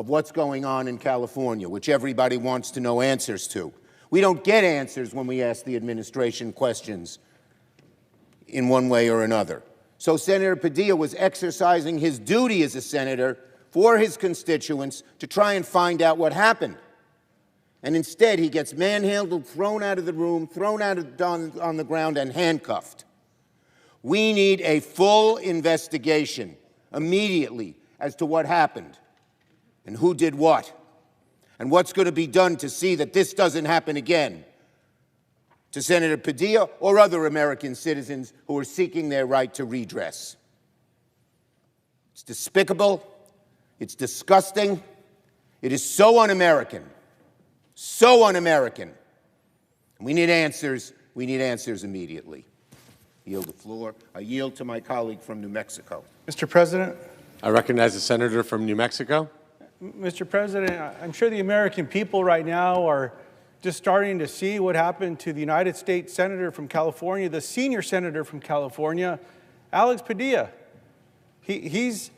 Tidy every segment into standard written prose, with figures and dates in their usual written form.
of what's going on in California, which everybody wants to know answers to. We don't get answers when we ask the administration questions in one way or another. So Senator Padilla was exercising his duty as a senator for his constituents to try and find out what happened. And instead, he gets manhandled, thrown out of the room, thrown out on the ground, and handcuffed. We need a full investigation immediately as to what happened and who did what and what's going to be done to see that this doesn't happen again to Senator Padilla or other American citizens who are seeking their right to redress. It's despicable. It's disgusting. It is so un-American. So un-American. We need answers. We need answers immediately. I yield the floor. I yield to my colleague from New Mexico. Mr. President. I recognize the senator from New Mexico. Mr. President, I'm sure the American people right now are just starting to see what happened to the United States Senator from California, the senior senator from California, Alex Padilla. He's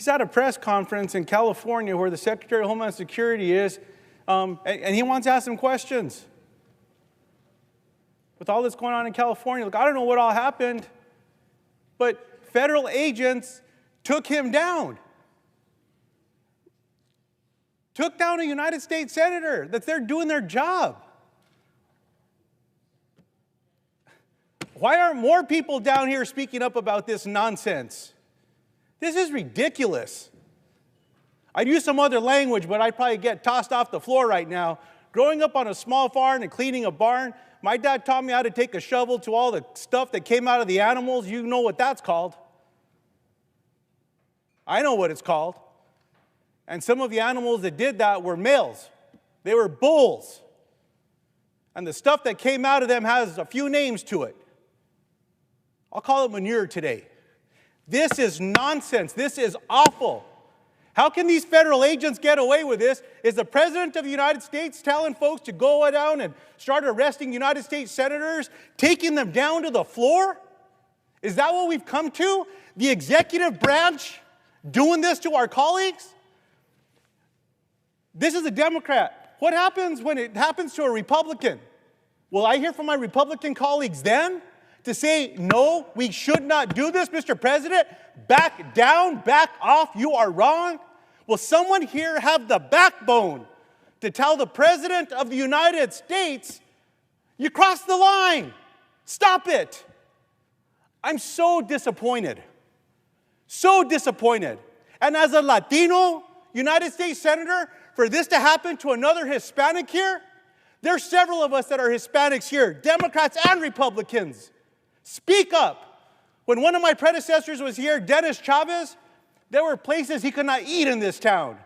at a press conference in California where the Secretary of Homeland Security is, and he wants to ask some questions. With all this going on in California, look, I don't know what all happened, but federal agents took him down. Took down a United States senator, that they're doing their job. Why aren't more people down here speaking up about this nonsense? This is ridiculous. I'd use some other language, but I'd probably get tossed off the floor right now. Growing up on a small farm and cleaning a barn, my dad taught me how to take a shovel to all the stuff that came out of the animals. You know what that's called. I know what it's called. And some of the animals that did that were males. They were bulls. And the stuff that came out of them has a few names to it. I'll call it manure today. This is nonsense. This is awful. How can these federal agents get away with this? Is the President of the United States telling folks to go down and start arresting United States senators, taking them down to the floor? Is that what we've come to? The executive branch doing this to our colleagues? This is a Democrat. What happens when it happens to a Republican? Will I hear from my Republican colleagues then to say, no, we should not do this, Mr. President? Back down, back off, you are wrong? Will someone here have the backbone to tell the President of the United States, you crossed the line, stop it? I'm so disappointed. So disappointed. And as a Latino United States Senator, for this to happen to another Hispanic here, there's several of us that are Hispanics here, Democrats and Republicans. Speak up. When one of my predecessors was here, Dennis Chavez, there were places he could not eat in this town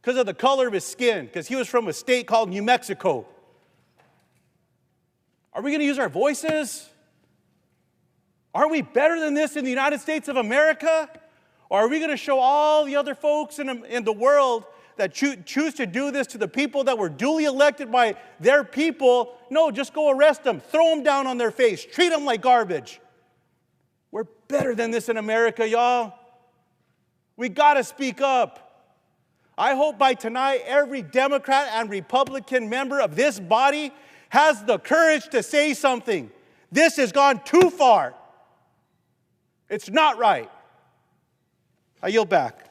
because of the color of his skin, because he was from a state called New Mexico. Are we going to use our voices? Are we better than this in the United States of America? Or are we going to show all the other folks in the world that choose to do this to the people that were duly elected by their people? No, just go arrest them, throw them down on their face, treat them like garbage. We're better than this in America, y'all. We got to speak up. I hope by tonight every Democrat and Republican member of this body has the courage to say something. This has gone too far. It's not right. I yield back.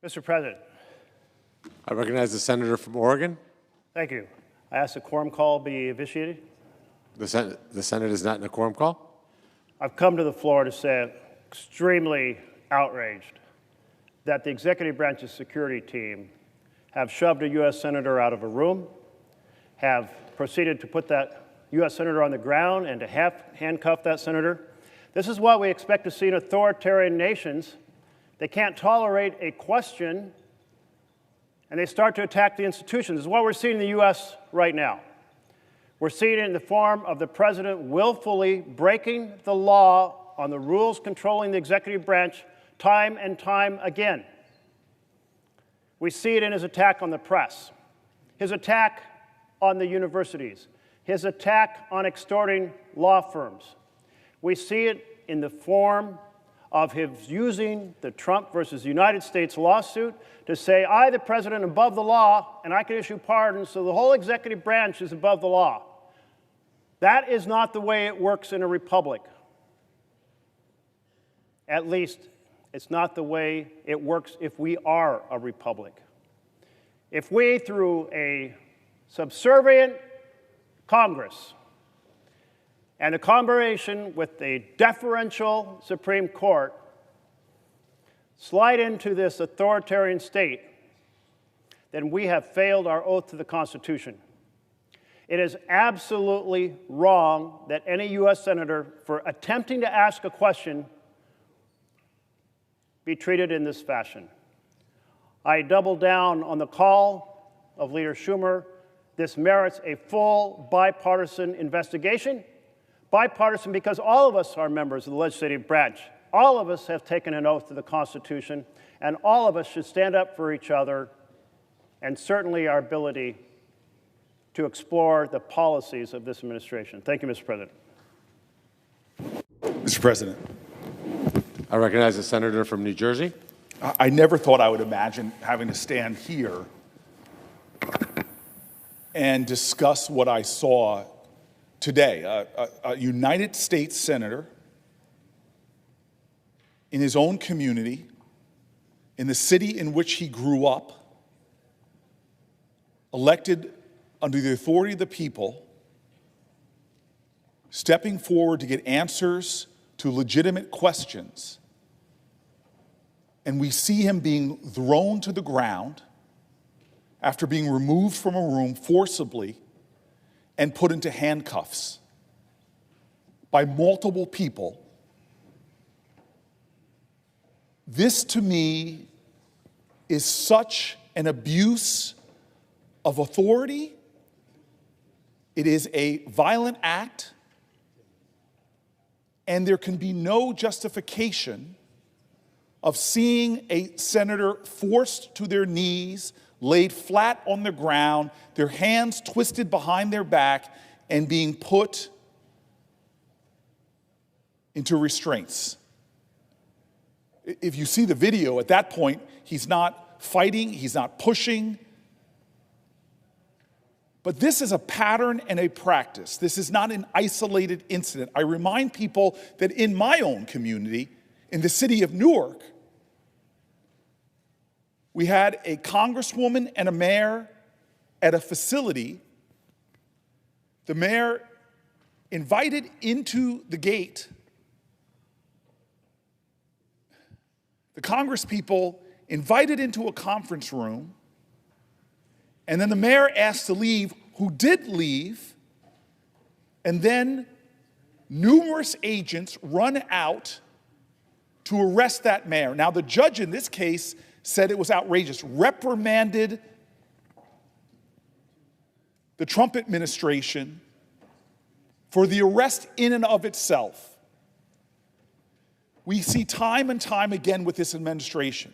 Mr. President. I recognize the senator from Oregon. Thank you. I ask the quorum call be initiated. The Senate is not in a quorum call. I've come to the floor to say I'm extremely outraged that the executive branch's security team have shoved a U.S. senator out of a room, have proceeded to put that U.S. senator on the ground and to handcuff that senator. This is what we expect to see in authoritarian nations. They can't tolerate a question, and they start to attack the institutions. This is what we're seeing in the U.S. right now. We're seeing it in the form of the president willfully breaking the law on the rules controlling the executive branch time and time again. We see it in his attack on the press, his attack on the universities, his attack on extorting law firms. We see it in the form of his using the Trump versus United States lawsuit to say, I, the president, am above the law, and I can issue pardons, so the whole executive branch is above the law. That is not the way it works in a republic. At least, it's not the way it works if we are a republic. If we, through a subservient Congress and a combination with a deferential Supreme Court, slide into this authoritarian state, then we have failed our oath to the Constitution. It is absolutely wrong that any U.S. senator, for attempting to ask a question, be treated in this fashion. I double down on the call of Leader Schumer. This merits a full bipartisan investigation. Bipartisan because all of us are members of the legislative branch. All of us have taken an oath to the Constitution, and all of us should stand up for each other and certainly our ability to explore the policies of this administration. Thank you, Mr. President. Mr. President. I recognize the senator from New Jersey. I never thought I would imagine having to stand here and discuss what I saw today. A United States senator in his own community, in the city in which he grew up, elected under the authority of the people, stepping forward to get answers to legitimate questions. And we see him being thrown to the ground after being removed from a room forcibly and put into handcuffs by multiple people. This, to me, is such an abuse of authority. It is a violent act, and there can be no justification of seeing a senator forced to their knees, laid flat on the ground, their hands twisted behind their back, and being put into restraints. If you see the video, at that point, he's not fighting, he's not pushing. But this is a pattern and a practice. This is not an isolated incident. I remind people that in my own community, in the city of Newark, we had a congresswoman and a mayor at a facility. The mayor invited into the gate the Congress people, invited into a conference room, and then the mayor asked to leave, who did leave, and then numerous agents run out to arrest that mayor. Now, the judge in this case said it was outrageous, reprimanded the Trump administration for the arrest in and of itself. We see time and time again with this administration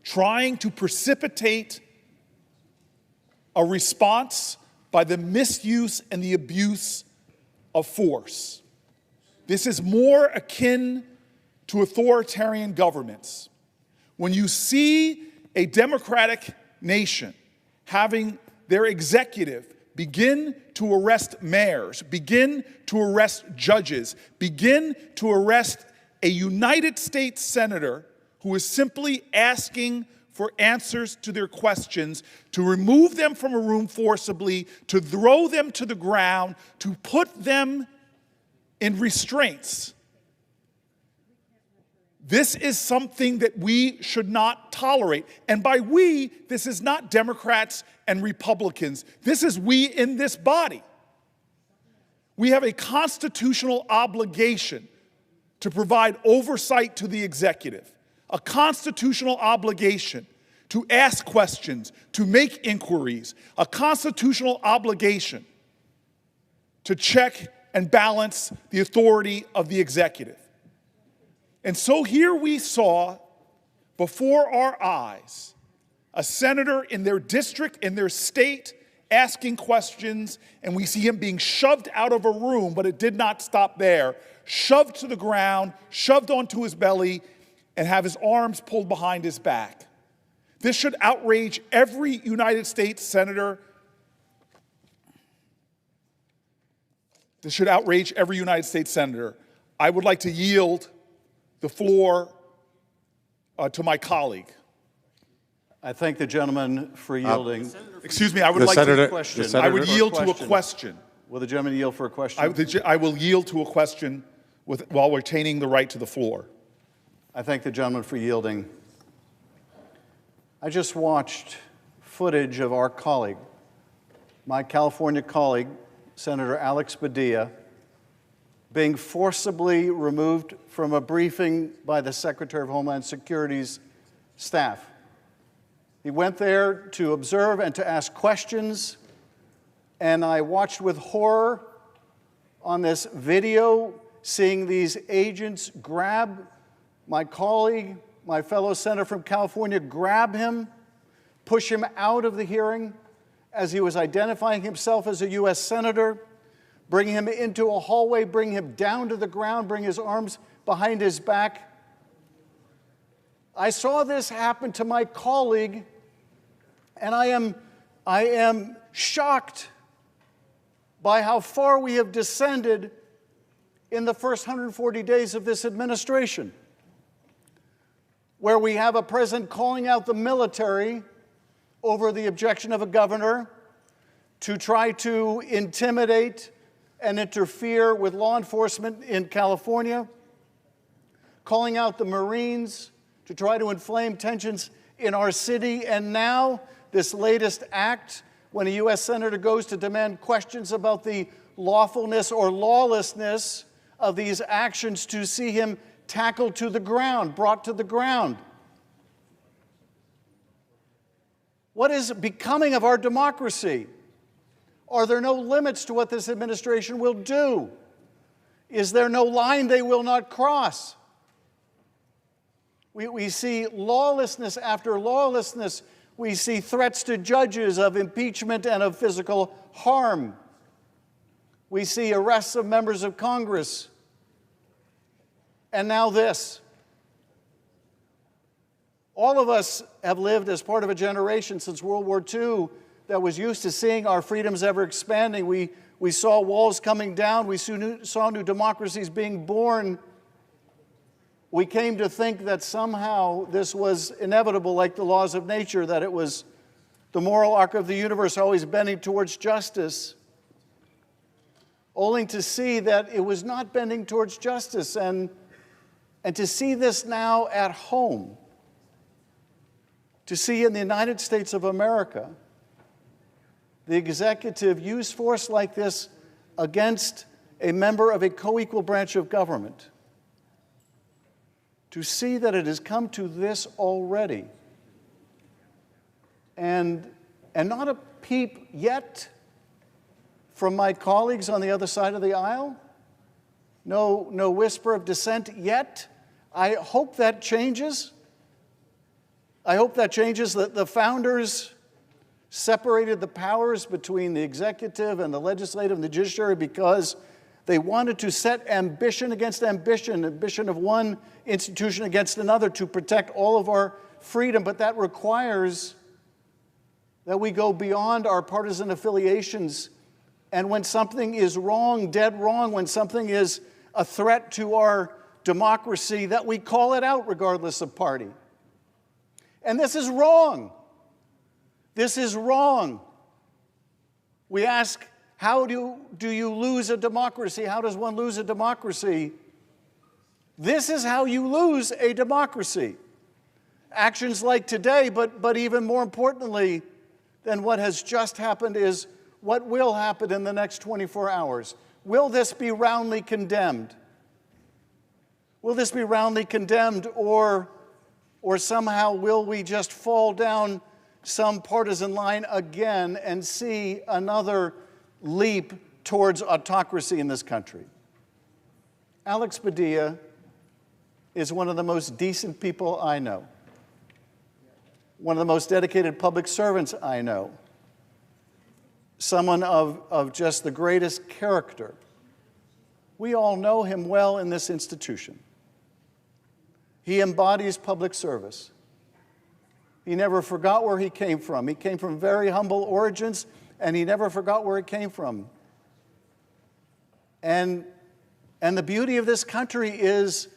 trying to precipitate a response by the misuse and the abuse of force. This is more akin to authoritarian governments. When you see a democratic nation having their executive begin to arrest mayors, begin to arrest judges, begin to arrest a United States senator who is simply asking for answers to their questions, to remove them from a room forcibly, to throw them to the ground, to put them in restraints. This is something that we should not tolerate. And by we, this is not Democrats and Republicans. This is we in this body. We have a constitutional obligation to provide oversight to the executive, a constitutional obligation to ask questions, to make inquiries, a constitutional obligation to check and balance the authority of the executive. And so here we saw before our eyes a senator in their district, in their state, asking questions, and we see him being shoved out of a room, but it did not stop there. Shoved to the ground, shoved onto his belly, and have his arms pulled behind his back. This should outrage every United States senator. This should outrage every United States senator. I would like to yield the floor to my colleague. I thank the gentleman for yielding. Excuse me, I would The like senator- to question. the senator- I would yield to a Question. question. Will the gentleman yield for a question? I will yield to a question while retaining the right to the floor. I thank the gentleman for yielding. I just watched footage of our colleague, my California colleague, Senator Alex Padilla, being forcibly removed from a briefing by the Secretary of Homeland Security's staff. He went there to observe and to ask questions, and I watched with horror on this video, seeing these agents grab my colleague, my fellow senator from California, grab him, push him out of the hearing as he was identifying himself as a U.S. senator, bring him into a hallway, bring him down to the ground, bring his arms behind his back. I saw this happen to my colleague, and I am shocked by how far we have descended in the first 140 days of this administration, where we have a president calling out the military over the objection of a governor to try to intimidate and interfere with law enforcement in California, calling out the Marines to try to inflame tensions in our city, and now this latest act when a U.S. senator goes to demand questions about the lawfulness or lawlessness of these actions, to see him tackled to the ground, brought to the ground. What is becoming of our democracy? Are there no limits to what this administration will do? Is there no line they will not cross? We see lawlessness after lawlessness. We see threats to judges of impeachment and of physical harm. We see arrests of members of Congress. And now this. All of us have lived as part of a generation since World War II that was used to seeing our freedoms ever expanding. We saw walls coming down. We saw new democracies being born. We came to think that somehow this was inevitable, like the laws of nature, that it was the moral arc of the universe always bending towards justice, only to see that it was not bending towards justice. And to see this now at home, to see in the United States of America, the executive use force like this against a member of a co-equal branch of government, to see that it has come to this already, and not a peep yet from my colleagues on the other side of the aisle, no whisper of dissent yet. I hope that changes. I hope that changes. The founders separated the powers between the executive and the legislative and the judiciary because they wanted to set ambition against ambition, ambition of one institution against another to protect all of our freedom. But that requires that we go beyond our partisan affiliations. And when something is wrong, dead wrong, when something is a threat to our democracy, that we call it out regardless of party. And this is wrong. This is wrong. We ask, how do you lose a democracy? How does one lose a democracy? This is how you lose a democracy. Actions like today, but even more importantly than what has just happened is what will happen in the next 24 hours. Will this be roundly condemned? Will this be roundly condemned, or somehow will we just fall down some partisan line again and see another leap towards autocracy in this country? Alex Padilla is one of the most decent people I know, one of the most dedicated public servants I know, someone of just the greatest character. We all know him well in this institution. He embodies public service. He never forgot where he came from. He came from very humble origins, and he never forgot where he came from. And the beauty of this country is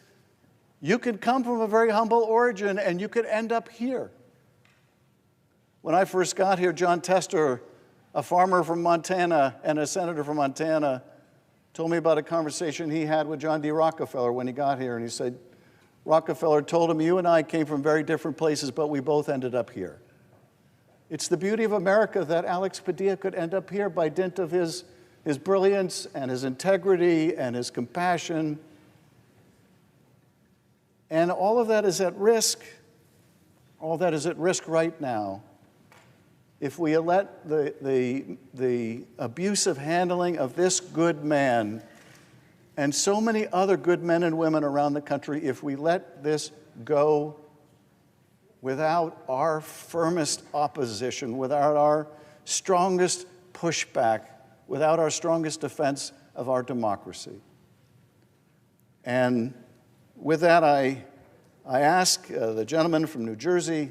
you could come from a very humble origin and you could end up here. When I first got here, John Tester, a farmer from Montana and a senator from Montana, told me about a conversation he had with John D. Rockefeller when he got here. And he said, Rockefeller told him, you and I came from very different places, but we both ended up here. It's the beauty of America that Alex Padilla could end up here by dint of his brilliance and his integrity and his compassion. And all of that is at risk. All that is at risk right now if we let the abusive handling of this good man and so many other good men and women around the country, if we let this go without our firmest opposition, without our strongest pushback, without our strongest defense of our democracy. And with that, I ask the gentleman from New Jersey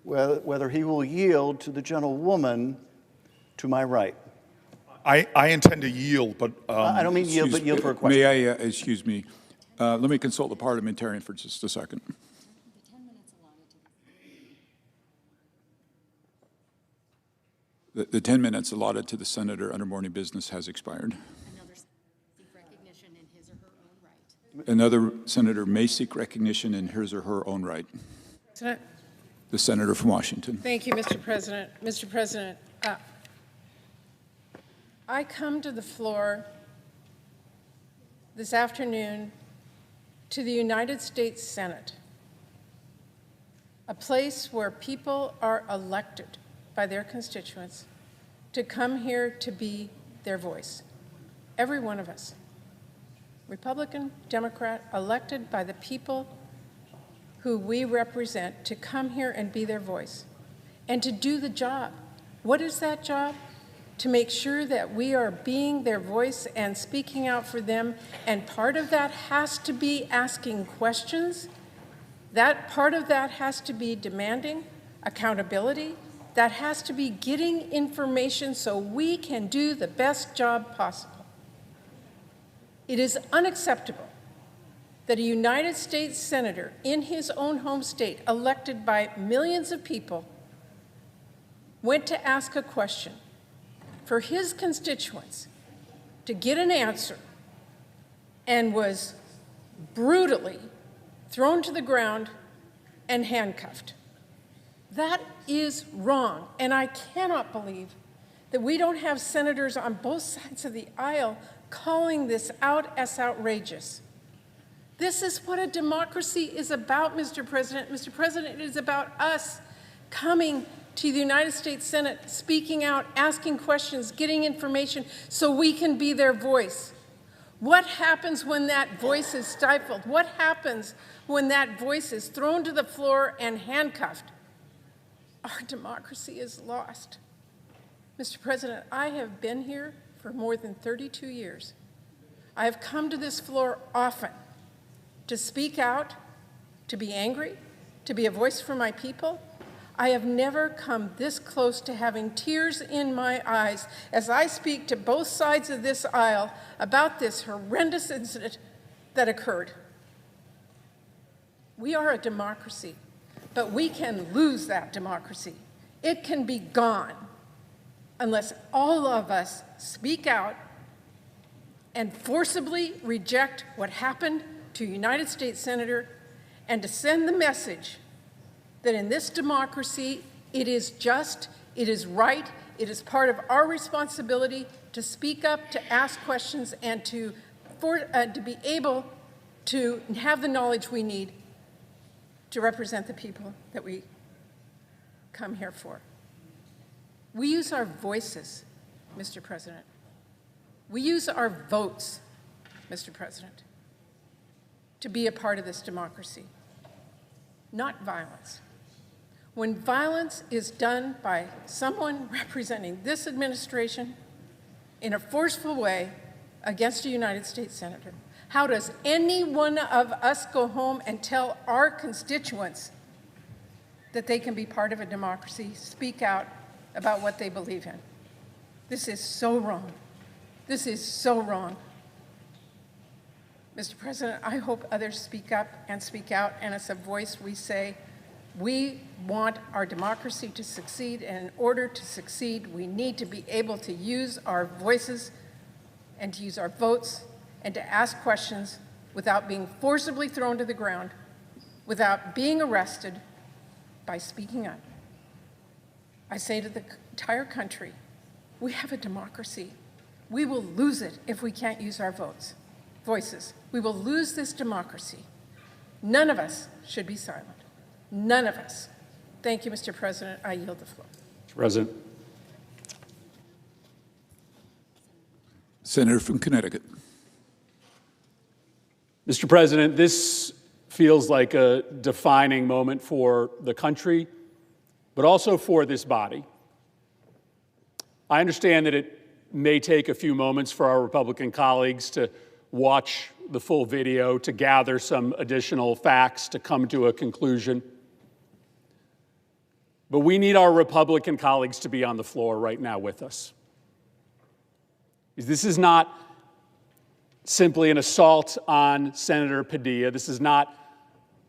whether he will yield to the gentlewoman to my right. I intend to yield, but... I don't mean yield, but yield for a question. May I, excuse me, let me consult the parliamentarian for just a second. The 10 minutes allotted to the senator under morning business has expired. Another senator may seek recognition in his or her own right. President? The senator from Washington. Thank you, Mr. President. Mr. President, I come to the floor this afternoon to the United States Senate, a place where people are elected by their constituents to come here to be their voice. Every one of us, Republican, Democrat, elected by the people who we represent, to come here and be their voice and to do the job. What is that job? To make sure that we are being their voice and speaking out for them. And part of that has to be asking questions. That part of that has to be demanding accountability. That has to be getting information so we can do the best job possible. It is unacceptable that a United States senator in his own home state, elected by millions of people, went to ask a question for his constituents to get an answer and was brutally thrown to the ground and handcuffed. That is wrong, and I cannot believe that we don't have senators on both sides of the aisle calling this out as outrageous. This is what a democracy is about, Mr. President. Mr. President, it is about us coming to the United States Senate, speaking out, asking questions, getting information so we can be their voice. What happens when that voice is stifled? What happens when that voice is thrown to the floor and handcuffed? Our democracy is lost. Mr. President, I have been here for more than 32 years. I have come to this floor often to speak out, to be angry, to be a voice for my people. I have never come this close to having tears in my eyes as I speak to both sides of this aisle about this horrendous incident that occurred. We are a democracy. but we can lose that democracy. It can be gone unless all of us speak out and forcibly reject what happened to a United States Senator, and to send the message that in this democracy, it is just, it is right, it is part of our responsibility to speak up, to ask questions, and to be able to have the knowledge we need to represent the people that we come here for. We use our voices, Mr. President. We use our votes, Mr. President, to be a part of this democracy, not violence. When violence is done by someone representing this administration in a forceful way against a United States Senator, how does any one of us go home and tell our constituents that they can be part of a democracy, speak out about what they believe in? This is so wrong. This is so wrong. Mr. President, I hope others speak up and speak out, and as a voice we say, we want our democracy to succeed, and in order to succeed, we need to be able to use our voices and to use our votes and to ask questions without being forcibly thrown to the ground, without being arrested, by speaking up. I say to the entire country, we have a democracy. We will lose it if we can't use our voices. We will lose this democracy. None of us should be silent. None of us. Thank you, Mr. President. I yield the floor. Mr. President. Senator from Connecticut. Mr. President, this feels like a defining moment for the country, but also for this body. I understand that it may take a few moments for our Republican colleagues to watch the full video, to gather some additional facts, to come to a conclusion. But we need our Republican colleagues to be on the floor right now with us. This is not simply an assault on Senator Padilla. This is not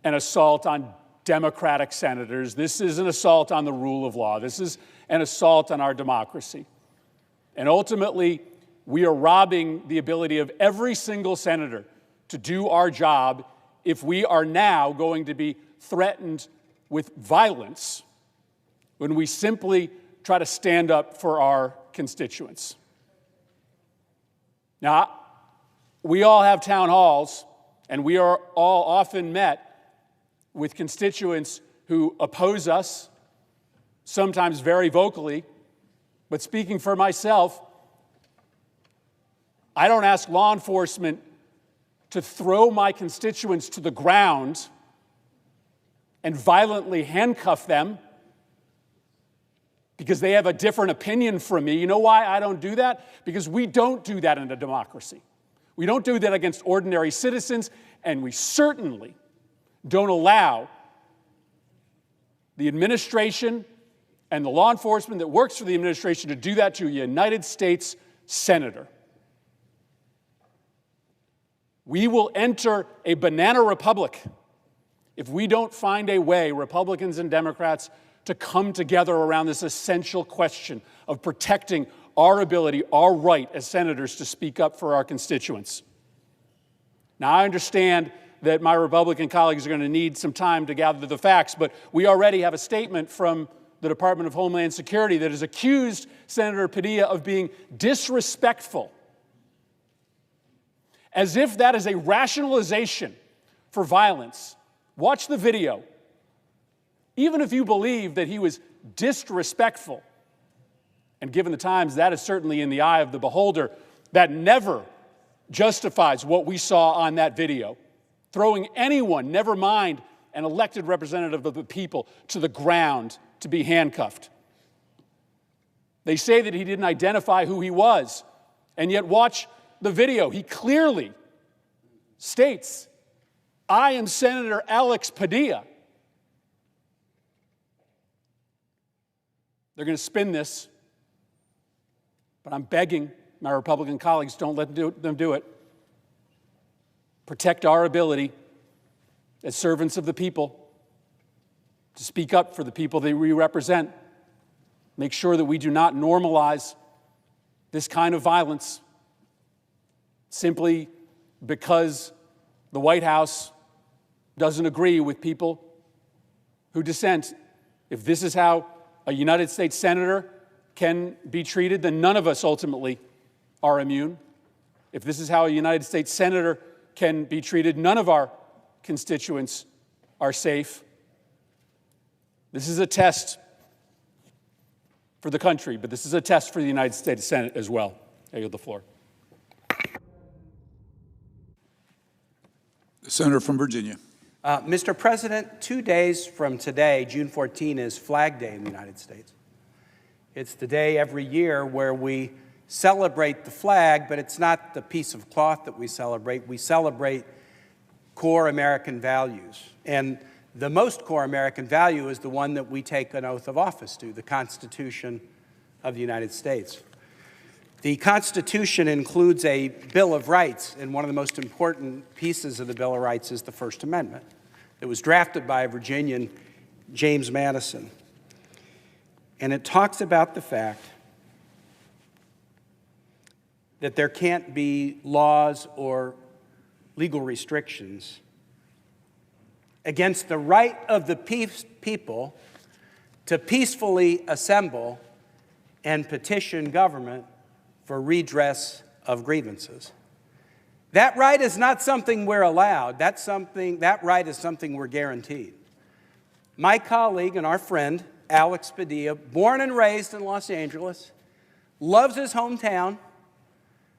an assault on Democratic senators. This is an assault on the rule of law. This is an assault on our democracy. And ultimately, we are robbing the ability of every single senator to do our job if we are now going to be threatened with violence when we simply try to stand up for our constituents. Now, we all have town halls, and we are all often met with constituents who oppose us, sometimes very vocally. But speaking for myself, I don't ask law enforcement to throw my constituents to the ground and violently handcuff them because they have a different opinion from me. You know why I don't do that? Because we don't do that in a democracy. We don't do that against ordinary citizens, and we certainly don't allow the administration and the law enforcement that works for the administration to do that to a United States senator. We will enter a banana republic if we don't find a way, Republicans and Democrats, to come together around this essential question of protecting our ability, our right as senators to speak up for our constituents. Now, I understand that my Republican colleagues are going to need some time to gather the facts, but we already have a statement from the Department of Homeland Security that has accused Senator Padilla of being disrespectful, as if that is a rationalization for violence. Watch the video. Even if you believe that he was disrespectful, and given the times, that is certainly in the eye of the beholder, that never justifies what we saw on that video. Throwing anyone, never mind an elected representative of the people, to the ground to be handcuffed. They say that he didn't identify who he was, and yet watch the video. He clearly states, "I am Senator Alex Padilla." They're going to spin this, but I'm begging my Republican colleagues, don't let them do it. Protect our ability as servants of the people to speak up for the people that we represent, make sure that we do not normalize this kind of violence simply because the White House doesn't agree with people who dissent. If this is how a United States senator can be treated, then none of us ultimately are immune. If this is how a United States senator can be treated, none of our constituents are safe. This is a test for the country, but this is a test for the United States Senate as well. I yield the floor. The senator from Virginia. Mr. President, 2 days from today, June 14, is Flag Day in the United States. It's the day every year where we celebrate the flag, but it's not the piece of cloth that we celebrate. We celebrate core American values. And the most core American value is the one that we take an oath of office to, the Constitution of the United States. The Constitution includes a Bill of Rights, and one of the most important pieces of the Bill of Rights is the First Amendment. It was drafted by a Virginian, James Madison. And it talks about the fact that there can't be laws or legal restrictions against the right of the people to peacefully assemble and petition government for redress of grievances. That right is not something we're allowed. That right is something we're guaranteed. My colleague and our friend, Alex Padilla, born and raised in Los Angeles, loves his hometown,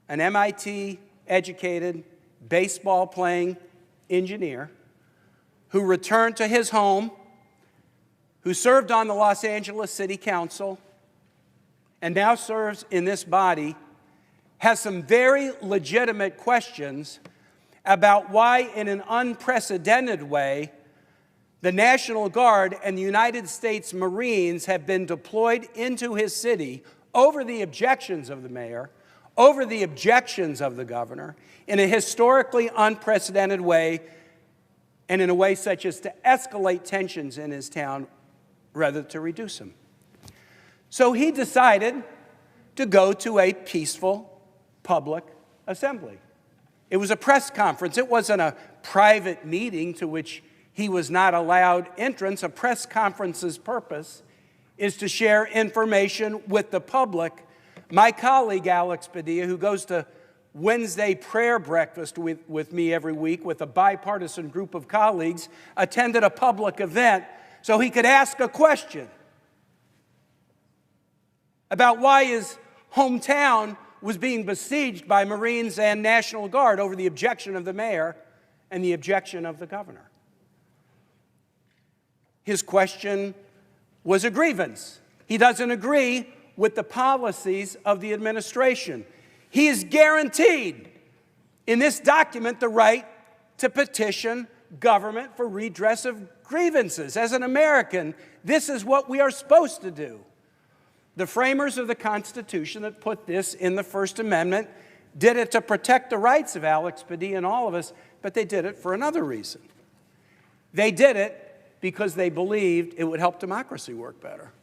an MIT-educated, baseball-playing engineer who returned to his home, who served on the Los Angeles City Council, and now serves in this body, has some very legitimate questions about why, in an unprecedented way, the National Guard and the United States Marines have been deployed into his city over the objections of the mayor, over the objections of the governor, in a historically unprecedented way, and in a way such as to escalate tensions in his town rather than to reduce them. So he decided to go to a peaceful public assembly. It was a press conference. It wasn't a private meeting to which he was not allowed entrance. A press conference's purpose is to share information with the public. My colleague, Alex Padilla, who goes to Wednesday prayer breakfast with me every week with a bipartisan group of colleagues, attended a public event so he could ask a question about why his hometown was being besieged by Marines and National Guard over the objection of the mayor and the objection of the governor. His question was a grievance. He doesn't agree with the policies of the administration. He is guaranteed in this document the right to petition government for redress of grievances. As an American, this is what we are supposed to do. The framers of the Constitution that put this in the First Amendment did it to protect the rights of Alex Padilla and all of us, but they did it for another reason. They did it because they believed it would help democracy work better.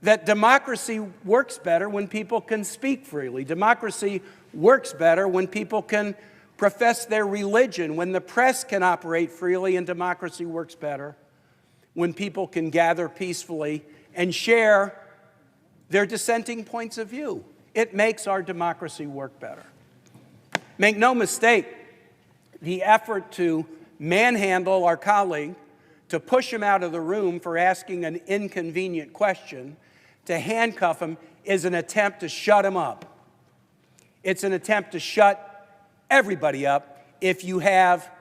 That democracy works better when people can speak freely. Democracy works better when people can profess their religion, when the press can operate freely, and democracy works better when people can gather peacefully and share their dissenting points of view. It makes our democracy work better. Make no mistake, the effort to manhandle our colleague, to push him out of the room for asking an inconvenient question, to handcuff him, is an attempt to shut him up. It's an attempt to shut everybody up if you have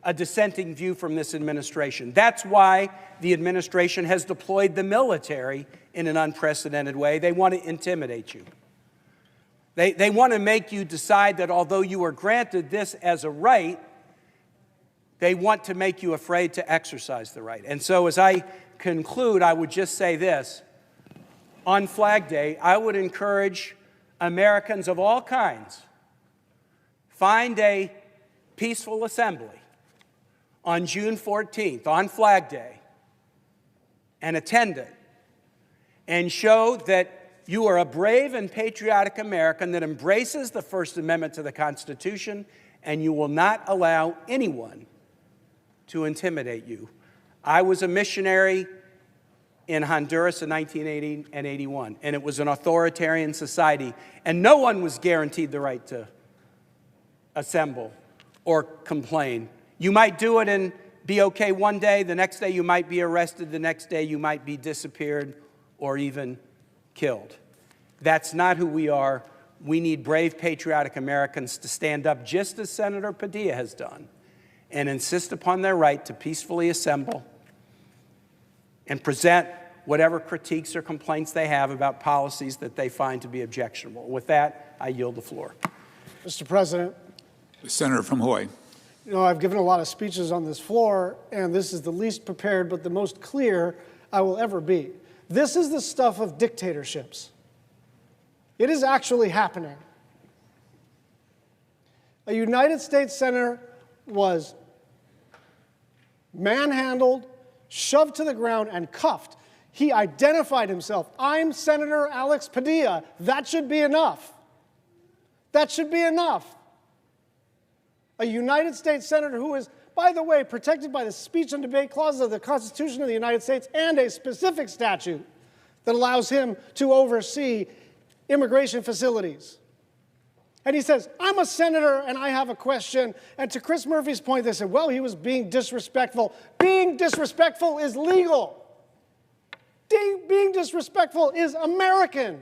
a dissenting view from this administration. That's why the administration has deployed the military in an unprecedented way. They want to intimidate you. They want to make you decide that although you are granted this as a right, they want to make you afraid to exercise the right. And so as I conclude, I would just say this. On Flag Day, I would encourage Americans of all kinds, find a peaceful assembly on June 14th, on Flag Day, and attend it and show that you are a brave and patriotic American that embraces the First Amendment to the Constitution, and you will not allow anyone to intimidate you. I was a missionary in Honduras in 1980 and 81, and it was an authoritarian society, and no one was guaranteed the right to assemble or complain. You might do it and be okay one day, the next day you might be arrested, the next day you might be disappeared or even killed. That's not who we are. We need brave, patriotic Americans to stand up, just as Senator Padilla has done, and insist upon their right to peacefully assemble and present whatever critiques or complaints they have about policies that they find to be objectionable. With that, I yield the floor. Mr. President, The senator from Hawaii. you know, I've given a lot of speeches on this floor, and this is the least prepared but the most clear I will ever be. This is the stuff of dictatorships. It is actually happening. A United States senator was manhandled, shoved to the ground, and cuffed. He identified himself. I'm Senator Alex Padilla. That should be enough. That should be enough. A United States senator who is, by the way, protected by the speech and debate clauses of the Constitution of the United States and a specific statute that allows him to oversee immigration facilities. And he says, I'm a senator and I have a question. And to Chris Murphy's point, they said, well, he was being disrespectful. Being disrespectful is legal. Being disrespectful is American.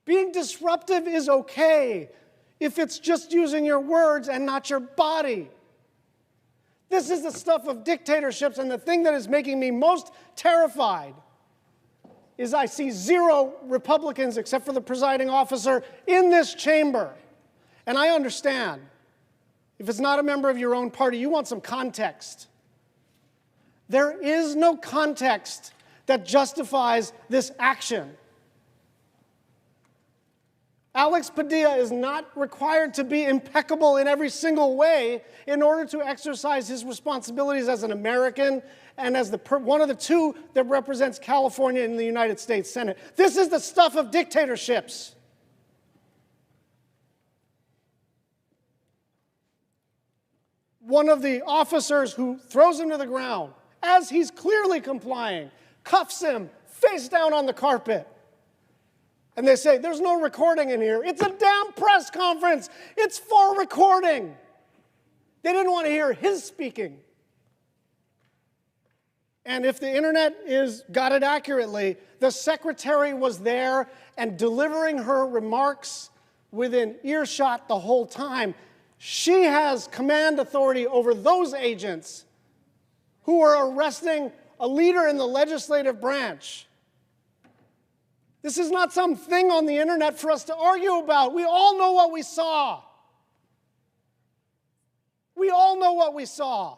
Being disruptive is okay if it's just using your words and not your body. This is the stuff of dictatorships, and the thing that is making me most terrified is I see 0 Republicans, except for the presiding officer, in this chamber. And I understand, if it's not a member of your own party, you want some context. There is no context that justifies this action. Alex Padilla is not required to be impeccable in every single way in order to exercise his responsibilities as an American and as one of the 2 that represents California in the United States Senate. This is the stuff of dictatorships. One of the officers who throws him to the ground, as he's clearly complying, cuffs him face down on the carpet. And they say, there's no recording in here. It's a damn press conference. It's for recording. They didn't want to hear his speaking. And if the internet got it accurately, the secretary was there and delivering her remarks within earshot the whole time. She has command authority over those agents who are arresting a leader in the legislative branch. This is not some thing on the internet for us to argue about. We all know what we saw. We all know what we saw.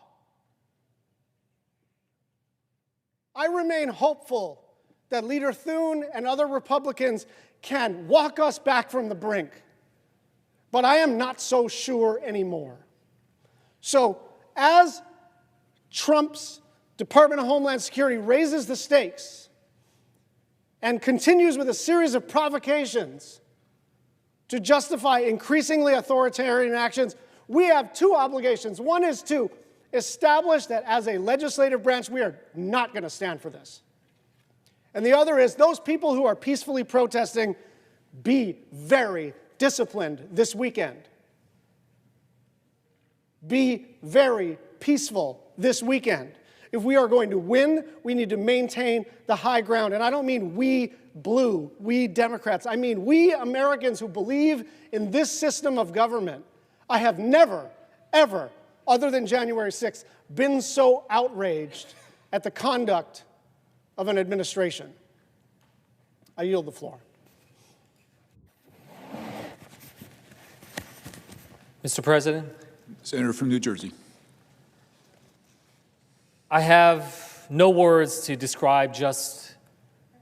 I remain hopeful that Leader Thune and other Republicans can walk us back from the brink. But I am not so sure anymore. So as Trump's Department of Homeland Security raises the stakes and continues with a series of provocations to justify increasingly authoritarian actions, we have 2 obligations. One is to establish that as a legislative branch, we are not going to stand for this. And the other is those people who are peacefully protesting, be very disciplined this weekend. Be very peaceful this weekend. If we are going to win, we need to maintain the high ground. And I don't mean we blue, we Democrats. I mean we Americans who believe in this system of government. I have never, ever, other than January 6th, been so outraged at the conduct of an administration. I yield the floor. Mr. President, Senator from New Jersey. I have no words to describe just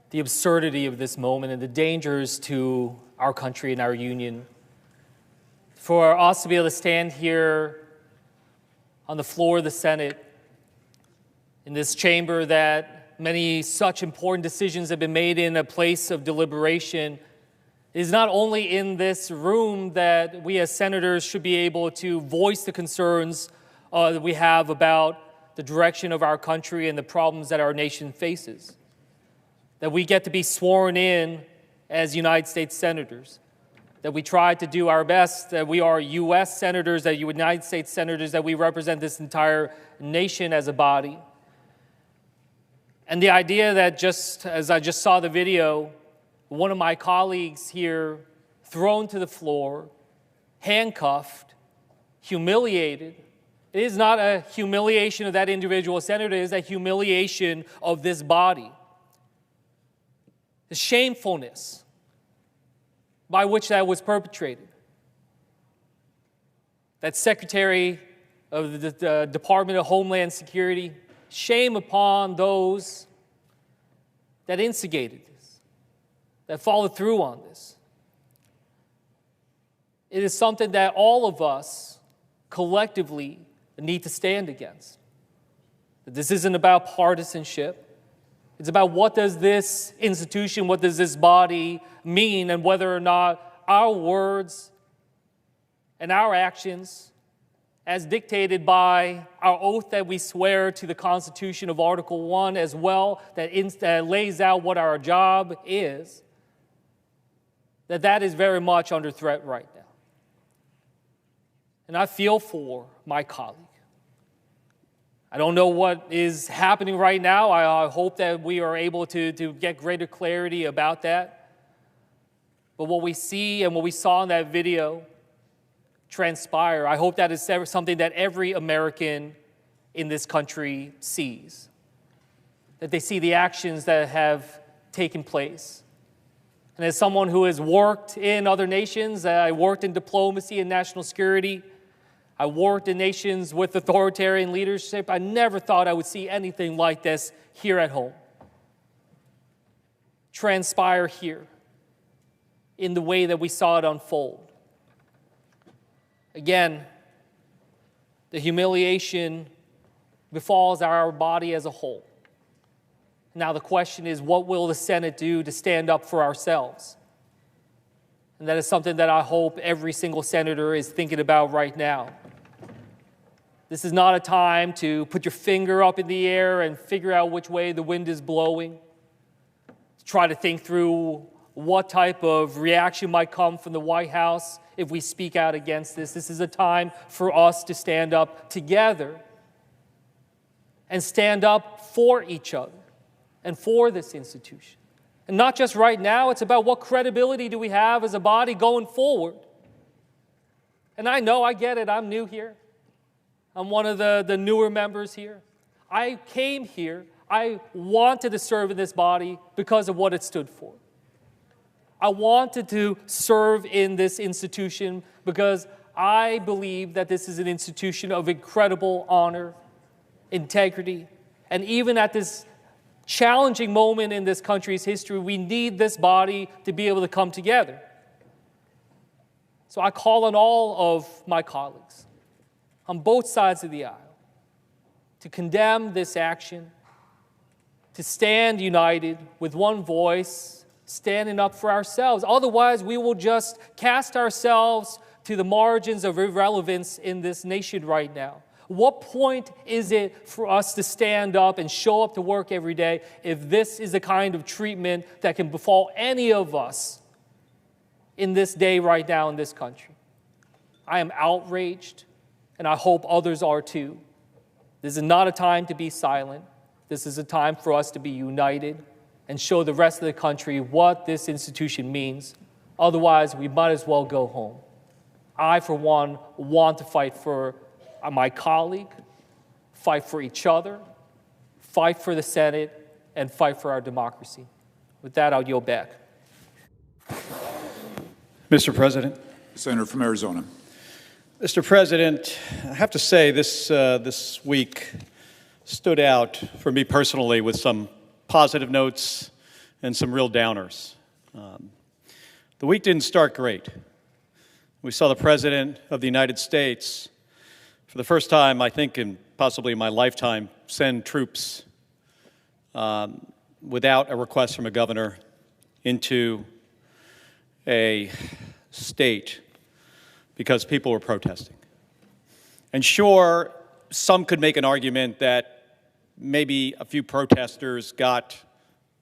the absurdity of this moment and the dangers to our country and our union. For us to be able to stand here on the floor of the Senate in this chamber that many such important decisions have been made in a place of deliberation. It is not only in this room that we as senators should be able to voice the concerns that we have about the direction of our country and the problems that our nation faces. That we get to be sworn in as United States senators. That we try to do our best, that we are U.S. senators, that United States senators, that we represent this entire nation as a body. And the idea that just as I just saw the video, one of my colleagues here thrown to the floor, handcuffed, humiliated. It is not a humiliation of that individual senator, it is a humiliation of this body. The shamefulness by which that was perpetrated. That Secretary of the Department of Homeland Security, shame upon those that instigated this, that followed through on this. It is something that all of us collectively need to stand against. This isn't about partisanship. It's about what does this institution, what does this body mean, and whether or not our words and our actions, as dictated by our oath that we swear to the Constitution of Article 1 as well, that lays out what our job is, that is very much under threat right now. And I feel for my colleague. I don't know what is happening right now. I hope that we are able to get greater clarity about that. But what we see and what we saw in that video transpire, I hope that is something that every American in this country sees. That they see the actions that have taken place. And as someone who has worked in other nations, I worked in diplomacy and national security, I worked in nations with authoritarian leadership. I never thought I would see anything like this here at home. Transpire here in the way that we saw it unfold. Again, the humiliation befalls our body as a whole. Now the question is, what will the Senate do to stand up for ourselves? And that is something that I hope every single senator is thinking about right now. This is not a time to put your finger up in the air and figure out which way the wind is blowing. Try to think through what type of reaction might come from the White House if we speak out against this. This is a time for us to stand up together and stand up for each other and for this institution. And not just right now, it's about what credibility do we have as a body going forward. And I know, I get it, I'm new here. I'm one of the newer members here. I came here, I wanted to serve in this body because of what it stood for. I wanted to serve in this institution because I believe that this is an institution of incredible honor, integrity, and even at this challenging moment in this country's history, we need this body to be able to come together. So I call on all of my colleagues on both sides of the aisle to condemn this action, to stand united with one voice, standing up for ourselves. Otherwise, we will just cast ourselves to the margins of irrelevance in this nation right now. What point is it for us to stand up and show up to work every day if this is the kind of treatment that can befall any of us in this day right now in this country? I am outraged, and I hope others are too. This is not a time to be silent. This is a time for us to be united and show the rest of the country what this institution means. Otherwise, we might as well go home. I, for one, want to fight for my colleague, fight for each other, fight for the Senate, and fight for our democracy. With that, I'll yield back. Mr. President. Senator from Arizona. Mr. President, I have to say this week stood out for me personally with some positive notes and some real downers. The week didn't start great. We saw the President of the United States, for the first time, I think, in possibly in my lifetime, send troops without a request from a governor into a state because people were protesting. And sure, some could make an argument that maybe a few protesters got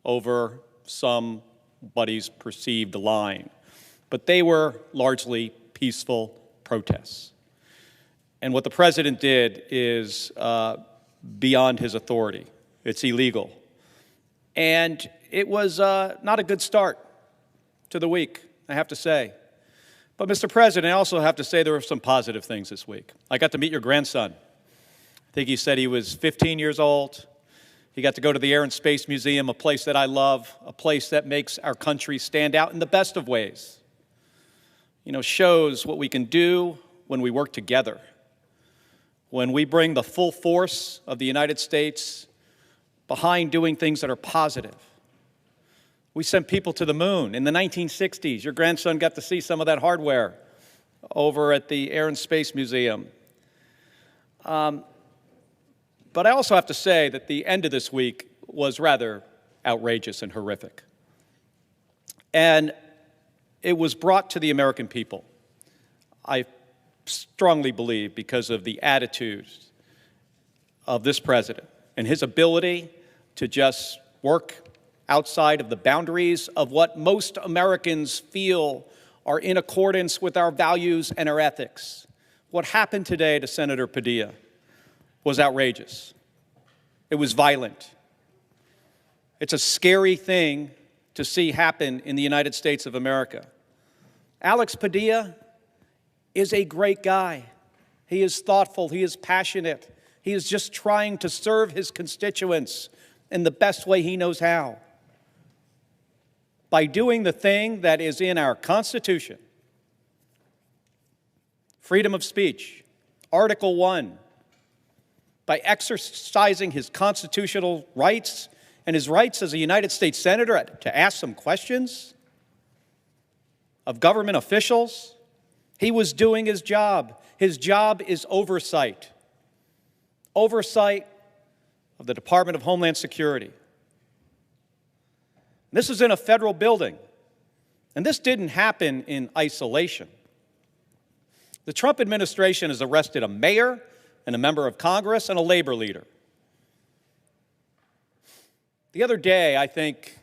over somebody's perceived line, but they were largely peaceful protests. And what the president did is beyond his authority. It's illegal. And it was not a good start to the week, I have to say. But Mr. President, I also have to say there were some positive things this week. I got to meet your grandson. I think he said he was 15 years old. He got to go to the Air and Space Museum, a place that I love, a place that makes our country stand out in the best of ways. You know, shows what we can do when we work together, when we bring the full force of the United States behind doing things that are positive. We sent people to the moon in the 1960s. Your grandson got to see some of that hardware over at the Air and Space Museum. But I also have to say that the end of this week was rather outrageous and horrific. And it was brought to the American people, I strongly believe, because of the attitudes of this president and his ability to just work outside of the boundaries of what most Americans feel are in accordance with our values and our ethics. What happened today to Senator Padilla was outrageous. It was violent. It's a scary thing to see happen in the United States of America. Alex Padilla is a great guy. He is thoughtful. He is passionate. He is just trying to serve his constituents in the best way he knows how. By doing the thing that is in our Constitution, freedom of speech, Article 1, by exercising his constitutional rights and his rights as a United States Senator to ask some questions of government officials. He was doing his job. His job is oversight. Oversight of the Department of Homeland Security. This is in a federal building, and this didn't happen in isolation. The Trump administration has arrested a mayor and a member of Congress and a labor leader. The other day, I think,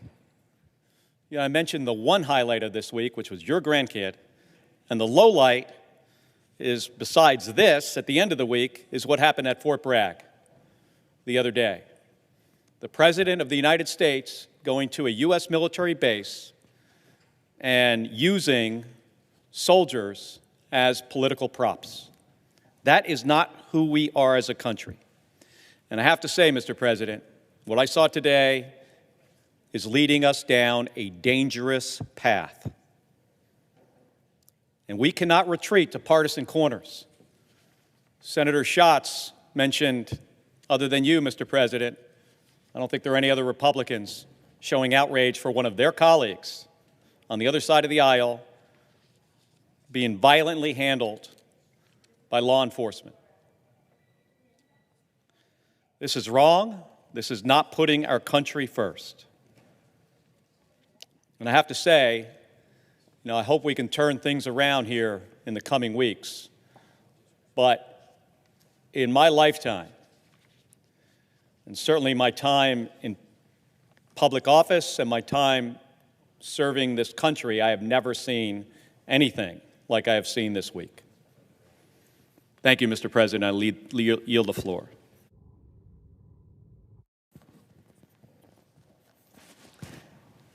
I mentioned the one highlight of this week, which was your grandkid, and the low light is, besides this, at the end of the week, is what happened at Fort Bragg the other day. The President of the United States going to a U.S. military base and using soldiers as political props. That is not who we are as a country. And I have to say, Mr. President, what I saw today is leading us down a dangerous path. And we cannot retreat to partisan corners. Senator Schatz mentioned, other than you, Mr. President, I don't think there are any other Republicans showing outrage for one of their colleagues on the other side of the aisle being violently handled by law enforcement. This is wrong. This is not putting our country first. And I have to say, I hope we can turn things around here in the coming weeks. But in my lifetime, and certainly my time in public office and my time serving this country, I have never seen anything like I have seen this week. Thank you, Mr. President. I yield the floor.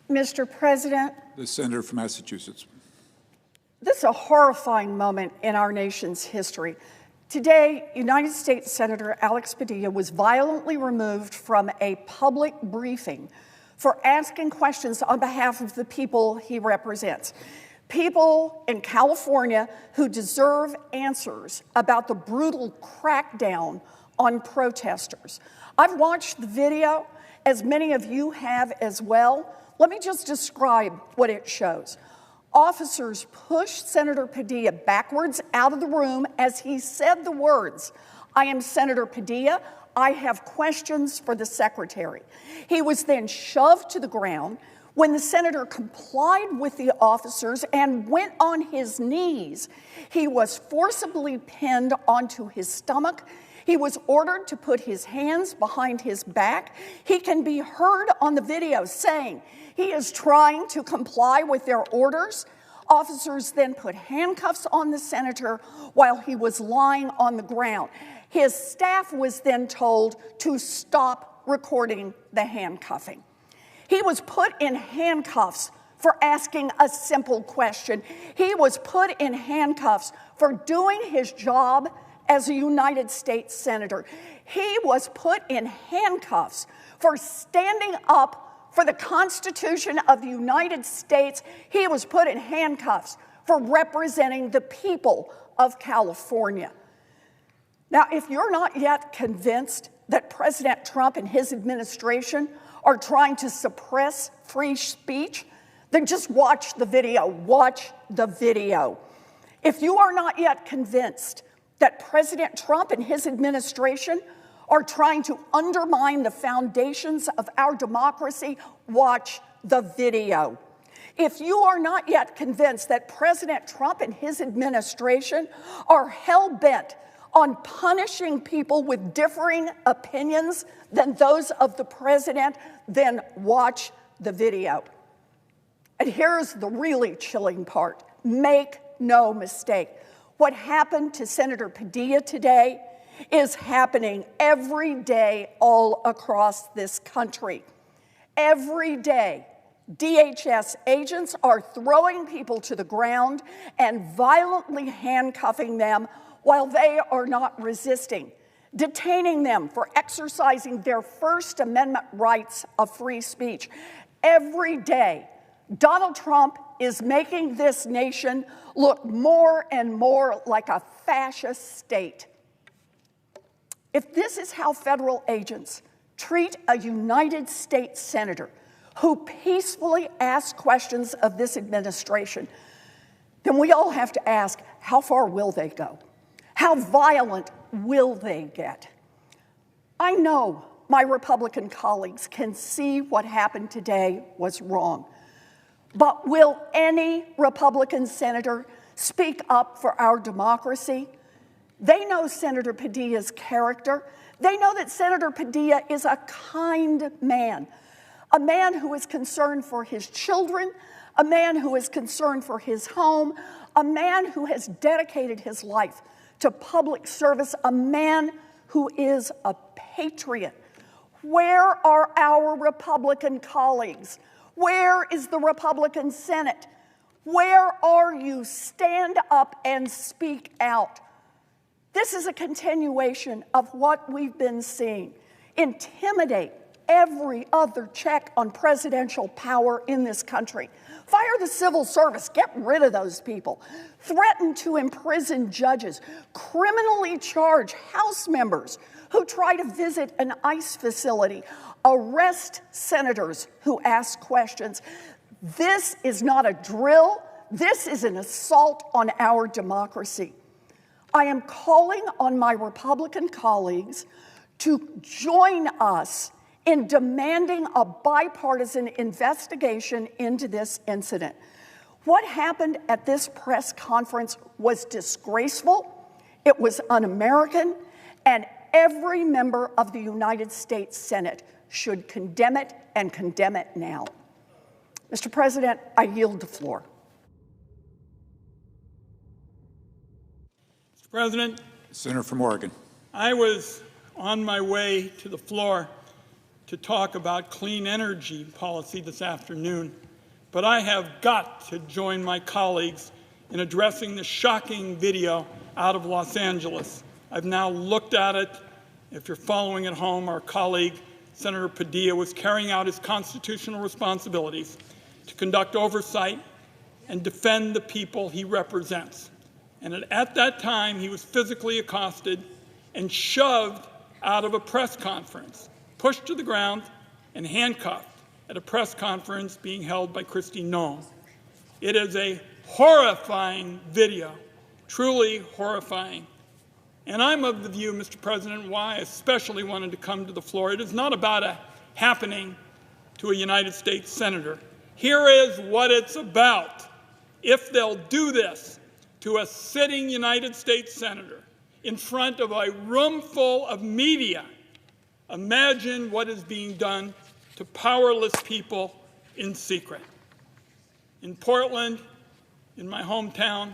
Mr. President, The senator from Massachusetts. this is a horrifying moment in our nation's history. Today, United States Senator Alex Padilla was violently removed from a public briefing for asking questions on behalf of the people he represents. People in California who deserve answers about the brutal crackdown on protesters. I've watched the video, as many of you have as well. Let me just describe what it shows. Officers pushed Senator Padilla backwards out of the room as he said the words, I am Senator Padilla. I have questions for the secretary. He was then shoved to the ground. When the senator complied with the officers and went on his knees, he was forcibly pinned onto his stomach. He was ordered to put his hands behind his back. He can be heard on the video saying he is trying to comply with their orders. Officers then put handcuffs on the senator while he was lying on the ground. His staff was then told to stop recording the handcuffing. He was put in handcuffs for asking a simple question. He was put in handcuffs for doing his job as a United States Senator. He was put in handcuffs for standing up for the Constitution of the United States. He was put in handcuffs for representing the people of California. Now, if you're not yet convinced that President Trump and his administration are trying to suppress free speech, then just watch the video. Watch the video. If you are not yet convinced that President Trump and his administration are trying to undermine the foundations of our democracy, watch the video. If you are not yet convinced that President Trump and his administration are hell-bent on punishing people with differing opinions than those of the president, then watch the video. And here's the really chilling part. Make no mistake. What happened to Senator Padilla today is happening every day all across this country. Every day, DHS agents are throwing people to the ground and violently handcuffing them while they are not resisting, detaining them for exercising their First Amendment rights of free speech. Every day, Donald Trump is making this nation look more and more like a fascist state. If this is how federal agents treat a United States senator who peacefully asks questions of this administration, then we all have to ask, how far will they go? How violent will they get? I know my Republican colleagues can see what happened today was wrong. But will any Republican senator speak up for our democracy? They know Senator Padilla's character. They know that Senator Padilla is a kind man, a man who is concerned for his children, a man who is concerned for his home, a man who has dedicated his life to public service, a man who is a patriot. Where are our Republican colleagues? Where is the Republican Senate? Where are you? Stand up and speak out. This is a continuation of what we've been seeing. Intimidate every other check on presidential power in this country. Fire the civil service, get rid of those people. Threaten to imprison judges. Criminally charge House members who try to visit an ICE facility. Arrest senators who ask questions. This is not a drill. This is an assault on our democracy. I am calling on my Republican colleagues to join us in demanding a bipartisan investigation into this incident. What happened at this press conference was disgraceful, it was un-American, and every member of the United States Senate should condemn it and condemn it now. Mr. President, I yield the floor. Mr. President. Senator from Oregon. I was on my way to the floor to talk about clean energy policy this afternoon, but I have got to join my colleagues in addressing the shocking video out of Los Angeles. I've now looked at it. If you're following at home, our colleague, Senator Padilla, was carrying out his constitutional responsibilities to conduct oversight and defend the people he represents. And at that time, he was physically accosted and shoved out of a press conference, pushed to the ground, and handcuffed at a press conference being held by Kristi Noem. It is a horrifying video, truly horrifying. And I'm of the view, Mr. President, why I especially wanted to come to the floor. It is not about a happening to a United States senator. Here is what it's about. If they'll do this to a sitting United States senator in front of a room full of media, imagine what is being done to powerless people in secret. In Portland, in my hometown,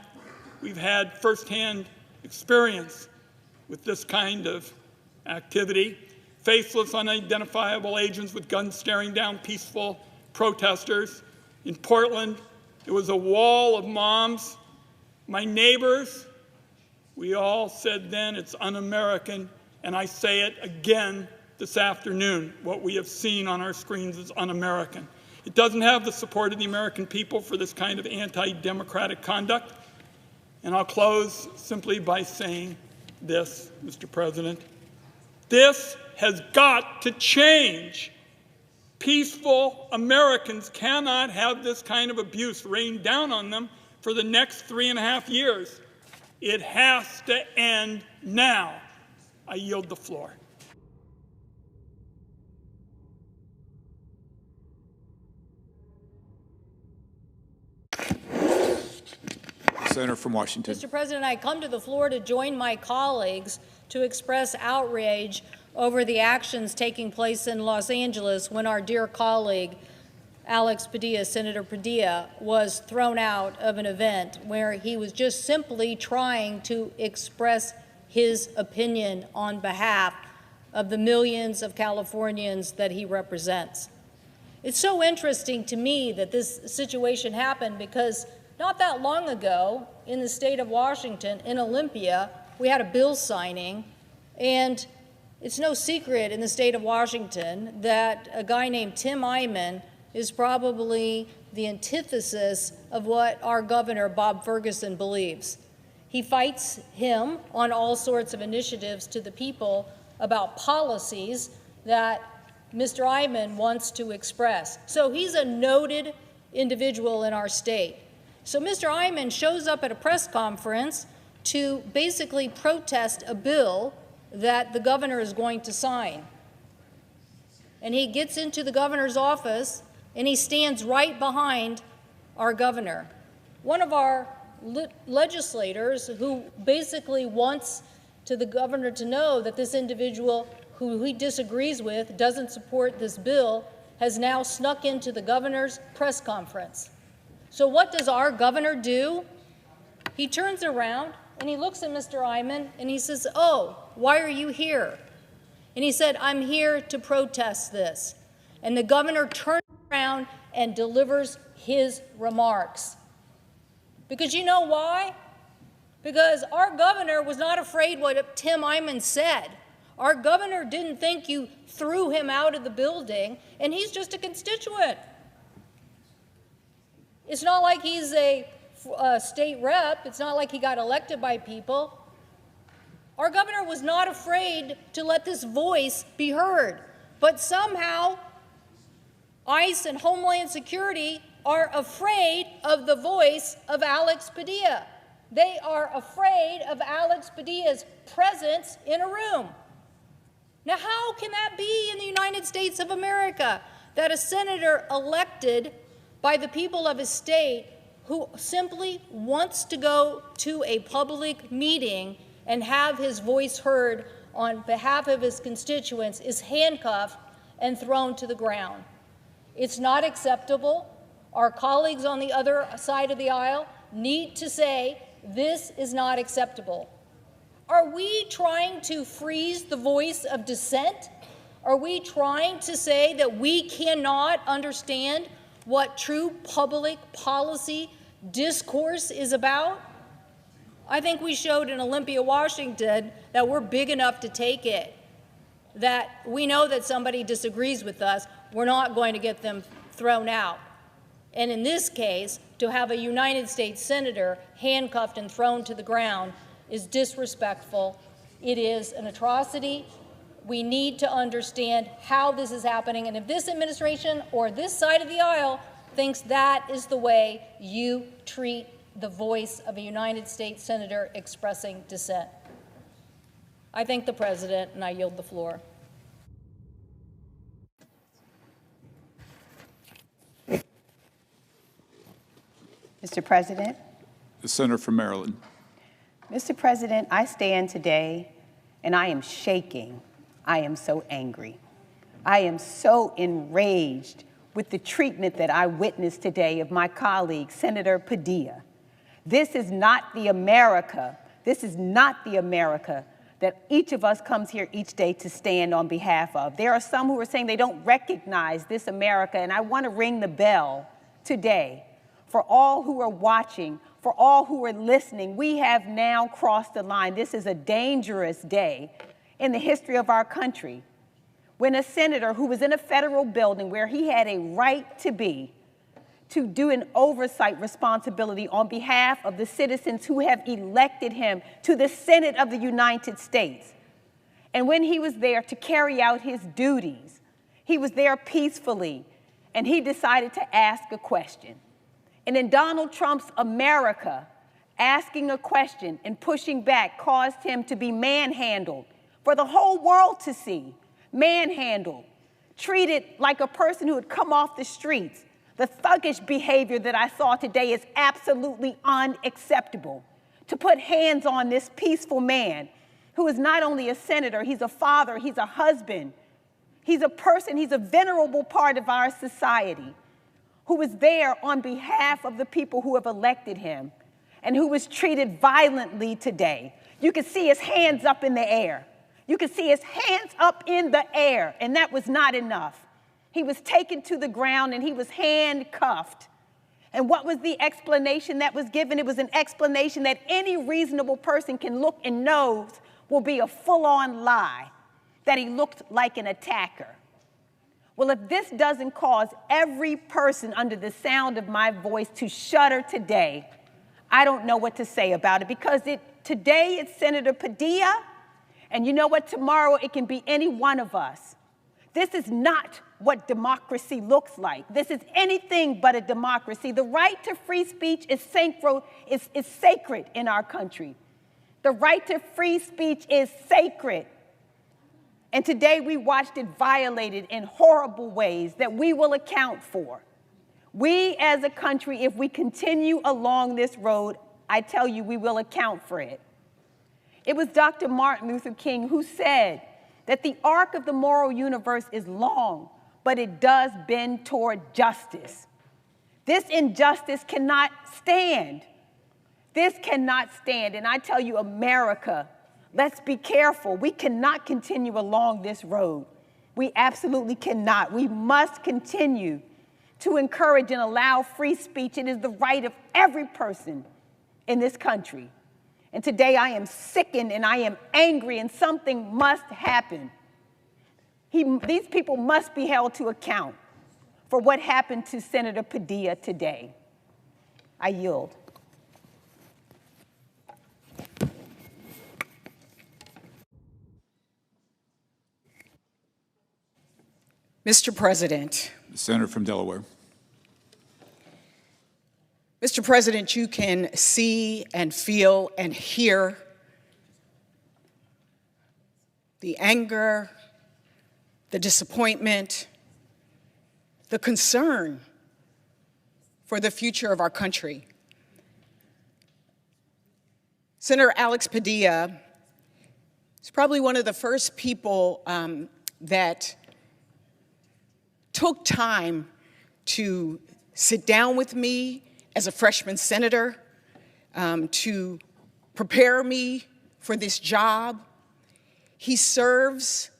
we've had firsthand experience with this kind of activity. Faceless, unidentifiable agents with guns staring down peaceful protesters. In Portland, it was a wall of moms. My neighbors, we all said then it's un-American, and I say it again this afternoon. What we have seen on our screens is un-American. It doesn't have the support of the American people for this kind of anti-democratic conduct. And I'll close simply by saying this, Mr. President. This has got to change. Peaceful Americans cannot have this kind of abuse rain down on them for the next 3.5 years. It has to end now. I yield the floor. Senator from Washington. Mr. President, I come to the floor to join my colleagues to express outrage over the actions taking place in Los Angeles when our dear colleague, Senator Padilla, was thrown out of an event where he was just simply trying to express his opinion on behalf of the millions of Californians that he represents. It's so interesting to me that this situation happened because not that long ago, in the state of Washington, in Olympia, we had a bill signing, and it's no secret in the state of Washington that a guy named Tim Eyman is probably the antithesis of what our governor, Bob Ferguson, believes. He fights him on all sorts of initiatives to the people about policies that Mr. Eyman wants to express. So he's a noted individual in our state. So Mr. Eyman shows up at a press conference to basically protest a bill that the governor is going to sign. And he gets into the governor's office and he stands right behind our governor. One of our legislators who basically wants the governor to know that this individual who he disagrees with doesn't support this bill has now snuck into the governor's press conference. So what does our governor do? He turns around and he looks at Mr. Eyman and he says, "Oh, why are you here?" And he said, "I'm here to protest this." And the governor turns around and delivers his remarks. Because you know why? Because our governor was not afraid what Tim Eyman said. Our governor didn't think you threw him out of the building, and he's just a constituent. It's not like he's a state rep. It's not like he got elected by people. Our governor was not afraid to let this voice be heard. But somehow, ICE and Homeland Security are afraid of the voice of Alex Padilla. They are afraid of Alex Padilla's presence in a room. Now, how can that be in the United States of America, that a senator elected by the people of his state who simply wants to go to a public meeting and have his voice heard on behalf of his constituents is handcuffed and thrown to the ground? It's not acceptable. Our colleagues on the other side of the aisle need to say this is not acceptable. Are we trying to freeze the voice of dissent? Are we trying to say that we cannot understand what true public policy discourse is about? I think we showed in Olympia, Washington, that we're big enough to take it, that we know that somebody disagrees with us, we're not going to get them thrown out. And in this case, to have a United States senator handcuffed and thrown to the ground is disrespectful. It is an atrocity. We need to understand how this is happening, and if this administration or this side of the aisle thinks that is the way you treat the voice of a United States senator expressing dissent. I thank the President, and I yield the floor. Mr. President. The Senator from Maryland. Mr. President, I stand today and I am shaking. I am so angry. I am so enraged with the treatment that I witnessed today of my colleague, Senator Padilla. This is not the America that each of us comes here each day to stand on behalf of. There are some who are saying they don't recognize this America, and I want to ring the bell today for all who are watching, for all who are listening. We have now crossed the line. This is a dangerous day in the history of our country when a senator who was in a federal building where he had a right to be, to do an oversight responsibility on behalf of the citizens who have elected him to the Senate of the United States. And when he was there to carry out his duties, he was there peacefully, and he decided to ask a question. And in Donald Trump's America, asking a question and pushing back caused him to be manhandled for the whole world to see. Manhandled, treated like a person who had come off the streets. The thuggish behavior that I saw today is absolutely unacceptable. To put hands on this peaceful man who is not only a senator, he's a father, he's a husband, he's a person, he's a venerable part of our society, who was there on behalf of the people who have elected him and who was treated violently today. You could see his hands up in the air. You could see his hands up in the air, and that was not enough. He was taken to the ground and he was handcuffed. And what was the explanation that was given? It was an explanation that any reasonable person can look and knows will be a full-on lie, that he looked like an attacker. Well, if this doesn't cause every person under the sound of my voice to shudder today, I don't know what to say about it, because today it's Senator Padilla, and you know what? Tomorrow it can be any one of us. This is not what democracy looks like. This is anything but a democracy. The right to free speech is sacred in our country. The right to free speech is sacred. And today we watched it violated in horrible ways that we will account for. We as a country, if we continue along this road, I tell you, we will account for it. It was Dr. Martin Luther King who said that the arc of the moral universe is long, but it does bend toward justice. This injustice cannot stand. This cannot stand. And I tell you, America, let's be careful. We cannot continue along this road. We absolutely cannot. We must continue to encourage and allow free speech. It is the right of every person in this country. And today I am sickened and I am angry, and something must happen. These people must be held to account for what happened to Senator Padilla today. I yield. Mr. President. The Senator from Delaware. Mr. President, you can see and feel and hear the anger, the disappointment, the concern for the future of our country. Senator Alex Padilla is probably one of the first people that took time to sit down with me as a freshman senator, to prepare me for this job. He serves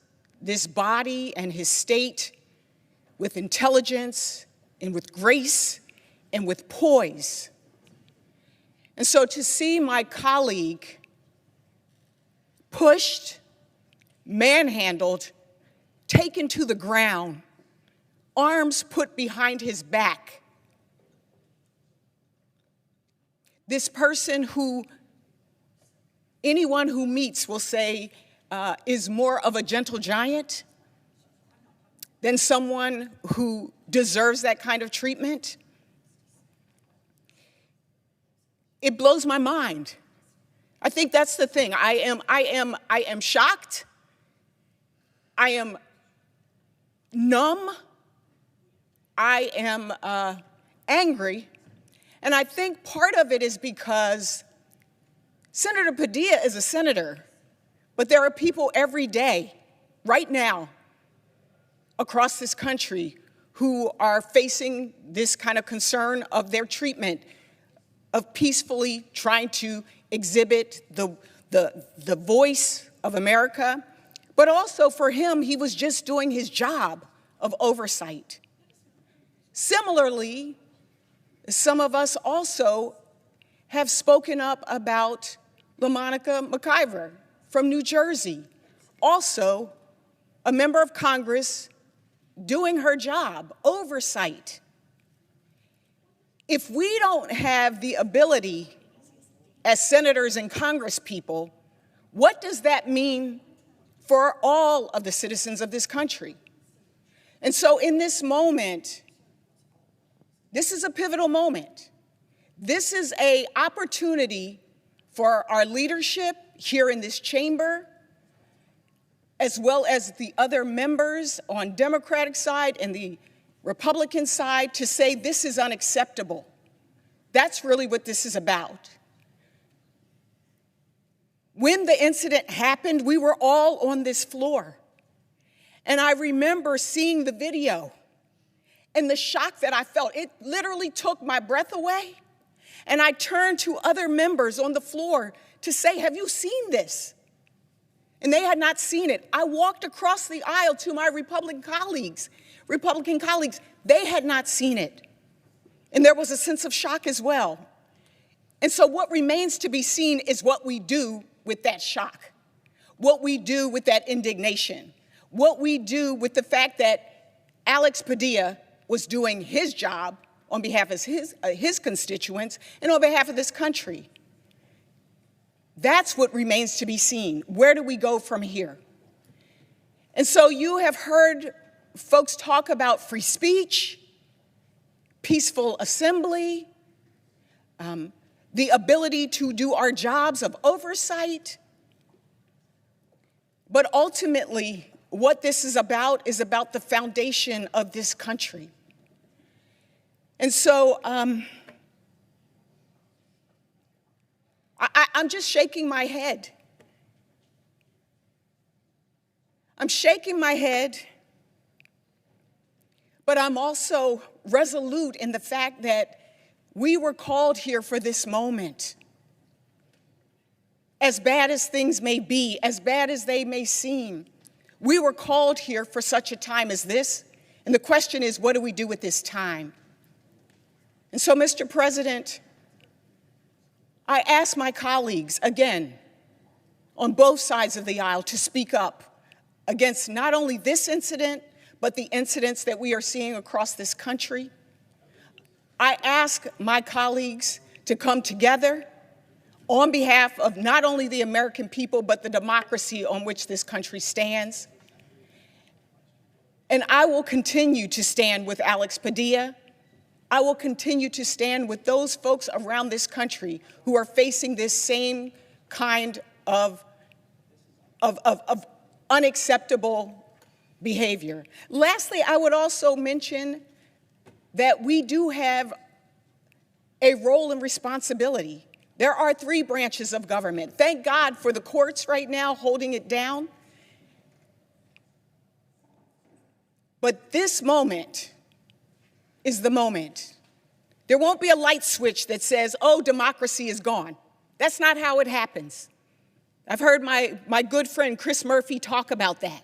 this body and his state with intelligence and with grace and with poise. And so to see my colleague pushed, manhandled, taken to the ground, arms put behind his back, this person who anyone who meets will say is more of a gentle giant than someone who deserves that kind of treatment. It blows my mind. I think that's the thing. I am shocked. I am numb. I am angry. And I think part of it is because Senator Padilla is a senator, but there are people every day, right now, across this country who are facing this kind of concern of their treatment, of peacefully trying to exhibit the voice of America. But also for him, he was just doing his job of oversight. Similarly, some of us also have spoken up about LaMonica McIver from New Jersey, also a member of Congress doing her job, oversight. If we don't have the ability as senators and congresspeople, what does that mean for all of the citizens of this country? And so in this moment, this is a pivotal moment. This is an opportunity for our leadership here in this chamber, as well as the other members on Democratic side and the Republican side, to say this is unacceptable. That's really what this is about. When the incident happened, we were all on this floor. And I remember seeing the video and the shock that I felt. It literally took my breath away. And I turned to other members on the floor to say, have you seen this? And they had not seen it. I walked across the aisle to my Republican colleagues. They had not seen it. And there was a sense of shock as well. And so what remains to be seen is what we do with that shock, what we do with that indignation, what we do with the fact that Alex Padilla was doing his job on behalf of his constituents and on behalf of this country. That's what remains to be seen. Where do we go from here? And so you have heard folks talk about free speech, peaceful assembly, the ability to do our jobs of oversight. But ultimately, what this is about the foundation of this country. And so I'm just shaking my head. I'm shaking my head, but I'm also resolute in the fact that we were called here for this moment. As bad as things may be, as bad as they may seem, we were called here for such a time as this. And the question is, what do we do with this time? And so, Mr. President, I ask my colleagues, again, on both sides of the aisle, to speak up against not only this incident, but the incidents that we are seeing across this country. I ask my colleagues to come together on behalf of not only the American people, but the democracy on which this country stands. And I will continue to stand with Alex Padilla. I will continue to stand with those folks around this country who are facing this same kind of unacceptable behavior. Lastly, I would also mention that we do have a role and responsibility. There are 3 branches of government. Thank God for the courts right now holding it down. But this moment is the moment. There won't be a light switch that says, oh, democracy is gone. That's not how it happens. I've heard my good friend Chris Murphy talk about that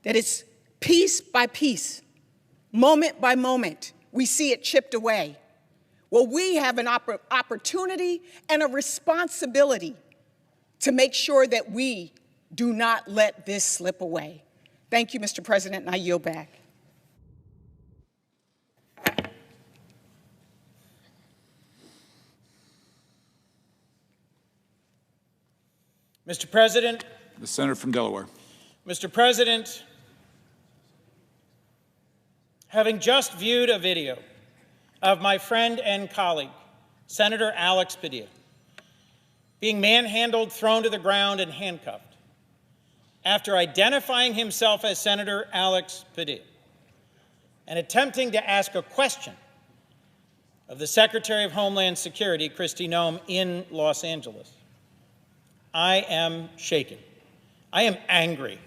it's piece by piece, moment by moment. We see it chipped away. Well, we have an opportunity and a responsibility to make sure that we do not let this slip away. Thank you, Mr. President, and I yield back. Mr. President. The senator from Delaware. Mr. President, having just viewed a video of my friend and colleague, Senator Alex Padilla, being manhandled, thrown to the ground, and handcuffed after identifying himself as Senator Alex Padilla and attempting to ask a question of the Secretary of Homeland Security, Kristi Noem, in Los Angeles. I am shaken. I am angry.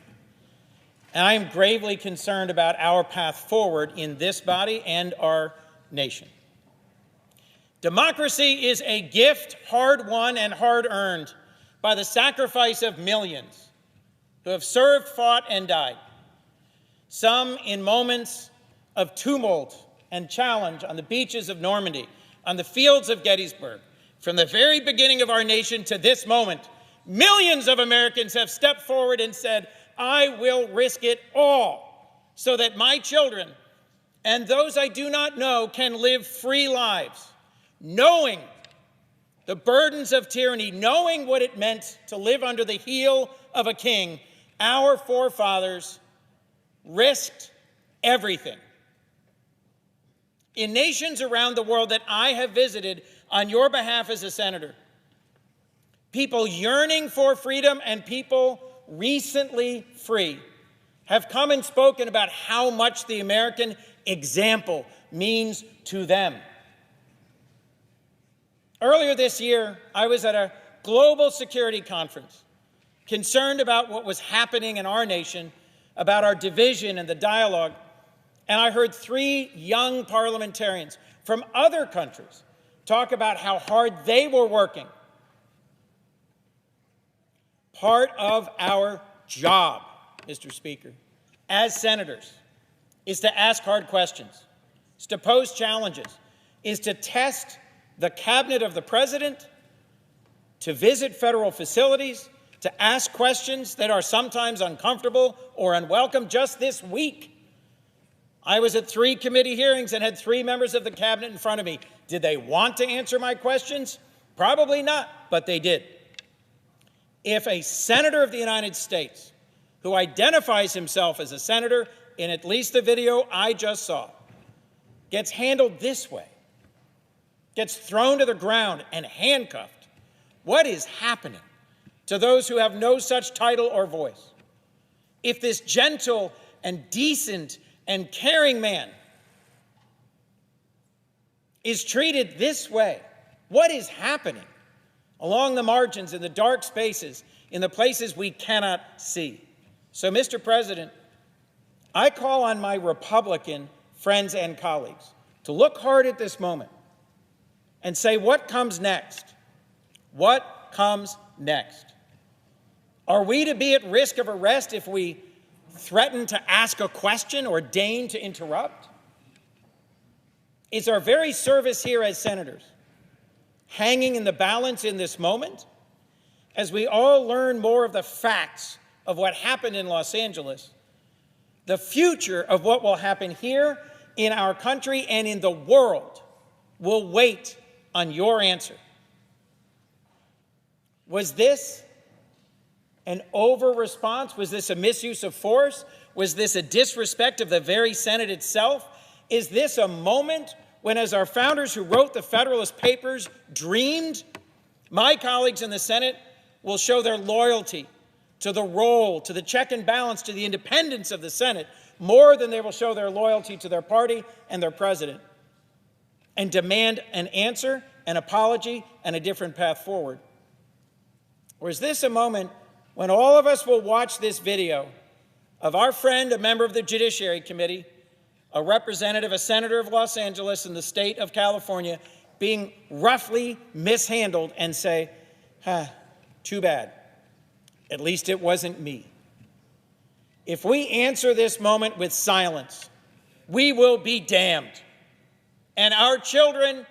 And I am gravely concerned about our path forward in this body and our nation. Democracy is a gift hard-won and hard-earned by the sacrifice of millions who have served, fought, and died, some in moments of tumult and challenge on the beaches of Normandy, on the fields of Gettysburg. From the very beginning of our nation to this moment, millions of Americans have stepped forward and said, I will risk it all so that my children and those I do not know can live free lives, knowing the burdens of tyranny, knowing what it meant to live under the heel of a king. Our forefathers risked everything. In nations around the world that I have visited on your behalf as a senator, people yearning for freedom and people recently free have come and spoken about how much the American example means to them. Earlier this year, I was at a global security conference, concerned about what was happening in our nation, about our division and the dialogue, and I heard 3 young parliamentarians from other countries talk about how hard they were working. Part of our job, Mr. Speaker, as senators, is to ask hard questions, is to pose challenges, is to test the cabinet of the president, to visit federal facilities, to ask questions that are sometimes uncomfortable or unwelcome. Just this week, I was at 3 committee hearings and had 3 members of the cabinet in front of me. Did they want to answer my questions? Probably not, but they did. If a senator of the United States who identifies himself as a senator, in at least the video I just saw, gets handled this way, gets thrown to the ground and handcuffed, what is happening to those who have no such title or voice? If this gentle and decent and caring man is treated this way, what is happening along the margins, in the dark spaces, in the places we cannot see? So, Mr. President, I call on my Republican friends and colleagues to look hard at this moment and say, what comes next? What comes next? Are we to be at risk of arrest if we threaten to ask a question or deign to interrupt? Is our very service here as senators hanging in the balance in this moment as we all learn more of the facts of what happened in Los Angeles? The future of what will happen here in our country and in the world will wait on your answer. Was this an over-response? Was this a misuse of force? Was this a disrespect of the very Senate itself? Is this a moment when, as our founders who wrote the Federalist Papers dreamed, my colleagues in the Senate will show their loyalty to the role, to the check and balance, to the independence of the Senate, more than they will show their loyalty to their party and their president, and demand an answer, an apology, and a different path forward? Or is this a moment when all of us will watch this video of our friend, a member of the Judiciary Committee, a representative, a senator of Los Angeles in the state of California, being roughly mishandled and say, too bad. At least it wasn't me. If we answer this moment with silence, we will be damned. And our children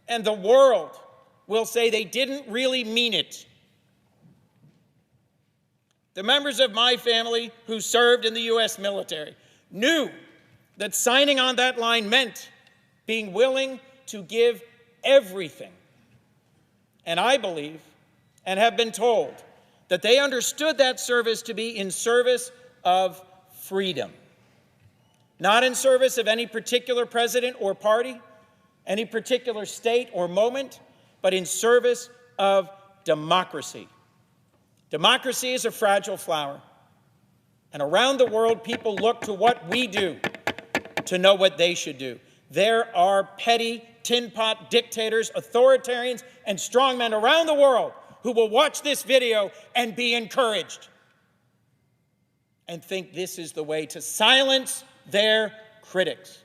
and the world will say they didn't really mean it. The members of my family who served in the U.S. military knew that signing on that line meant being willing to give everything. And I believe, and have been told, that they understood that service to be in service of freedom. Not in service of any particular president or party, any particular state or moment, but in service of democracy. Democracy is a fragile flower. And around the world, people look to what we do to know what they should do. There are petty, tin pot dictators, authoritarians, and strongmen around the world who will watch this video and be encouraged and think this is the way to silence their critics.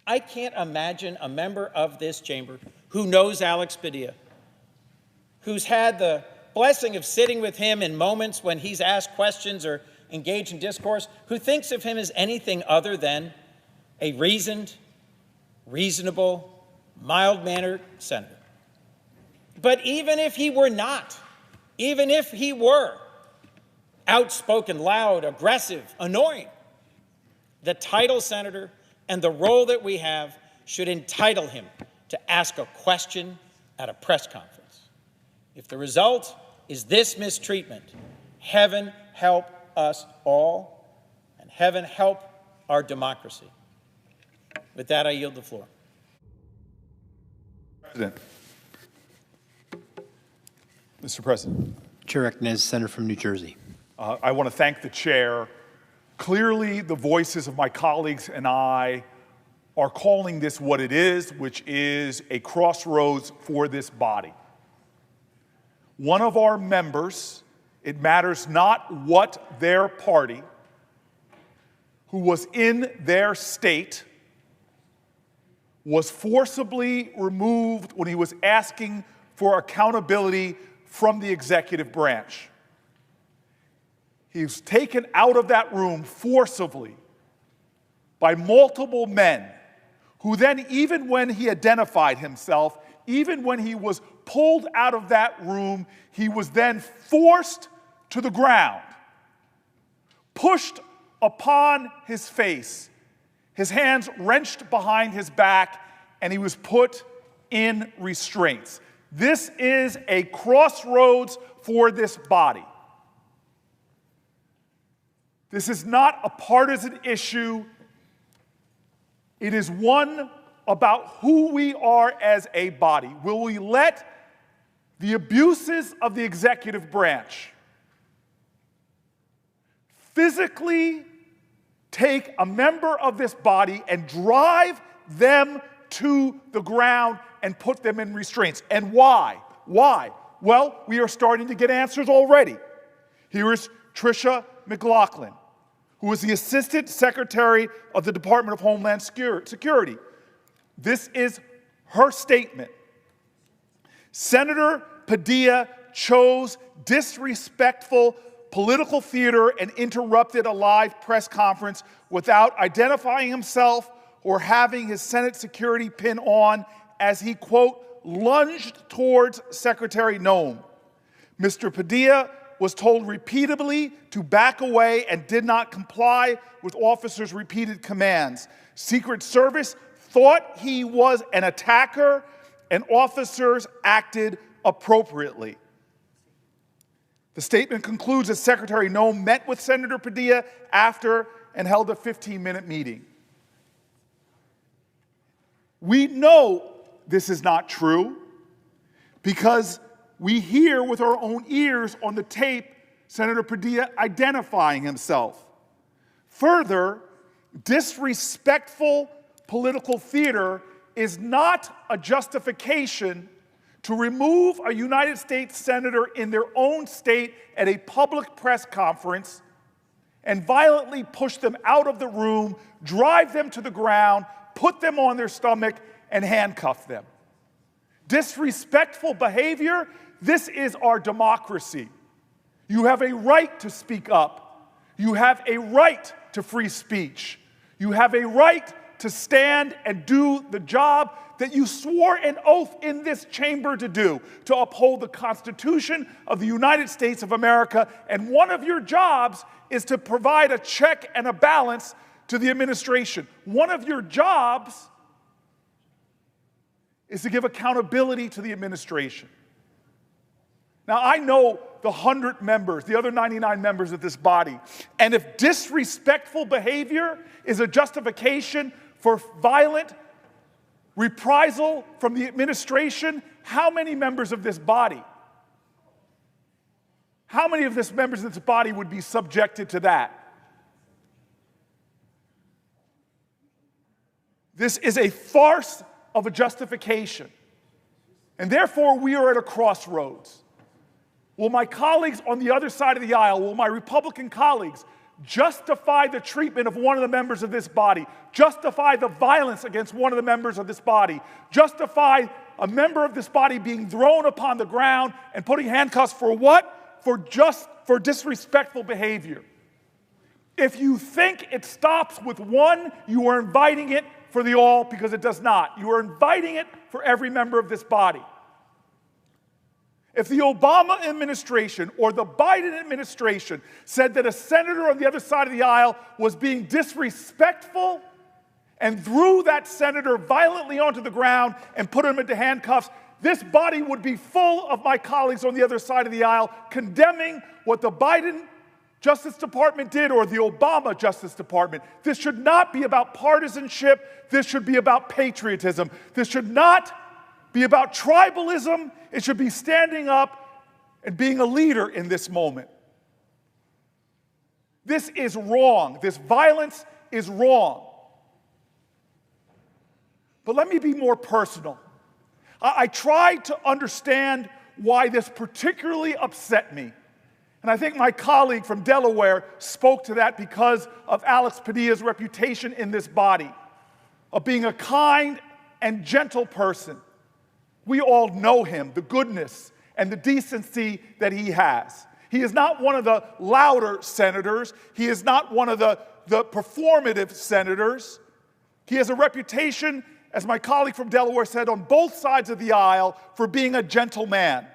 I can't imagine a member of this chamber who knows Alex Padilla, who's had the blessing of sitting with him in moments when he's asked questions or engaged in discourse, who thinks of him as anything other than a reasoned, reasonable, mild-mannered senator. But even if he were not, even if he were outspoken, loud, aggressive, annoying, the title senator and the role that we have should entitle him to ask a question at a press conference. If the result is this mistreatment, heaven help us all, and heaven help our democracy. With that, I yield the floor. President. Mr. President. Chair recognizes the senator from New Jersey. I want to thank the chair. Clearly, the voices of my colleagues and I are calling this what it is, which is a crossroads for this body. One of our members, it matters not what their party, who was in their state, was forcibly removed when he was asking for accountability from the executive branch. He was taken out of that room forcibly by multiple men who then, even when he identified himself, even when he was pulled out of that room, he was then forced to the ground, pushed upon his face, his hands wrenched behind his back, and he was put in restraints. This is a crossroads for this body. This is not a partisan issue. It is one about who we are as a body. Will we let the abuses of the executive branch physically take a member of this body and drive them to the ground and put them in restraints? And why? Why? Well, we are starting to get answers already. Here is Tricia McLaughlin, who is the Assistant Secretary of the Department of Homeland Security. This is her statement. Senator Padilla chose disrespectful political theater and interrupted a live press conference without identifying himself or having his Senate security pin on as he, quote, lunged towards Secretary Noem. Mr. Padilla was told repeatedly to back away and did not comply with officers' repeated commands. Secret Service thought he was an attacker, and officers acted appropriately. The statement concludes that Secretary Noem met with Senator Padilla after and held a 15-minute meeting. We know this is not true because we hear with our own ears on the tape Senator Padilla identifying himself. Further, disrespectful political theater is not a justification to remove a United States senator in their own state at a public press conference and violently push them out of the room, drive them to the ground, put them on their stomach, and handcuff them. Disrespectful behavior, this is our democracy. You have a right to speak up. You have a right to free speech. You have a right to stand and do the job that you swore an oath in this chamber to do, to uphold the Constitution of the United States of America. And one of your jobs is to provide a check and a balance to the administration. One of your jobs is to give accountability to the administration. Now, I know the 100 members, the other 99 members of this body, and if disrespectful behavior is a justification for violent reprisal from the administration, how many members of this body? How many of this members of this body would be subjected to that? This is a farce of a justification. And therefore, we are at a crossroads. Will my colleagues on the other side of the aisle, will my Republican colleagues justify the treatment of one of the members of this body, justify the violence against one of the members of this body, justify a member of this body being thrown upon the ground and putting handcuffs for what? For disrespectful behavior. If you think it stops with one, you are inviting it for the all, because it does not. You are inviting it for every member of this body. If the Obama administration or the Biden administration said that a senator on the other side of the aisle was being disrespectful and threw that senator violently onto the ground and put him into handcuffs, this body would be full of my colleagues on the other side of the aisle condemning what the Biden Justice Department did or the Obama Justice Department. This should not be about partisanship. This should be about patriotism. This should not be about tribalism. It should be standing up and being a leader in this moment. This is wrong. This violence is wrong. But let me be more personal. I tried to understand why this particularly upset me. And I think my colleague from Delaware spoke to that because of Alex Padilla's reputation in this body, of being a kind and gentle person. We all know him, the goodness and the decency that he has. He is not one of the louder senators. He is not one of the performative senators. He has a reputation, as my colleague from Delaware said, on both sides of the aisle for being a gentle man.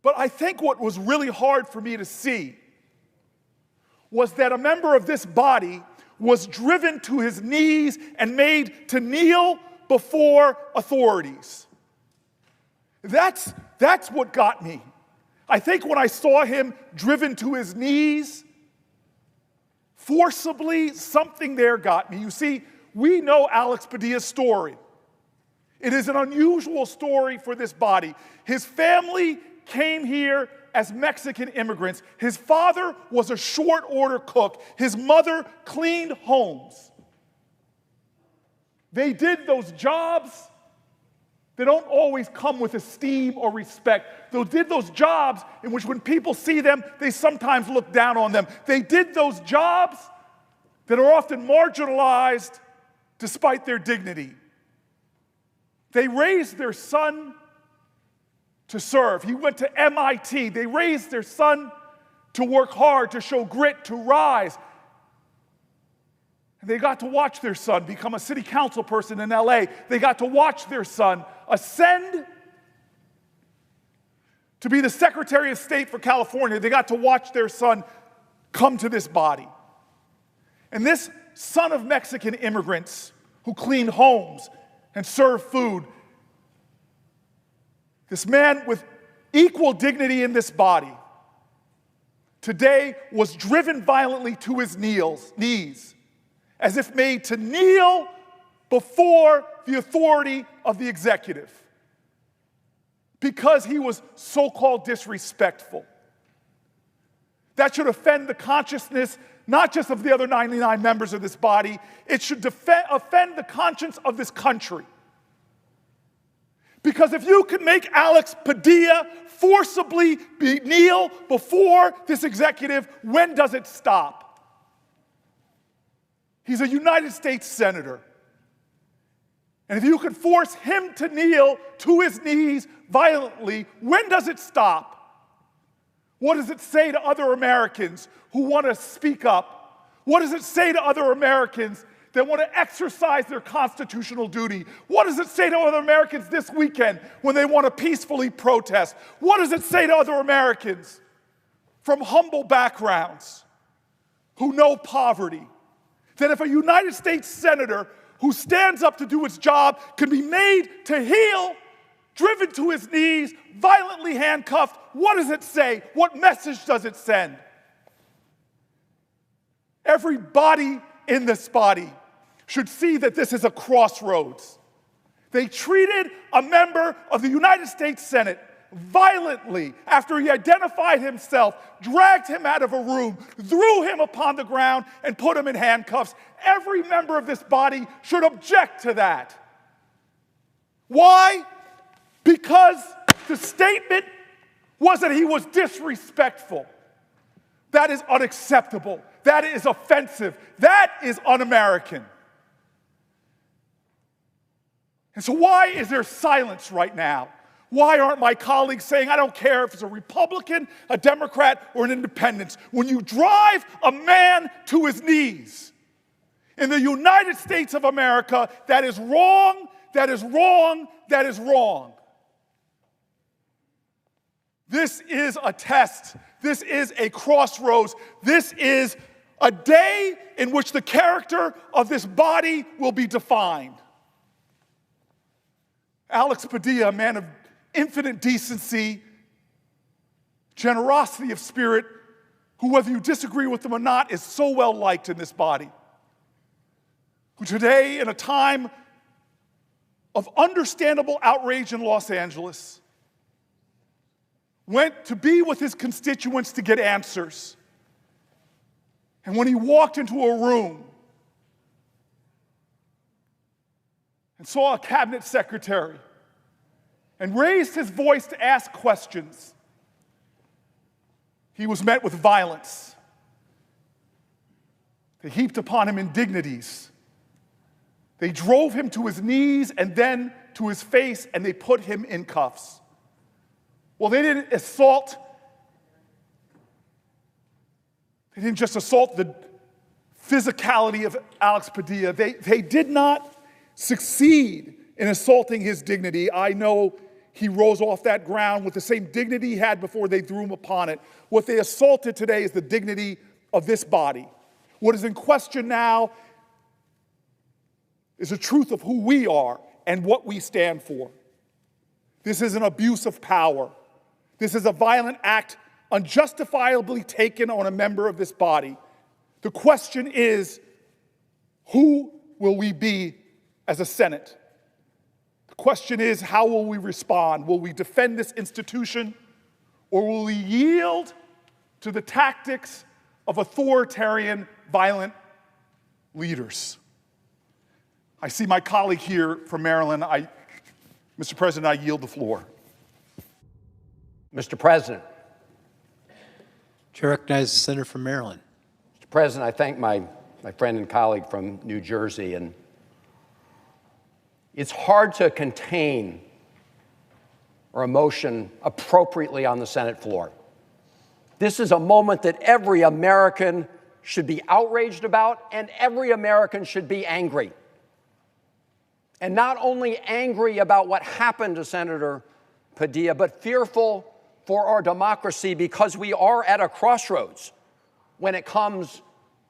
But I think what was really hard for me to see was that a member of this body was driven to his knees and made to kneel before authorities. That's what got me. I think when I saw him driven to his knees, forcibly, something there got me. You see, we know Alex Padilla's story. It is an unusual story for this body. His family came here as Mexican immigrants. His father was a short order cook. His mother cleaned homes. They did those jobs that don't always come with esteem or respect. They did those jobs in which when people see them, they sometimes look down on them. They did those jobs that are often marginalized despite their dignity. They raised their son to serve. He went to MIT. They raised their son to work hard, to show grit, to rise. And they got to watch their son become a city council person in LA. They got to watch their son ascend to be the Secretary of State for California. They got to watch their son come to this body. And this son of Mexican immigrants who cleaned homes and served food, this man with equal dignity in this body, today was driven violently to his knees, as if made to kneel before the authority of the executive, because he was so-called disrespectful. That should offend the consciousness not just of the other 99 members of this body, it should offend the conscience of this country. Because if you can make Alex Padilla forcibly kneel before this executive, when does it stop? He's a United States senator. And if you could force him to kneel to his knees violently, when does it stop? What does it say to other Americans who want to speak up? What does it say to other Americans that want to exercise their constitutional duty? What does it say to other Americans this weekend when they want to peacefully protest? What does it say to other Americans from humble backgrounds who know poverty? That if a United States senator who stands up to do his job can be made to heel, driven to his knees, violently handcuffed, what does it say? What message does it send? Every body in this body should see that this is a crossroads. They treated a member of the United States Senate violently after he identified himself, dragged him out of a room, threw him upon the ground, and put him in handcuffs. Every member of this body should object to that. Why? Because the statement was that he was disrespectful. That is unacceptable. That is offensive. That is un-American. And so why is there silence right now? Why aren't my colleagues saying, I don't care if it's a Republican, a Democrat, or an independent? When you drive a man to his knees in the United States of America, that is wrong, that is wrong, that is wrong. This is a test. This is a crossroads. This is a day in which the character of this body will be defined. Alex Padilla, a man of infinite decency, generosity of spirit, who, whether you disagree with him or not, is so well liked in this body, who today, in a time of understandable outrage in Los Angeles, went to be with his constituents to get answers. And when he walked into a room and saw a cabinet secretary and raised his voice to ask questions, he was met with violence. They heaped upon him indignities. They drove him to his knees and then to his face, and they put him in cuffs. Well, they didn't just assault the physicality of Alex Padilla. They did not succeed in assaulting his dignity. I know he rose off that ground with the same dignity he had before they threw him upon it. What they assaulted today is the dignity of this body. What is in question now is the truth of who we are and what we stand for. This is an abuse of power. This is a violent act unjustifiably taken on a member of this body. The question is, who will we be as a Senate? The question is, how will we respond? Will we defend this institution, or will we yield to the tactics of authoritarian, violent leaders? I see my colleague here from Maryland. Mr. President, I yield the floor. Mr. President. Chair recognizes the senator from Maryland. Mr. President, I thank my friend and colleague from New Jersey. And it's hard to contain our emotion appropriately on the Senate floor. This is a moment that every American should be outraged about, and every American should be angry. And not only angry about what happened to Senator Padilla, but fearful for our democracy, because we are at a crossroads when it comes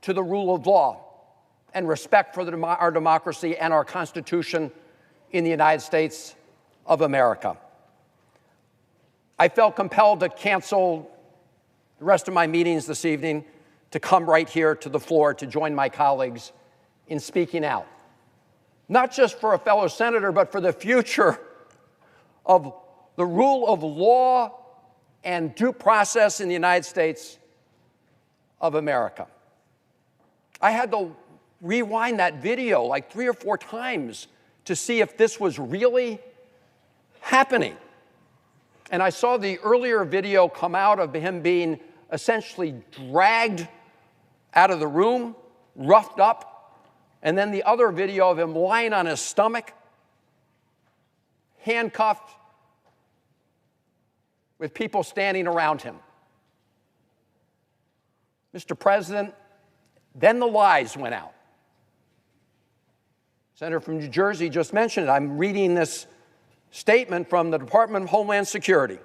to the rule of law and respect for our democracy and our Constitution in the United States of America. I felt compelled to cancel the rest of my meetings this evening to come right here to the floor to join my colleagues in speaking out. Not just for a fellow senator, but for the future of the rule of law and due process in the United States of America. I had to rewind that video like 3 or 4 times to see if this was really happening. And I saw the earlier video come out of him being essentially dragged out of the room, roughed up, and then the other video of him lying on his stomach, handcuffed, with people standing around him. Mr. President, then the lies went out. Senator from New Jersey just mentioned it. I'm reading this statement from the Department of Homeland Security.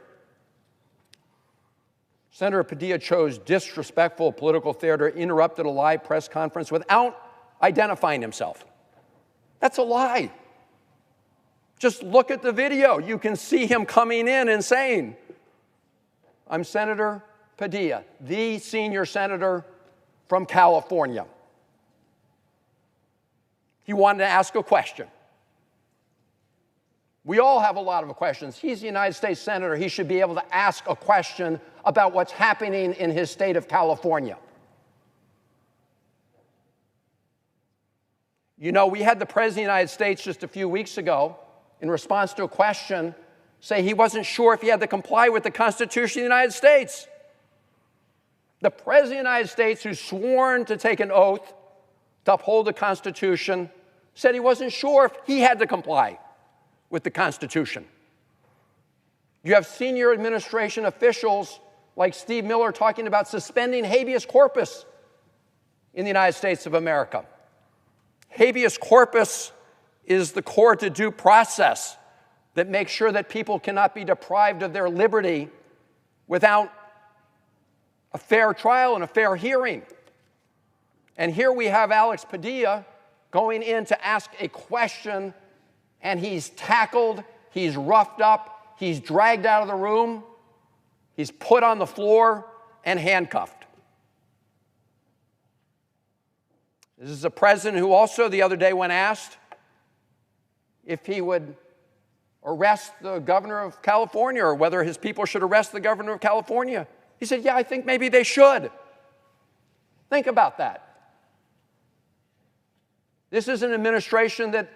Senator Padilla chose disrespectful political theater, interrupted a live press conference without identifying himself. That's a lie. Just look at the video. You can see him coming in and saying, I'm Senator Padilla, the senior senator from California. He wanted to ask a question. We all have a lot of questions. He's the United States Senator. He should be able to ask a question about what's happening in his state of California. You know, we had the President of the United States just a few weeks ago, in response to a question, say he wasn't sure if he had to comply with the Constitution of the United States. The President of the United States, who's sworn to take an oath to uphold the Constitution, said he wasn't sure if he had to comply with the Constitution. You have senior administration officials like Steve Miller talking about suspending habeas corpus in the United States of America. Habeas corpus is the core to due process that makes sure that people cannot be deprived of their liberty without a fair trial and a fair hearing. And here we have Alex Padilla going in to ask a question, and he's tackled, he's roughed up, he's dragged out of the room, he's put on the floor and handcuffed. This is a president who also the other day, when asked if he would arrest the governor of California or whether his people should arrest the governor of California, he said, yeah, I think maybe they should. Think about that. This is an administration that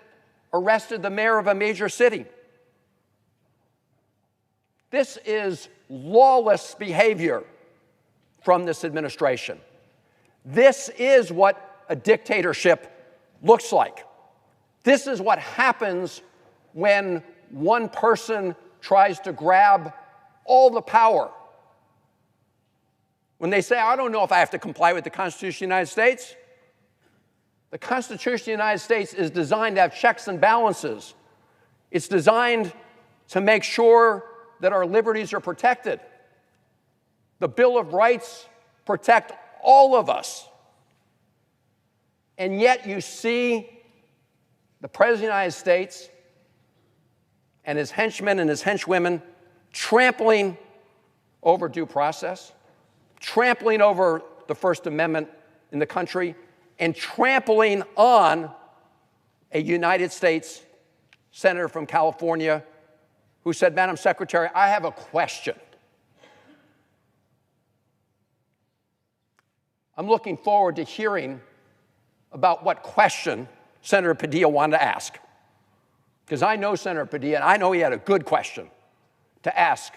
arrested the mayor of a major city. This is lawless behavior from this administration. This is what a dictatorship looks like. This is what happens when one person tries to grab all the power. When they say, I don't know if I have to comply with the Constitution of the United States. The Constitution of the United States is designed to have checks and balances. It's designed to make sure that our liberties are protected. The Bill of Rights protect all of us. And yet you see the President of the United States and his henchmen and his henchwomen trampling over due process, trampling over the First Amendment in the country, and trampling on a United States senator from California who said, Madam Secretary, I have a question. I'm looking forward to hearing about what question Senator Padilla wanted to ask. Because I know Senator Padilla, and I know he had a good question to ask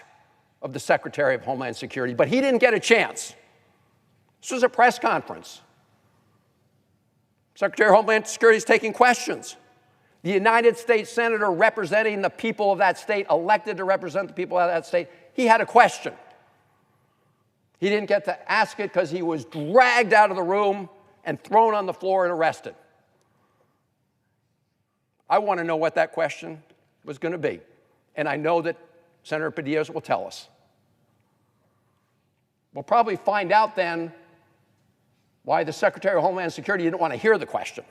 of the Secretary of Homeland Security, but he didn't get a chance. This was a press conference. Secretary of Homeland Security is taking questions. The United States Senator representing the people of that state, elected to represent the people of that state, he had a question. He didn't get to ask it because he was dragged out of the room and thrown on the floor and arrested. I want to know what that question was going to be. And I know that Senator Padilla will tell us. We'll probably find out then why the Secretary of Homeland Security didn't want to hear the question.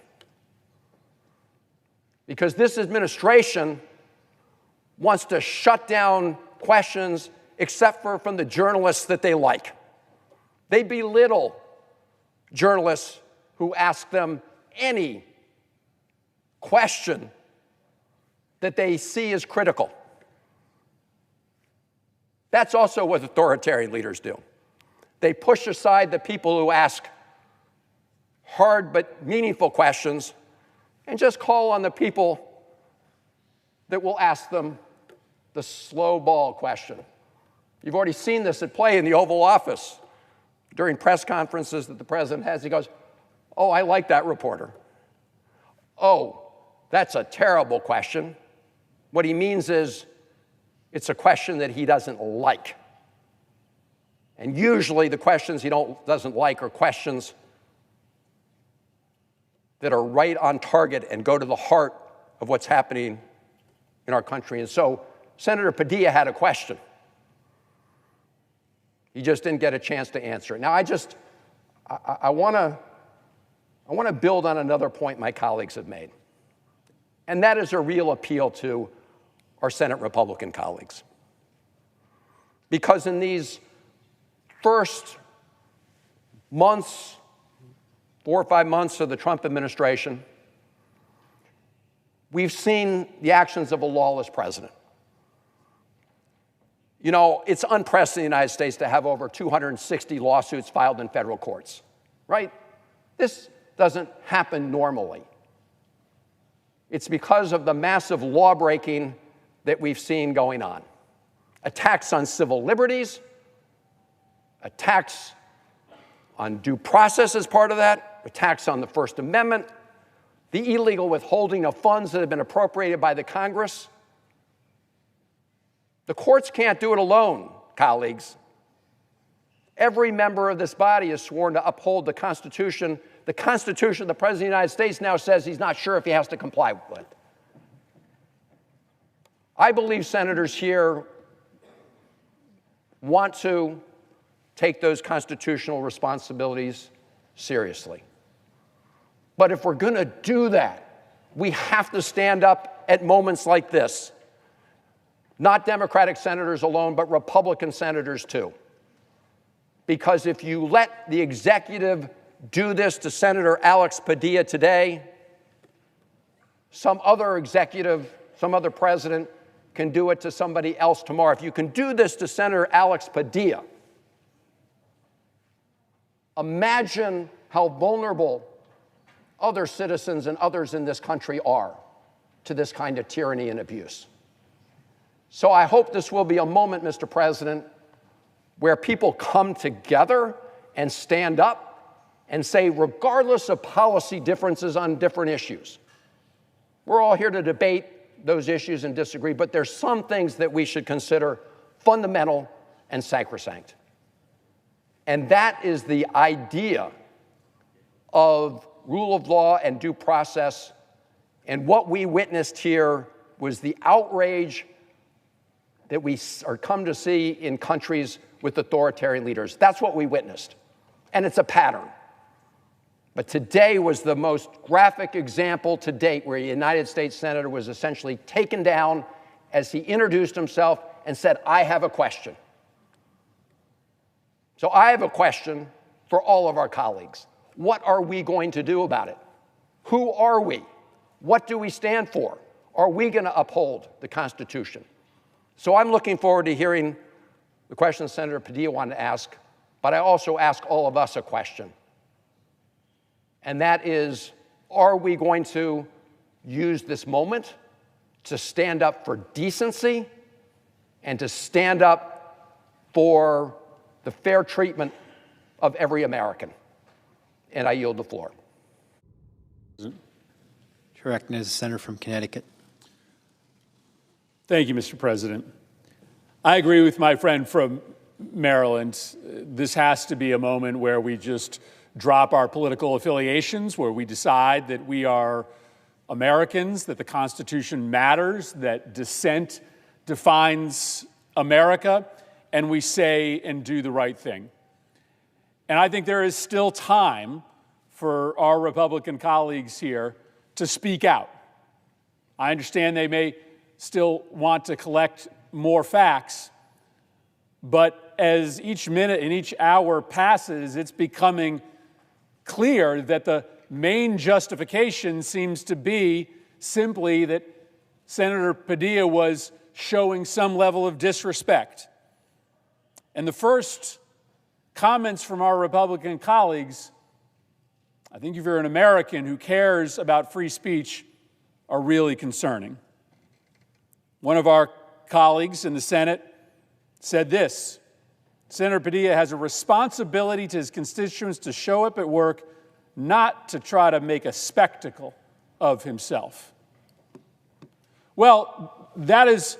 Because this administration wants to shut down questions except for from the journalists that they like. They belittle journalists who ask them any question that they see as critical. That's also what authoritarian leaders do. They push aside the people who ask hard but meaningful questions and just call on the people that will ask them the slow ball question. You've already seen this at play in the Oval Office during press conferences that the president has. He goes, oh, I like that reporter. Oh, that's a terrible question. What he means is it's a question that he doesn't like. And usually the questions he doesn't like are questions that are right on target and go to the heart of what's happening in our country. And so Senator Padilla had a question. He just didn't get a chance to answer it. Now, I want to build on another point my colleagues have made, and that is a real appeal to our Senate Republican colleagues. Because in these first months, 4 or 5 months of the Trump administration, we've seen the actions of a lawless president. You know, it's unprecedented in the United States to have over 260 lawsuits filed in federal courts, right? This doesn't happen normally. It's because of the massive law-breaking that we've seen going on. Attacks on civil liberties, attacks on due process as part of that, attacks on the First Amendment, the illegal withholding of funds that have been appropriated by the Congress. The courts can't do it alone, colleagues. Every member of this body is sworn to uphold the Constitution. The Constitution the President of the United States now says he's not sure if he has to comply with. I believe senators here want to take those constitutional responsibilities seriously. But if we're going to do that, we have to stand up at moments like this. Not Democratic senators alone, but Republican senators too. Because if you let the executive do this to Senator Alex Padilla today, some other executive, some other president can do it to somebody else tomorrow. If you can do this to Senator Alex Padilla, imagine how vulnerable other citizens and others in this country are to this kind of tyranny and abuse. So I hope this will be a moment, Mr. President, where people come together and stand up and say, regardless of policy differences on different issues, we're all here to debate those issues and disagree, but there's some things that we should consider fundamental and sacrosanct. And that is the idea of rule of law and due process. And what we witnessed here was the outrage that we are come to see in countries with authoritarian leaders. That's what we witnessed. And it's a pattern. But today was the most graphic example to date where a United States senator was essentially taken down as he introduced himself and said, I have a question. So I have a question for all of our colleagues. What are we going to do about it? Who are we? What do we stand for? Are we going to uphold the Constitution? So I'm looking forward to hearing the question Senator Padilla wanted to ask, but I also ask all of us a question. And that is, are we going to use this moment to stand up for decency and to stand up for the fair treatment of every American? And I yield the floor. To recognize the senator from Connecticut. Thank you, Mr. President. I agree with my friend from Maryland. This has to be a moment where we just drop our political affiliations, where we decide that we are Americans, that the Constitution matters, that dissent defines America, and we say and do the right thing. And I think there is still time for our Republican colleagues here to speak out. I understand they may still want to collect more facts, but as each minute and each hour passes, it's becoming clear that the main justification seems to be simply that Senator Padilla was showing some level of disrespect. And the first comments from our Republican colleagues, I think if you're an American who cares about free speech, are really concerning. One of our colleagues in the Senate said this: Senator Padilla has a responsibility to his constituents to show up at work, not to try to make a spectacle of himself. Well, that is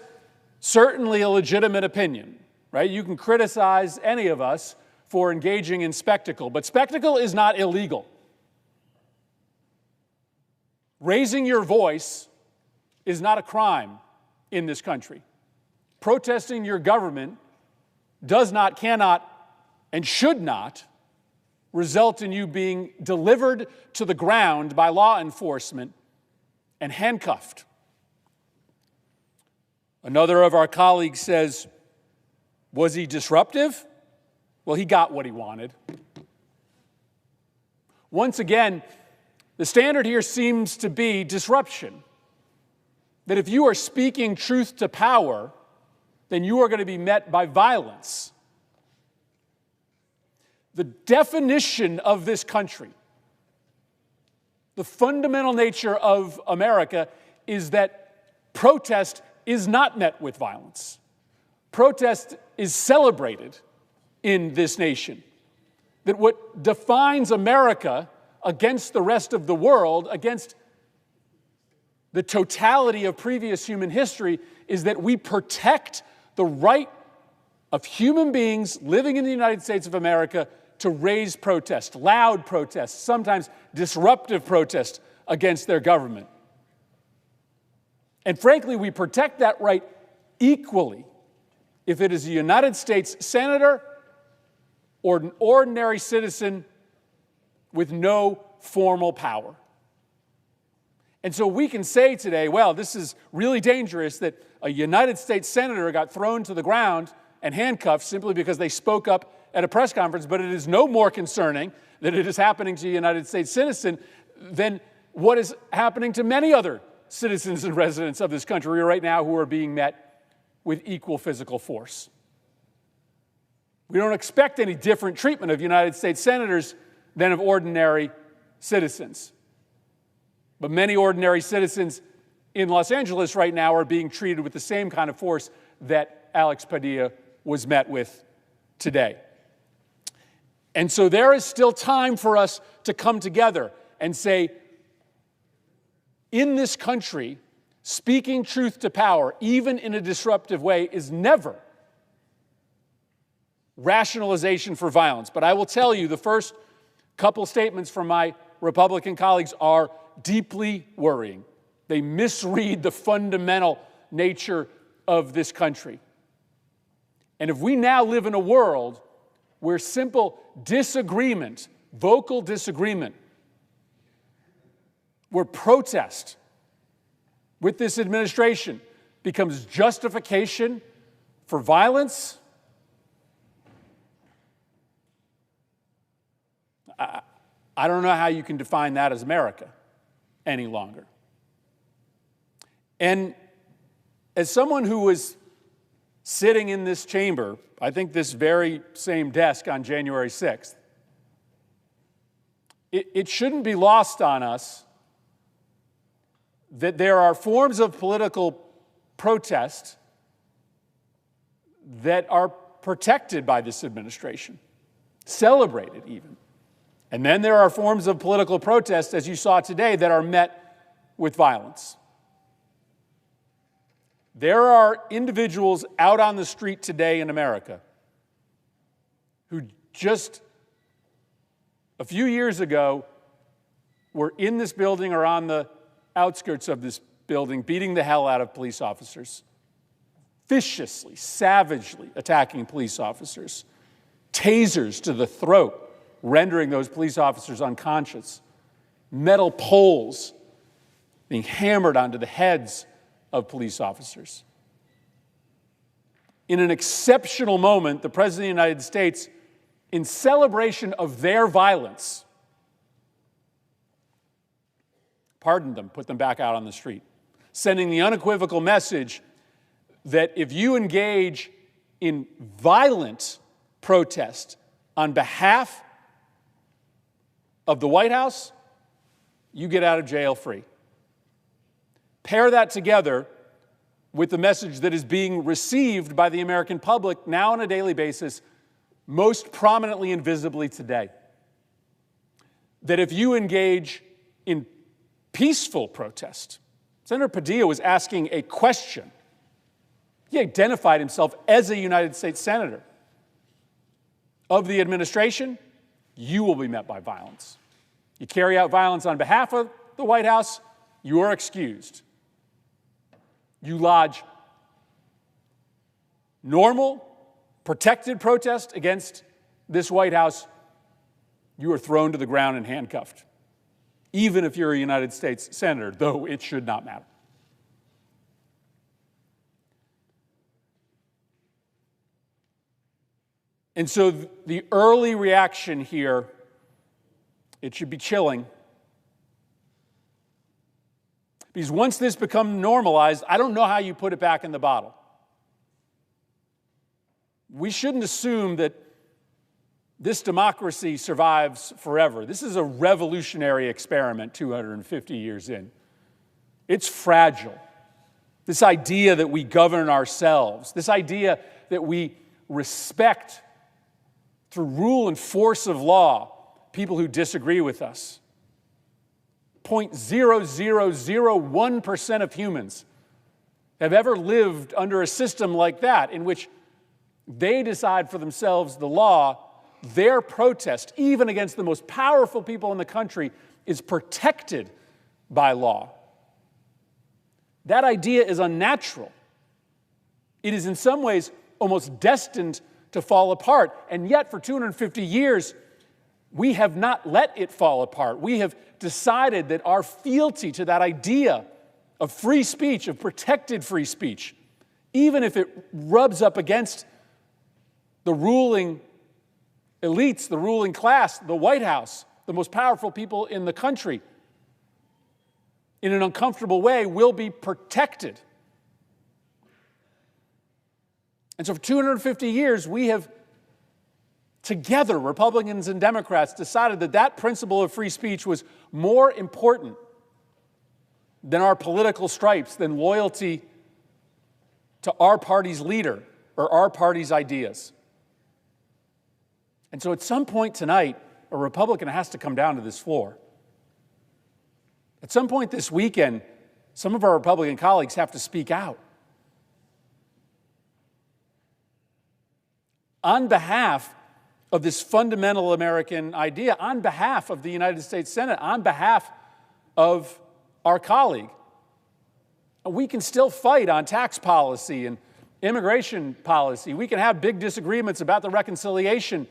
certainly a legitimate opinion, right? You can criticize any of us for engaging in spectacle, but spectacle is not illegal. Raising your voice is not a crime in this country. Protesting your government does not, cannot, and should not result in you being delivered to the ground by law enforcement and handcuffed. Another of our colleagues says, was he disruptive? Well, he got what he wanted. Once again, the standard here seems to be disruption. that if you are speaking truth to power, then you are going to be met by violence. The definition of this country, the fundamental nature of America, is that protest is not met with violence. Protest is celebrated in this nation. That what defines America against the rest of the world, against the totality of previous human history, is that we protect the right of human beings living in the United States of America to raise protest, loud protest, sometimes disruptive protest against their government. And frankly, we protect that right equally if it is a United States senator or an ordinary citizen with no formal power. And so we can say today, well, this is really dangerous that a United States senator got thrown to the ground and handcuffed simply because they spoke up at a press conference, but it is no more concerning that it is happening to a United States citizen than what is happening to many other citizens and residents of this country right now who are being met with equal physical force. We don't expect any different treatment of United States senators than of ordinary citizens. But many ordinary citizens in Los Angeles right now are being treated with the same kind of force that Alex Padilla was met with today. And so there is still time for us to come together and say, in this country, speaking truth to power, even in a disruptive way, is never rationalization for violence. But I will tell you, the first couple statements from my Republican colleagues are deeply worrying. They misread the fundamental nature of this country. And if we now live in a world where simple disagreement, vocal disagreement, where protest with this administration becomes justification for violence, I don't know how you can define that as America any longer. And as someone who was sitting in this chamber, I think this very same desk on January 6th, it shouldn't be lost on us that there are forms of political protest that are protected by this administration, celebrated even. And then there are forms of political protest, as you saw today, that are met with violence. There are individuals out on the street today in America who just a few years ago were in this building or on the outskirts of this building beating the hell out of police officers, viciously, savagely attacking police officers, tasers to the throat, rendering those police officers unconscious, metal poles being hammered onto the heads of police officers. In an exceptional moment, the President of the United States, in celebration of their violence, pardoned them, put them back out on the street, sending the unequivocal message that if you engage in violent protest on behalf of the White House, you get out of jail free. Pair that together with the message that is being received by the American public now on a daily basis, most prominently and visibly today. That if you engage in peaceful protest, Senator Padilla was asking a question. He identified himself as a United States senator of the administration. You will be met by violence. You carry out violence on behalf of the White House, you are excused. You lodge normal, protected protest against this White House, you are thrown to the ground and handcuffed, even if you're a United States senator, though it should not matter. And so the early reaction here, it should be chilling, Because once this becomes normalized, I don't know how you put it back in the bottle. We shouldn't assume that this democracy survives forever. This is a revolutionary experiment 250 years in. It's fragile. This idea that we govern ourselves, this idea that we respect through rule and force of law people who disagree with us. 0.0001% of humans have ever lived under a system like that in which they decide for themselves the law. Their protest, even against the most powerful people in the country, is protected by law. That idea is unnatural. It is in some ways almost destined to fall apart. And yet, for 250 years, we have not let it fall apart. We have decided that our fealty to that idea of free speech, of protected free speech, even if it rubs up against the ruling elites, the ruling class, the White House, the most powerful people in the country, in an uncomfortable way, will be protected. And so for 250 years, we have together, Republicans and Democrats, decided that that principle of free speech was more important than our political stripes, than loyalty to our party's leader or our party's ideas. And so at some point tonight, a Republican has to come down to this floor. At some point this weekend, some of our Republican colleagues have to speak out. On behalf of this fundamental American idea, on behalf of the United States Senate, on behalf of our colleague. We can still fight on tax policy and immigration policy. We can have big disagreements about the reconciliation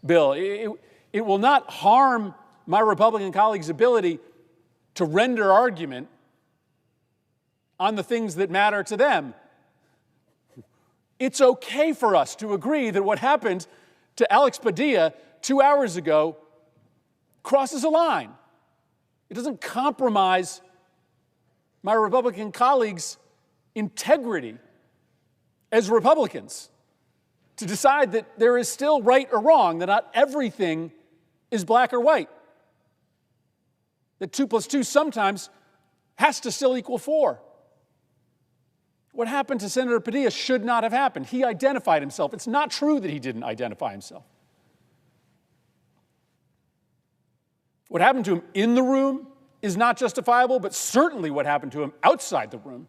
bill. It will not harm my Republican colleagues' ability to render argument on the things that matter to them. It's okay for us to agree that what happened to Alex Padilla 2 hours ago crosses a line. It doesn't compromise my Republican colleagues' integrity as Republicans to decide that there is still right or wrong, that not everything is black or white, that 2 + 2 sometimes has to still equal 4. What happened to Senator Padilla should not have happened. He identified himself. It's not true that he didn't identify himself. What happened to him in the room is not justifiable, but certainly what happened to him outside the room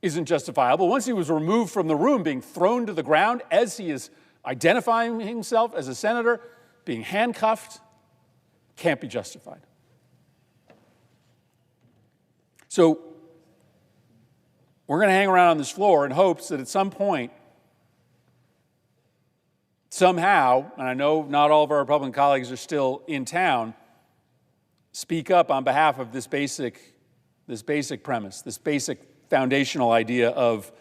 isn't justifiable. Once he was removed from the room, being thrown to the ground as he is identifying himself as a senator, being handcuffed, can't be justified. So we're going to hang around on this floor in hopes that at some point, somehow, and I know not all of our Republican colleagues are still in town, speak up on behalf of this basic premise, this basic foundational idea of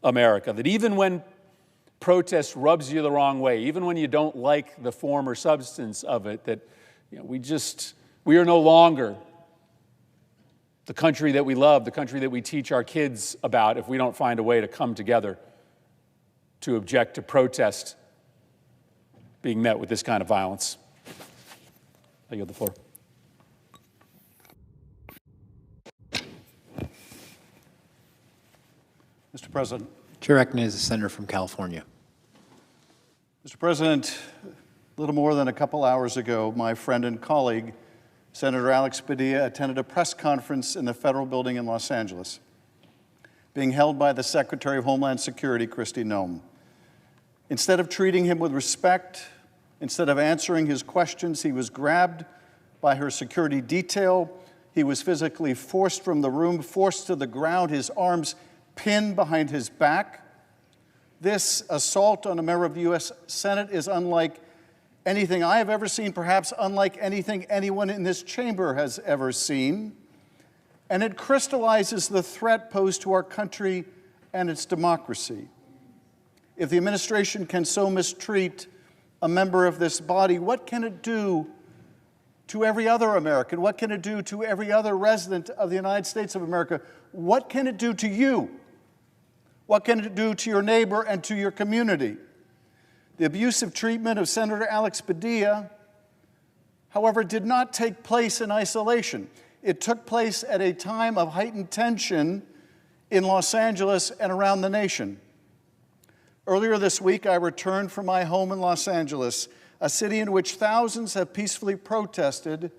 America, that even when protest rubs you the wrong way, even when you don't like the form or substance of it, that we are no longer the country that we love, the country that we teach our kids about, if we don't find a way to come together to object to protest being met with this kind of violence. I yield the floor. Mr. President. Chair recognizes the senator from California. Mr. President, a little more than a couple hours ago, my friend and colleague, Senator Alex Padilla, attended a press conference in the federal building in Los Angeles, being held by the Secretary of Homeland Security, Kristi Noem. Instead of treating him with respect, instead of answering his questions, he was grabbed by her security detail. He was physically forced from the room, forced to the ground, his arms pinned behind his back. This assault on a member of the U.S. Senate is unlike anything I have ever seen, perhaps unlike anything anyone in this chamber has ever seen. And it crystallizes the threat posed to our country and its democracy. If the administration can so mistreat a member of this body, what can it do to every other American? What can it do to every other resident of the United States of America? What can it do to you? What can it do to your neighbor and to your community? The abusive treatment of Senator Alex Padilla, however, did not take place in isolation. It took place at a time of heightened tension in Los Angeles and around the nation. Earlier this week, I returned from my home in Los Angeles, a city in which thousands have peacefully protested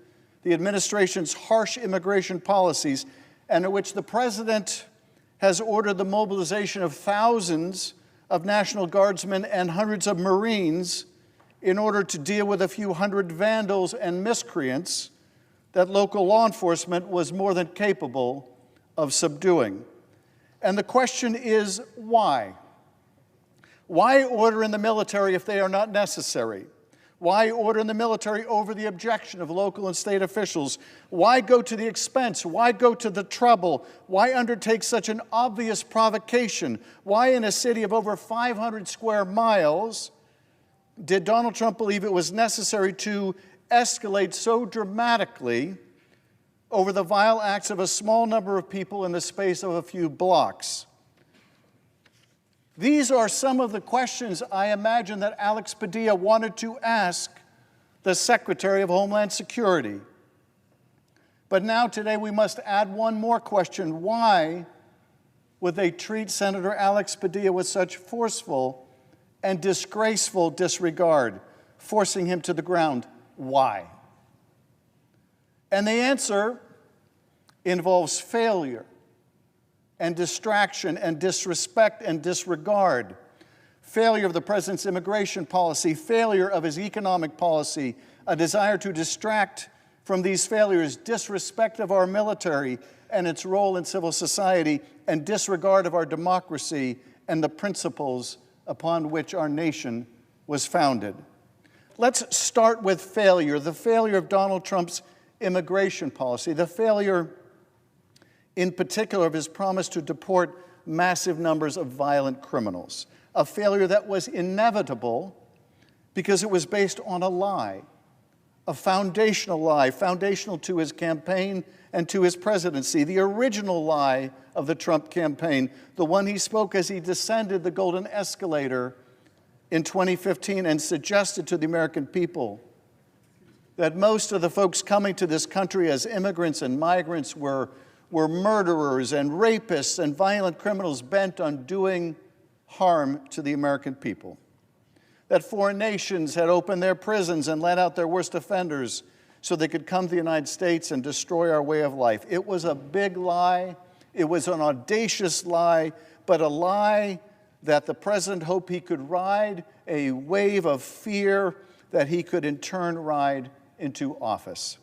the administration's harsh immigration policies, and in which the president has ordered the mobilization of thousands of National Guardsmen and hundreds of Marines in order to deal with a few hundred vandals and miscreants that local law enforcement was more than capable of subduing. And the question is, why? Why order in the military if they are not necessary? Why order in the military over the objection of local and state officials? Why go to the expense? Why go to the trouble? Why undertake such an obvious provocation? Why, in a city of over 500 square miles, did Donald Trump believe it was necessary to escalate so dramatically over the vile acts of a small number of people in the space of a few blocks? These are some of the questions I imagine that Alex Padilla wanted to ask the Secretary of Homeland Security. But now today we must add one more question. Why would they treat Senator Alex Padilla with such forceful and disgraceful disregard, forcing him to the ground? Why? And the answer involves failure and distraction and disrespect and disregard. Failure of the president's immigration policy, failure of his economic policy, a desire to distract from these failures, disrespect of our military and its role in civil society, and disregard of our democracy and the principles upon which our nation was founded. Let's start with failure, the failure of Donald Trump's immigration policy, the failure in particular of his promise to deport massive numbers of violent criminals, a failure that was inevitable because it was based on a lie, a foundational lie, foundational to his campaign and to his presidency, the original lie of the Trump campaign, the one he spoke as he descended the golden escalator in 2015 and suggested to the American people that most of the folks coming to this country as immigrants and migrants were murderers and rapists and violent criminals bent on doing harm to the American people. That foreign nations had opened their prisons and let out their worst offenders so they could come to the United States and destroy our way of life. It was a big lie. It was an audacious lie, but a lie that the president hoped he could ride a wave of fear that he could in turn ride into office.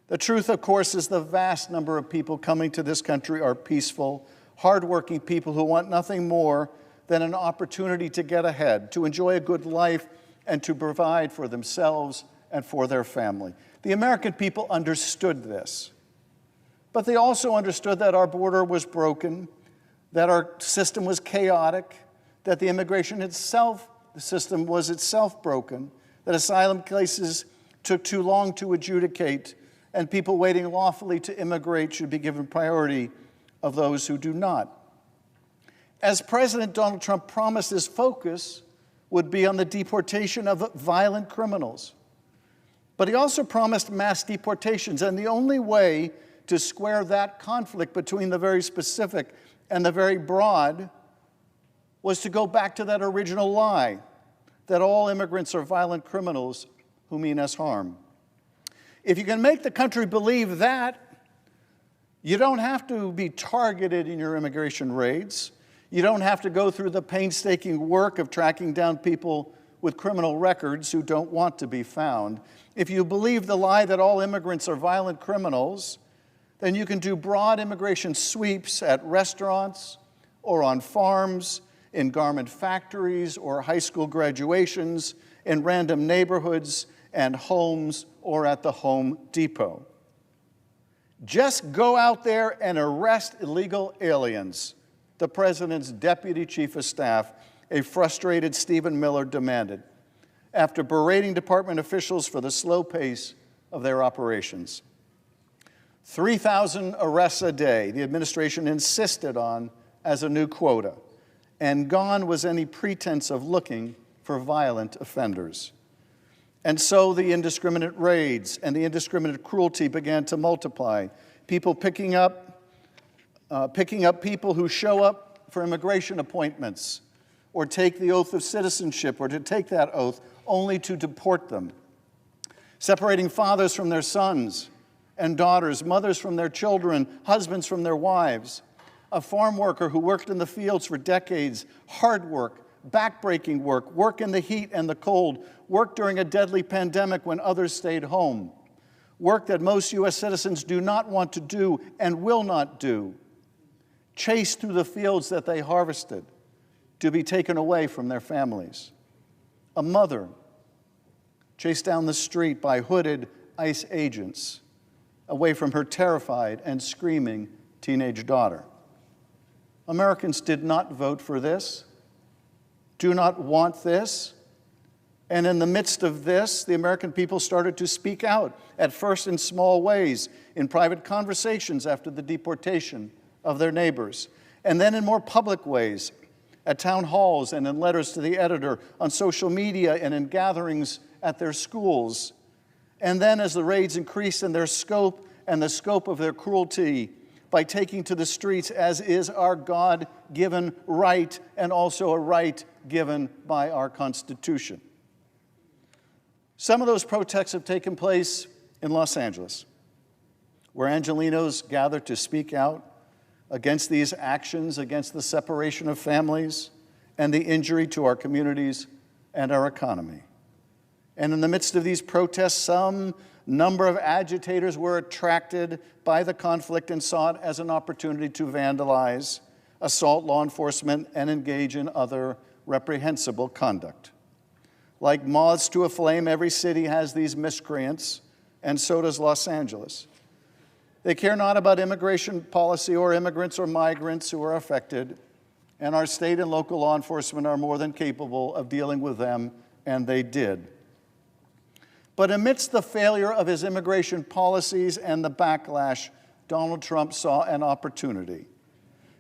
The truth, of course, is the vast number of people coming to this country are peaceful, hardworking people who want nothing more than an opportunity to get ahead, to enjoy a good life, and to provide for themselves and for their family. The American people understood this, but they also understood that our border was broken, that our system was chaotic, that the immigration itself, the system was itself broken, that asylum cases took too long to adjudicate, and people waiting lawfully to immigrate should be given priority of those who do not. As President Donald Trump promised, his focus would be on the deportation of violent criminals. But he also promised mass deportations, and the only way to square that conflict between the very specific and the very broad was to go back to that original lie, that all immigrants are violent criminals who mean us harm. If you can make the country believe that, you don't have to be targeted in your immigration raids. You don't have to go through the painstaking work of tracking down people with criminal records who don't want to be found. If you believe the lie that all immigrants are violent criminals, then you can do broad immigration sweeps at restaurants or on farms, in garment factories or high school graduations, in random neighborhoods and homes, or at the Home Depot. Just go out there and arrest illegal aliens, the president's deputy chief of staff, a frustrated Stephen Miller, demanded. after berating department officials for the slow pace of their operations. 3,000 arrests a day, the administration insisted on as a new quota, and gone was any pretense of looking for violent offenders. And so the indiscriminate raids and the indiscriminate cruelty began to multiply. People picking up people who show up for immigration appointments or take the oath of citizenship or to take that oath only to deport them. Separating fathers from their sons and daughters, mothers from their children, husbands from their wives. A farm worker who worked in the fields for decades, hard work, backbreaking work, work in the heat and the cold, work during a deadly pandemic when others stayed home, work that most U.S. citizens do not want to do and will not do, chased through the fields that they harvested to be taken away from their families. A mother chased down the street by hooded ICE agents away from her terrified and screaming teenage daughter. Americans did not vote for this, do not want this, and in the midst of this, the American people started to speak out, at first in small ways, in private conversations after the deportation of their neighbors, and then in more public ways, at town halls and in letters to the editor, on social media and in gatherings at their schools. And then as the raids increased in their scope and the scope of their cruelty, by taking to the streets as is our God-given right and also a right given by our Constitution. Some of those protests have taken place in Los Angeles, where Angelenos gathered to speak out against these actions, against the separation of families and the injury to our communities and our economy. And in the midst of these protests, some number of agitators were attracted by the conflict and saw it as an opportunity to vandalize, assault law enforcement, and engage in other reprehensible conduct. Like moths to a flame, every city has these miscreants, and so does Los Angeles. They care not about immigration policy or immigrants or migrants who are affected, and our state and local law enforcement are more than capable of dealing with them, and they did. But amidst the failure of his immigration policies and the backlash, Donald Trump saw an opportunity.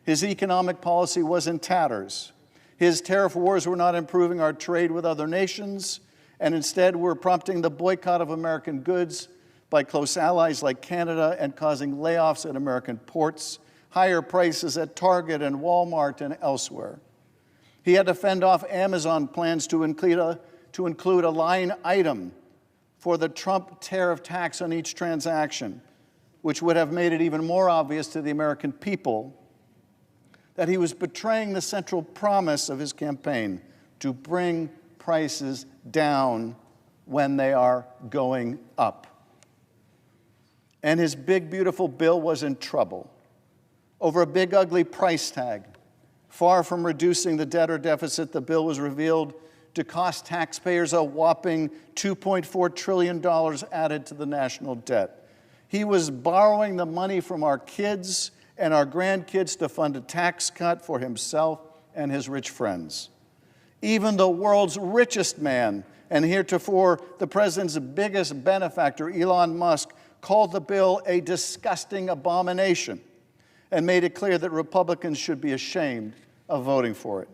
His economic policy was in tatters. His tariff wars were not improving our trade with other nations, and instead were prompting the boycott of American goods by close allies like Canada and causing layoffs at American ports, higher prices at Target and Walmart and elsewhere. He had to fend off Amazon plans to include a line item for the Trump tariff tax on each transaction, which would have made it even more obvious to the American people that he was betraying the central promise of his campaign to bring prices down when they are going up. And his big, beautiful bill was in trouble over a big, ugly price tag. Far from reducing the debt or deficit, the bill was revealed to cost taxpayers a whopping $2.4 trillion added to the national debt. He was borrowing the money from our kids and our grandkids to fund a tax cut for himself and his rich friends. Even the world's richest man, and heretofore the president's biggest benefactor, Elon Musk, called the bill a disgusting abomination and made it clear that Republicans should be ashamed of voting for it.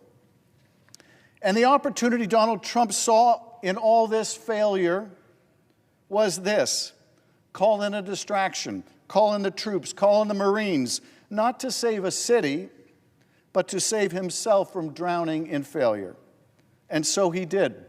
And the opportunity Donald Trump saw in all this failure was this: call in a distraction, call in the troops, call in the Marines, not to save a city, but to save himself from drowning in failure. And so he did.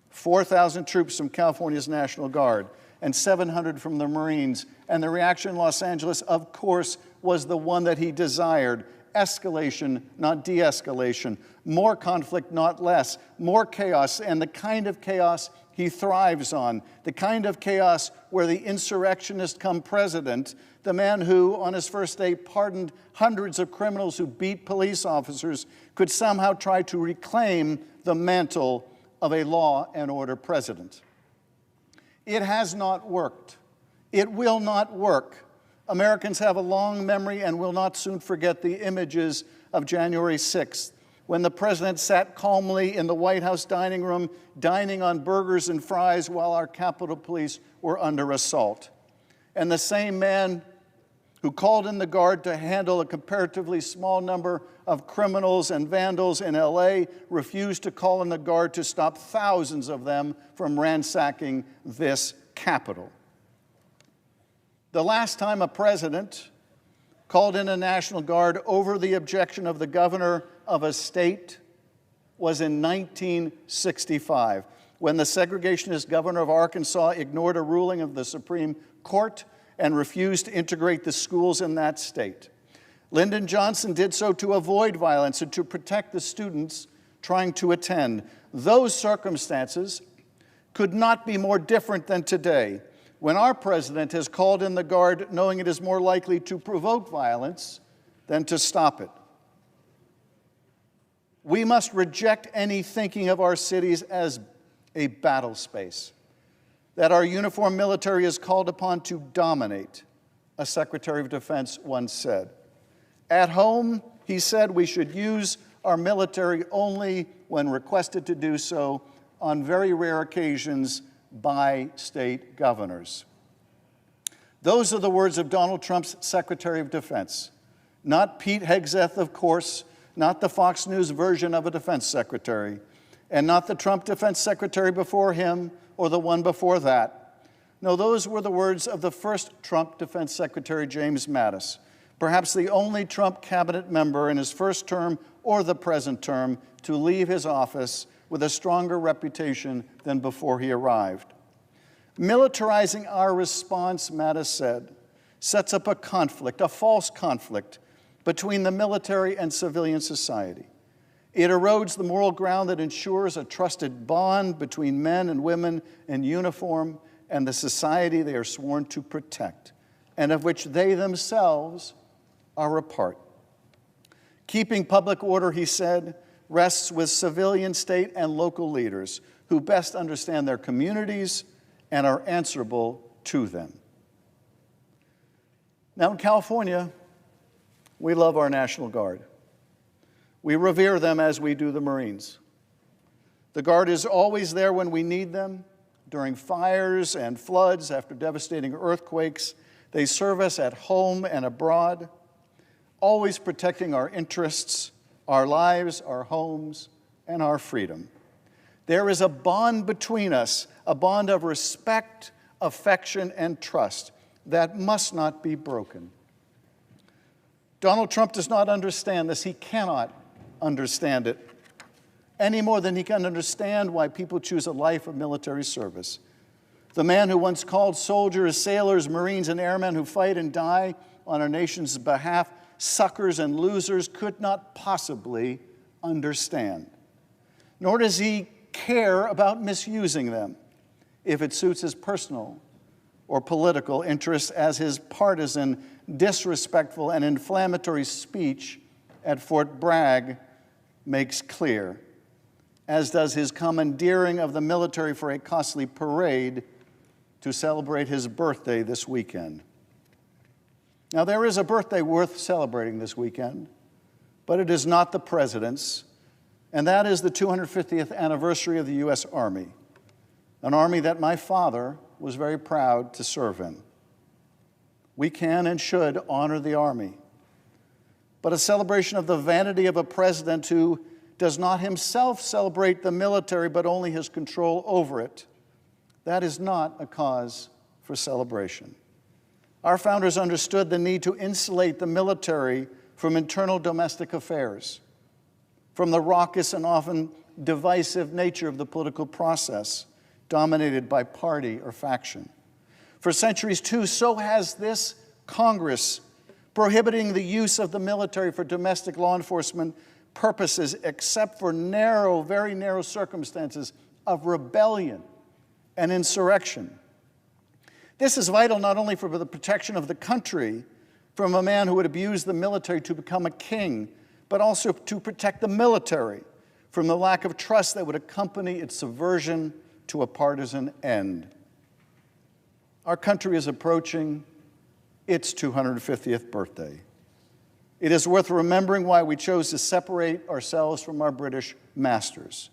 4,000 troops from California's National Guard and 700 from the Marines. And the reaction in Los Angeles, of course, was the one that he desired: escalation, not de-escalation, more conflict, not less, more chaos, and the kind of chaos he thrives on, the kind of chaos where the insurrectionist come president, the man who, on his first day, pardoned hundreds of criminals who beat police officers, could somehow try to reclaim the mantle of a law and order president. It has not worked. It will not work. Americans have a long memory and will not soon forget the images of January 6th, when the president sat calmly in the White House dining room, dining on burgers and fries while our Capitol Police were under assault. And the same man who called in the Guard to handle a comparatively small number of criminals and vandals in LA refused to call in the Guard to stop thousands of them from ransacking this Capitol. The last time a president called in a National Guard over the objection of the governor of a state was in 1965, when the segregationist governor of Arkansas ignored a ruling of the Supreme Court and refused to integrate the schools in that state. Lyndon Johnson did so to avoid violence and to protect the students trying to attend. Those circumstances could not be more different than today, when our president has called in the Guard knowing it is more likely to provoke violence than to stop it. We must reject any thinking of our cities as a battle space, that our uniformed military is called upon to dominate, a Secretary of Defense once said. At home, he said, we should use our military only when requested to do so, on very rare occasions by state governors. Those are the words of Donald Trump's Secretary of Defense, not Pete Hegseth, of course, not the Fox News version of a defense secretary, and not the Trump defense secretary before him or the one before that. No, those were the words of the first Trump defense secretary, James Mattis, perhaps the only Trump cabinet member in his first term or the present term to leave his office with a stronger reputation than before he arrived. Militarizing our response, Mattis said, sets up a conflict, a false conflict, between the military and civilian society. It erodes the moral ground that ensures a trusted bond between men and women in uniform and the society they are sworn to protect, and of which they themselves are a part. Keeping public order, he said, rests with civilian, state, and local leaders who best understand their communities and are answerable to them. Now in California, we love our National Guard. We revere them as we do the Marines. The Guard is always there when we need them. During fires and floods, after devastating earthquakes, they serve us at home and abroad, always protecting our interests, our lives, our homes, and our freedom. There is a bond between us, a bond of respect, affection, and trust that must not be broken. Donald Trump does not understand this. He cannot understand it any more than he can understand why people choose a life of military service. The man who once called soldiers, sailors, Marines, and airmen who fight and die on our nation's behalf suckers and losers could not possibly understand. Nor does he care about misusing them if it suits his personal or political interests, as his partisan, disrespectful, and inflammatory speech at Fort Bragg makes clear, as does his commandeering of the military for a costly parade to celebrate his birthday this weekend. Now, there is a birthday worth celebrating this weekend, but it is not the president's, and that is the 250th anniversary of the U.S. Army, an army that my father was very proud to serve in. We can and should honor the Army, but a celebration of the vanity of a president who does not himself celebrate the military but only his control over it, that is not a cause for celebration. Our founders understood the need to insulate the military from internal domestic affairs, from the raucous and often divisive nature of the political process dominated by party or faction. For centuries, too, so has this Congress, prohibiting the use of the military for domestic law enforcement purposes except for narrow, very narrow circumstances of rebellion and insurrection. This is vital not only for the protection of the country from a man who would abuse the military to become a king, but also to protect the military from the lack of trust that would accompany its subversion to a partisan end. Our country is approaching its 250th birthday. It is worth remembering why we chose to separate ourselves from our British masters.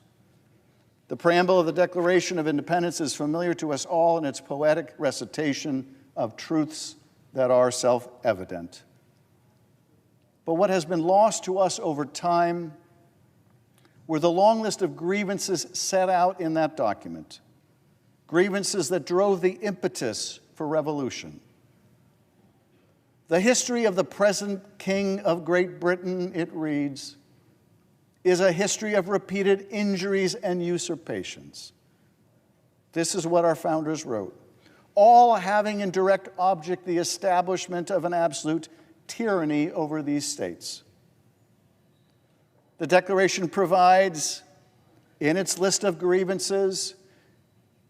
The preamble of the Declaration of Independence is familiar to us all in its poetic recitation of truths that are self-evident. But what has been lost to us over time were the long list of grievances set out in that document, grievances that drove the impetus for revolution. The history of the present King of Great Britain, it reads, is a history of repeated injuries and usurpations. This is what our founders wrote, all having in direct object the establishment of an absolute tyranny over these states. The Declaration provides, in its list of grievances,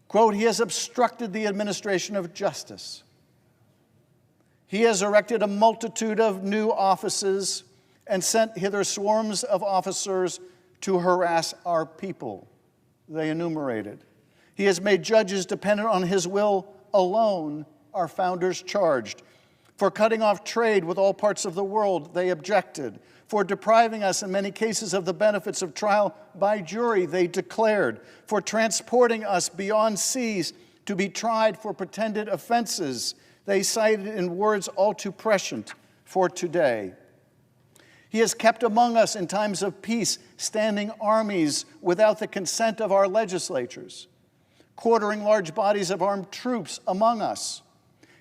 quote, he has obstructed the administration of justice. He has erected a multitude of new offices and sent hither swarms of officers to harass our people, they enumerated. He has made judges dependent on his will alone, our founders charged. For cutting off trade with all parts of the world, they objected. For depriving us in many cases of the benefits of trial by jury, they declared. For transporting us beyond seas to be tried for pretended offenses, they cited in words all too prescient for today. He has kept among us in times of peace standing armies without the consent of our legislatures, quartering large bodies of armed troops among us.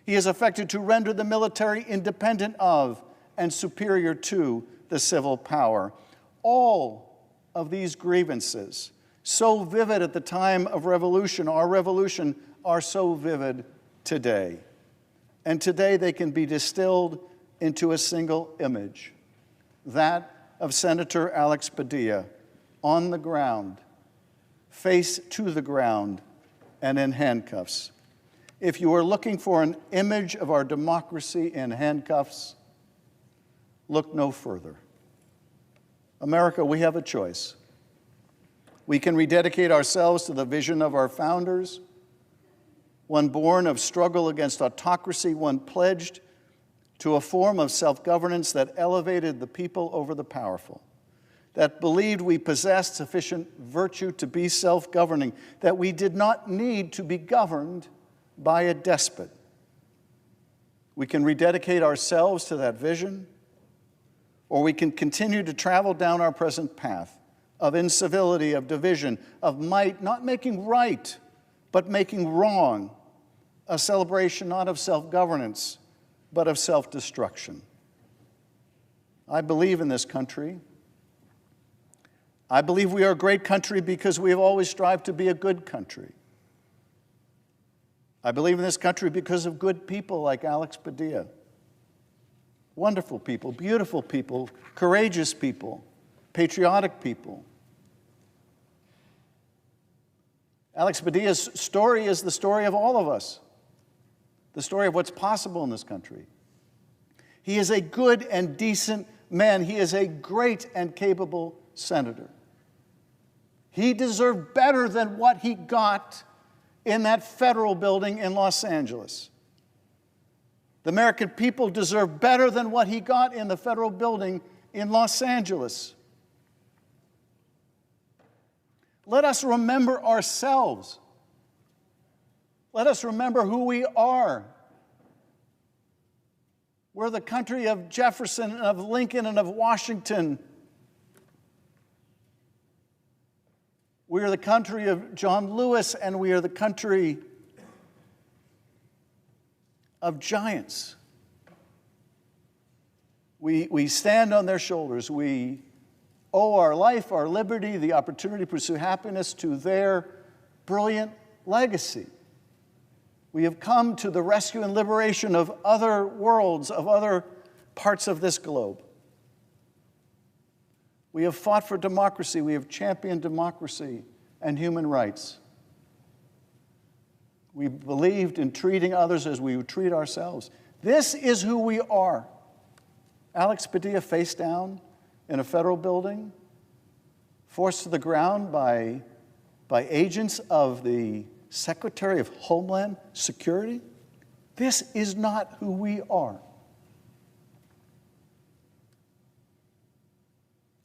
He has affected to render the military independent of and superior to the civil power. All of these grievances, so vivid at the time of revolution, our revolution, are so vivid today. And today they can be distilled into a single image, that of Senator Alex Padilla on the ground, face to the ground, and in handcuffs. If you are looking for an image of our democracy in handcuffs, look no further. America, we have a choice. We can rededicate ourselves to the vision of our founders, one born of struggle against autocracy, one pledged to a form of self-governance that elevated the people over the powerful, that believed we possessed sufficient virtue to be self-governing, that we did not need to be governed by a despot. We can rededicate ourselves to that vision, or we can continue to travel down our present path of incivility, of division, of might, not making right, but making wrong, a celebration not of self-governance, but of self-destruction. I believe in this country. I believe we are a great country because we have always strived to be a good country. I believe in this country because of good people like Alex Padilla. Wonderful people, beautiful people, courageous people, patriotic people. Alex Padilla's story is the story of all of us, the story of what's possible in this country. He is a good and decent man. He is a great and capable senator. He deserved better than what he got in that federal building in Los Angeles. The American people deserve better than what he got in the federal building in Los Angeles. Let us remember ourselves. Let us remember who we are. We're the country of Jefferson and of Lincoln and of Washington. We are the country of John Lewis, and we are the country of giants. We stand on their shoulders. We owe our life, our liberty, the opportunity to pursue happiness to their brilliant legacy. We have come to the rescue and liberation of other worlds, of other parts of this globe. We have fought for democracy. We have championed democracy and human rights. We believed in treating others as we would treat ourselves. This is who we are. Alex Padilla face down in a federal building, forced to the ground by agents of the Secretary of Homeland Security. This is not who we are.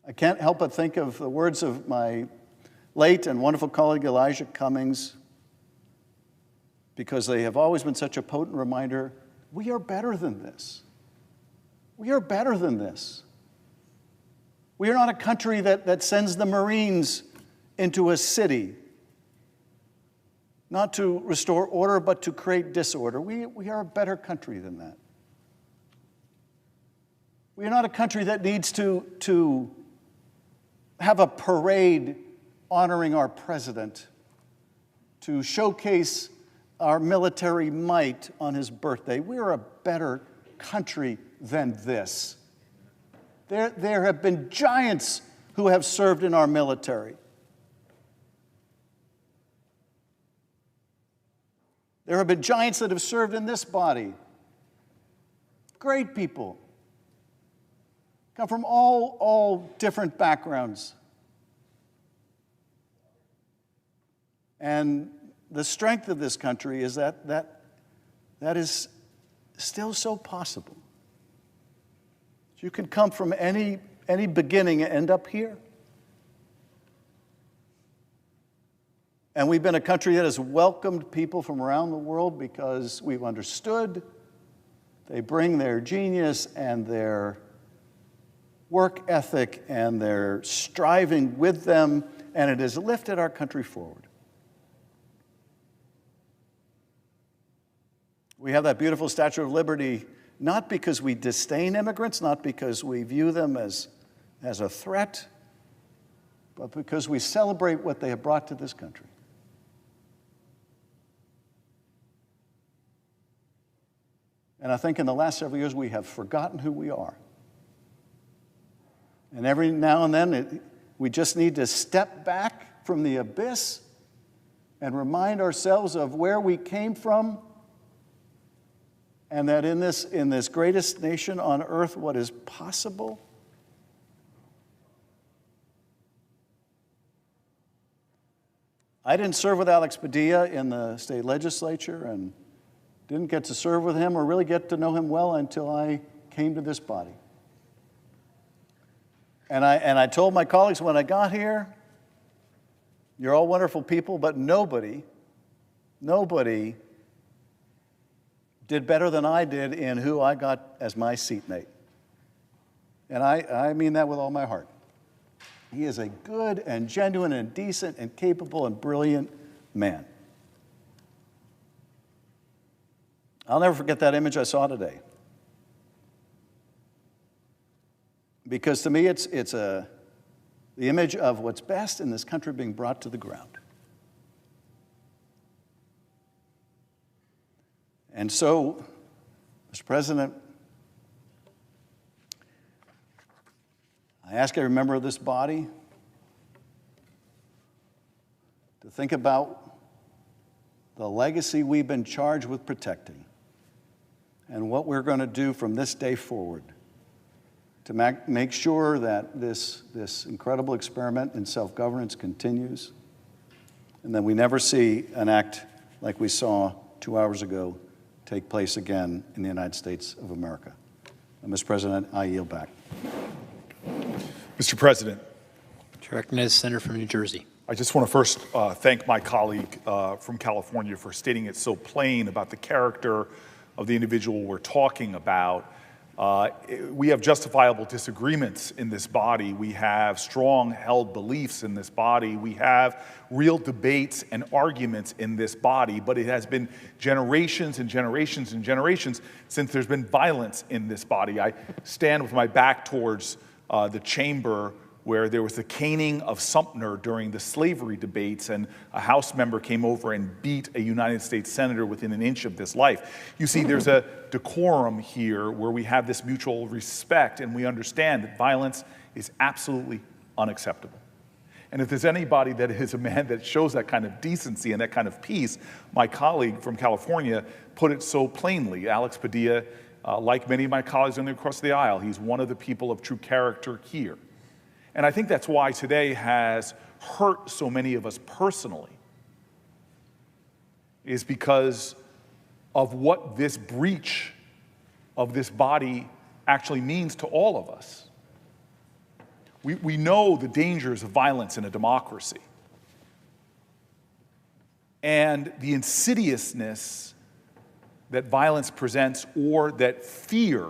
I can't help but think of the words of my late and wonderful colleague Elijah Cummings, because they have always been such a potent reminder, we are better than this. We are better than this. We are not a country that sends the Marines into a city, not to restore order, but to create disorder. We are a better country than that. We are not a country that needs to have a parade honoring our president, to showcase our military might on his birthday. We are a better country than this. There have been giants who have served in our military. There have been giants that have served in this body. Great people. Come from all different backgrounds. And the strength of this country is that is still so possible. You can come from any beginning and end up here. And we've been a country that has welcomed people from around the world because we've understood they bring their genius and their work ethic and their striving with them, and it has lifted our country forward. We have that beautiful Statue of Liberty, not because we disdain immigrants, not because we view them as a threat, but because we celebrate what they have brought to this country. And I think in the last several years we have forgotten who we are. And every now and then we just need to step back from the abyss and remind ourselves of where we came from, and that in this greatest nation on earth, what is possible. I didn't serve with Alex Padilla in the state legislature and didn't get to serve with him or really get to know him well until I came to this body. And I told my colleagues when I got here, you're all wonderful people, but nobody did better than I did in who I got as my seatmate. And I mean that with all my heart. He is a good and genuine and decent and capable and brilliant man. I'll never forget that image I saw today. Because to me, it's the image of what's best in this country being brought to the ground. And so, Mr. President, I ask every member of this body to think about the legacy we've been charged with protecting and what we're going to do from this day forward to make sure that this incredible experiment in self-governance continues, and that we never see an act like we saw 2 hours ago take place again in the United States of America. And Mr. President, I yield back. Mr. President. To recognize the senator from New Jersey. I just want to first thank my colleague from California for stating it so plain about the character of the individual we're talking about. We have justifiable disagreements in this body. We have strong held beliefs in this body. We have real debates and arguments in this body, but it has been generations and generations and generations since there's been violence in this body. I stand with my back towards the chamber where there was the caning of Sumter during the slavery debates, and a House member came over and beat a United States senator within an inch of this life. You see, there's a decorum here where we have this mutual respect, and we understand that violence is absolutely unacceptable. And if there's anybody that is a man that shows that kind of decency and that kind of peace, my colleague from California put it so plainly. Alex Padilla, like many of my colleagues on the across the aisle, he's one of the people of true character here. And I think that's why today has hurt so many of us personally, is because of what this breach of this body actually means to all of us. We know the dangers of violence in a democracy and the insidiousness that violence presents, or that fear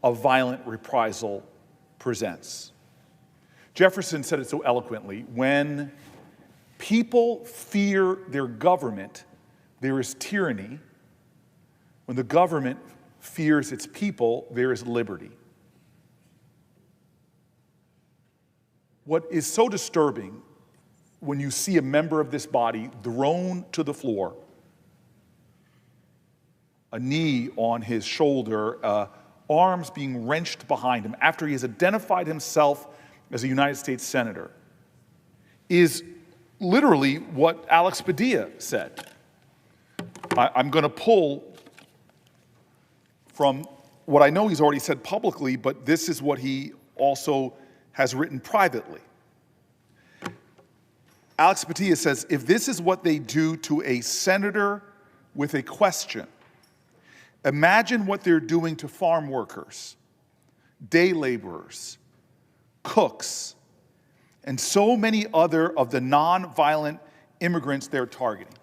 of violent reprisal presents. Jefferson said it so eloquently: when people fear their government, there is tyranny. When the government fears its people, there is liberty. What is so disturbing when you see a member of this body thrown to the floor, a knee on his shoulder, arms being wrenched behind him after he has identified himself as a United States Senator, is literally what Alex Padilla said. I'm going to pull from what I know he's already said publicly, but this is what he also has written privately. Alex Padilla says, if this is what they do to a senator with a question, imagine what they're doing to farm workers, day laborers, cooks, and so many other of the nonviolent immigrants they're targeting.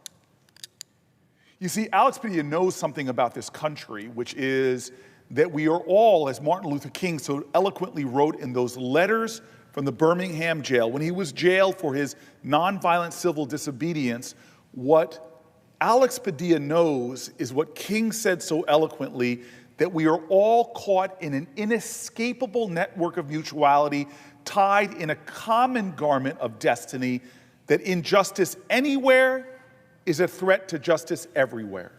You see, Alex Padilla knows something about this country, which is that we are all, as Martin Luther King so eloquently wrote in those letters from the Birmingham jail, when he was jailed for his nonviolent civil disobedience, what Alex Padilla knows is what King said so eloquently, that we are all caught in an inescapable network of mutuality, tied in a common garment of destiny, that injustice anywhere is a threat to justice everywhere.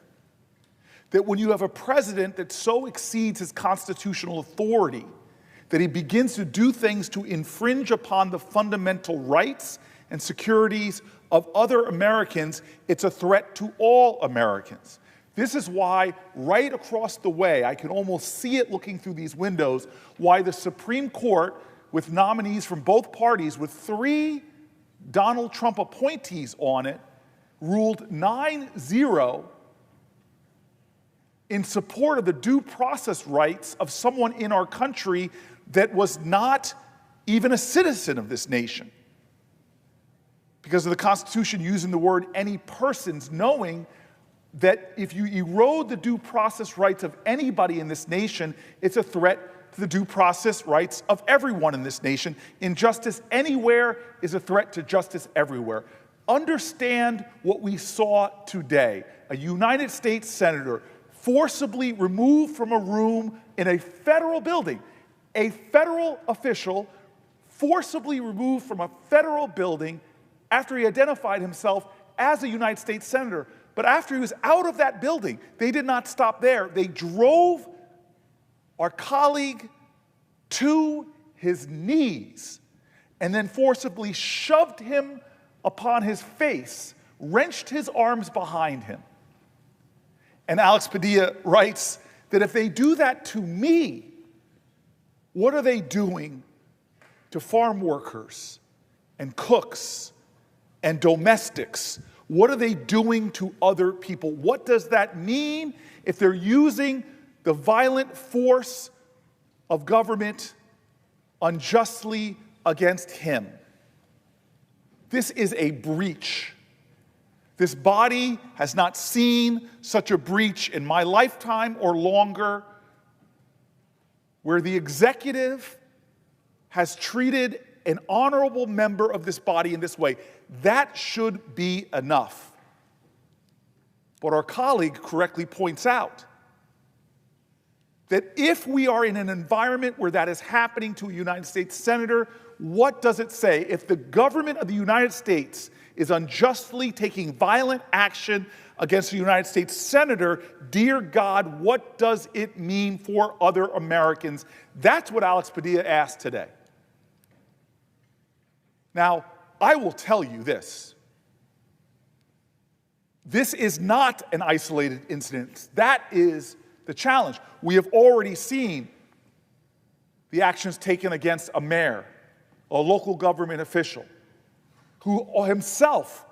That when you have a president that so exceeds his constitutional authority that he begins to do things to infringe upon the fundamental rights and securities of other Americans, it's a threat to all Americans. This is why right across the way, I can almost see it looking through these windows, why the Supreme Court, with nominees from both parties, with 3 Donald Trump appointees on it, ruled 9-0 in support of the due process rights of someone in our country that was not even a citizen of this nation. Because of the Constitution using the word any persons, knowing that if you erode the due process rights of anybody in this nation, it's a threat to the due process rights of everyone in this nation. Injustice anywhere is a threat to justice everywhere. Understand what we saw today. A United States Senator forcibly removed from a room in a federal building. A federal official forcibly removed from a federal building after he identified himself as a United States Senator. But after he was out of that building, they did not stop there. They drove our colleague to his knees and then forcibly shoved him upon his face, wrenched his arms behind him. And Alex Padilla writes that if they do that to me, what are they doing to farm workers and cooks and domestics? What are they doing to other people? What does that mean if they're using the violent force of government unjustly against him? This is a breach. This body has not seen such a breach in my lifetime or longer, where the executive has treated an honorable member of this body in this way. That should be enough. But our colleague correctly points out that if we are in an environment where that is happening to a United States senator, what does it say? If the government of the United States is unjustly taking violent action against a United States senator, dear God, what does it mean for other Americans? That's what Alex Padilla asked today. Now, I will tell you this. This is not an isolated incident. That is the challenge. We have already seen the actions taken against a mayor, a local government official, who himself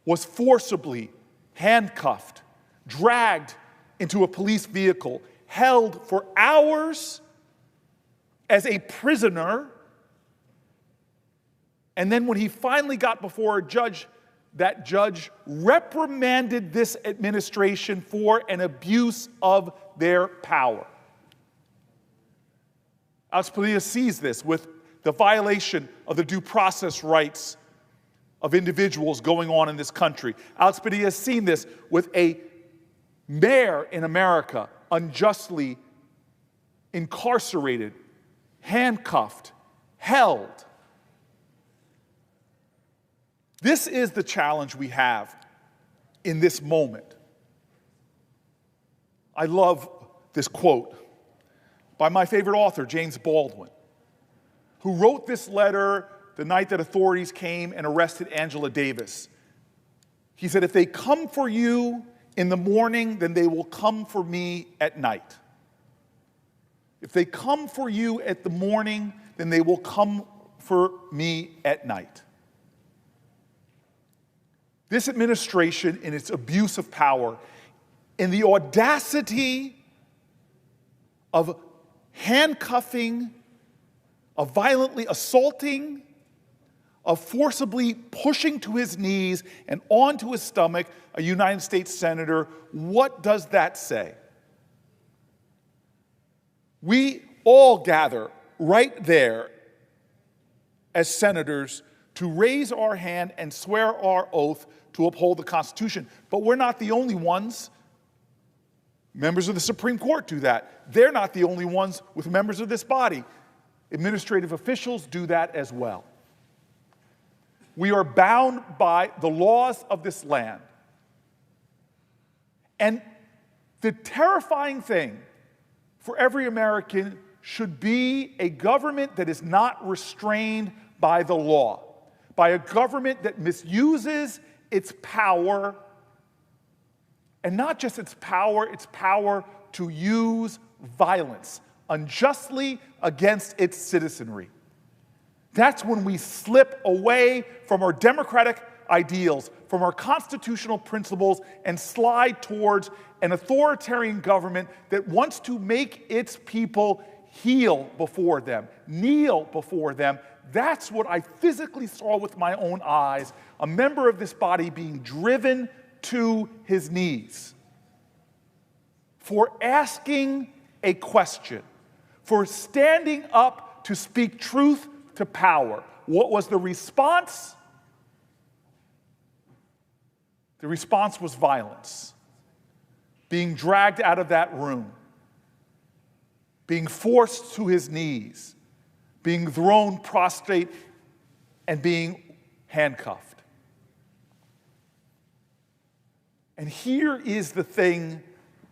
was forcibly handcuffed, dragged into a police vehicle, held for hours as a prisoner And then when he finally got before a judge, that judge reprimanded this administration for an abuse of their power. Alex Padilla sees this with the violation of the due process rights of individuals going on in this country. Alex Padilla has seen this with a mayor in America unjustly incarcerated, handcuffed, held. This is the challenge we have in this moment. I love this quote by my favorite author, James Baldwin, who wrote this letter the night that authorities came and arrested Angela Davis. He said, "If they come for you in the morning, then they will come for me at night. If they come for you at the morning, then they will come for me at night." This administration, in its abuse of power, in the audacity of handcuffing, of violently assaulting, of forcibly pushing to his knees and onto his stomach a United States senator, what does that say? We all gather right there as senators to raise our hand and swear our oath to uphold the Constitution. But we're not the only ones. Members of the Supreme Court do that. They're not the only ones with members of this body. Administrative officials do that as well. We are bound by the laws of this land. And the terrifying thing for every American should be a government that is not restrained by the law, by a government that misuses its power, and not just its power to use violence unjustly against its citizenry. That's when we slip away from our democratic ideals, from our constitutional principles, and slide towards an authoritarian government that wants to make its people heel before them, kneel before them. That's what I physically saw with my own eyes, a member of this body being driven to his knees for asking a question, for standing up to speak truth to power. What was the response? The response was violence. Being dragged out of that room, being forced to his knees, being thrown prostrate, and being handcuffed. And here is the thing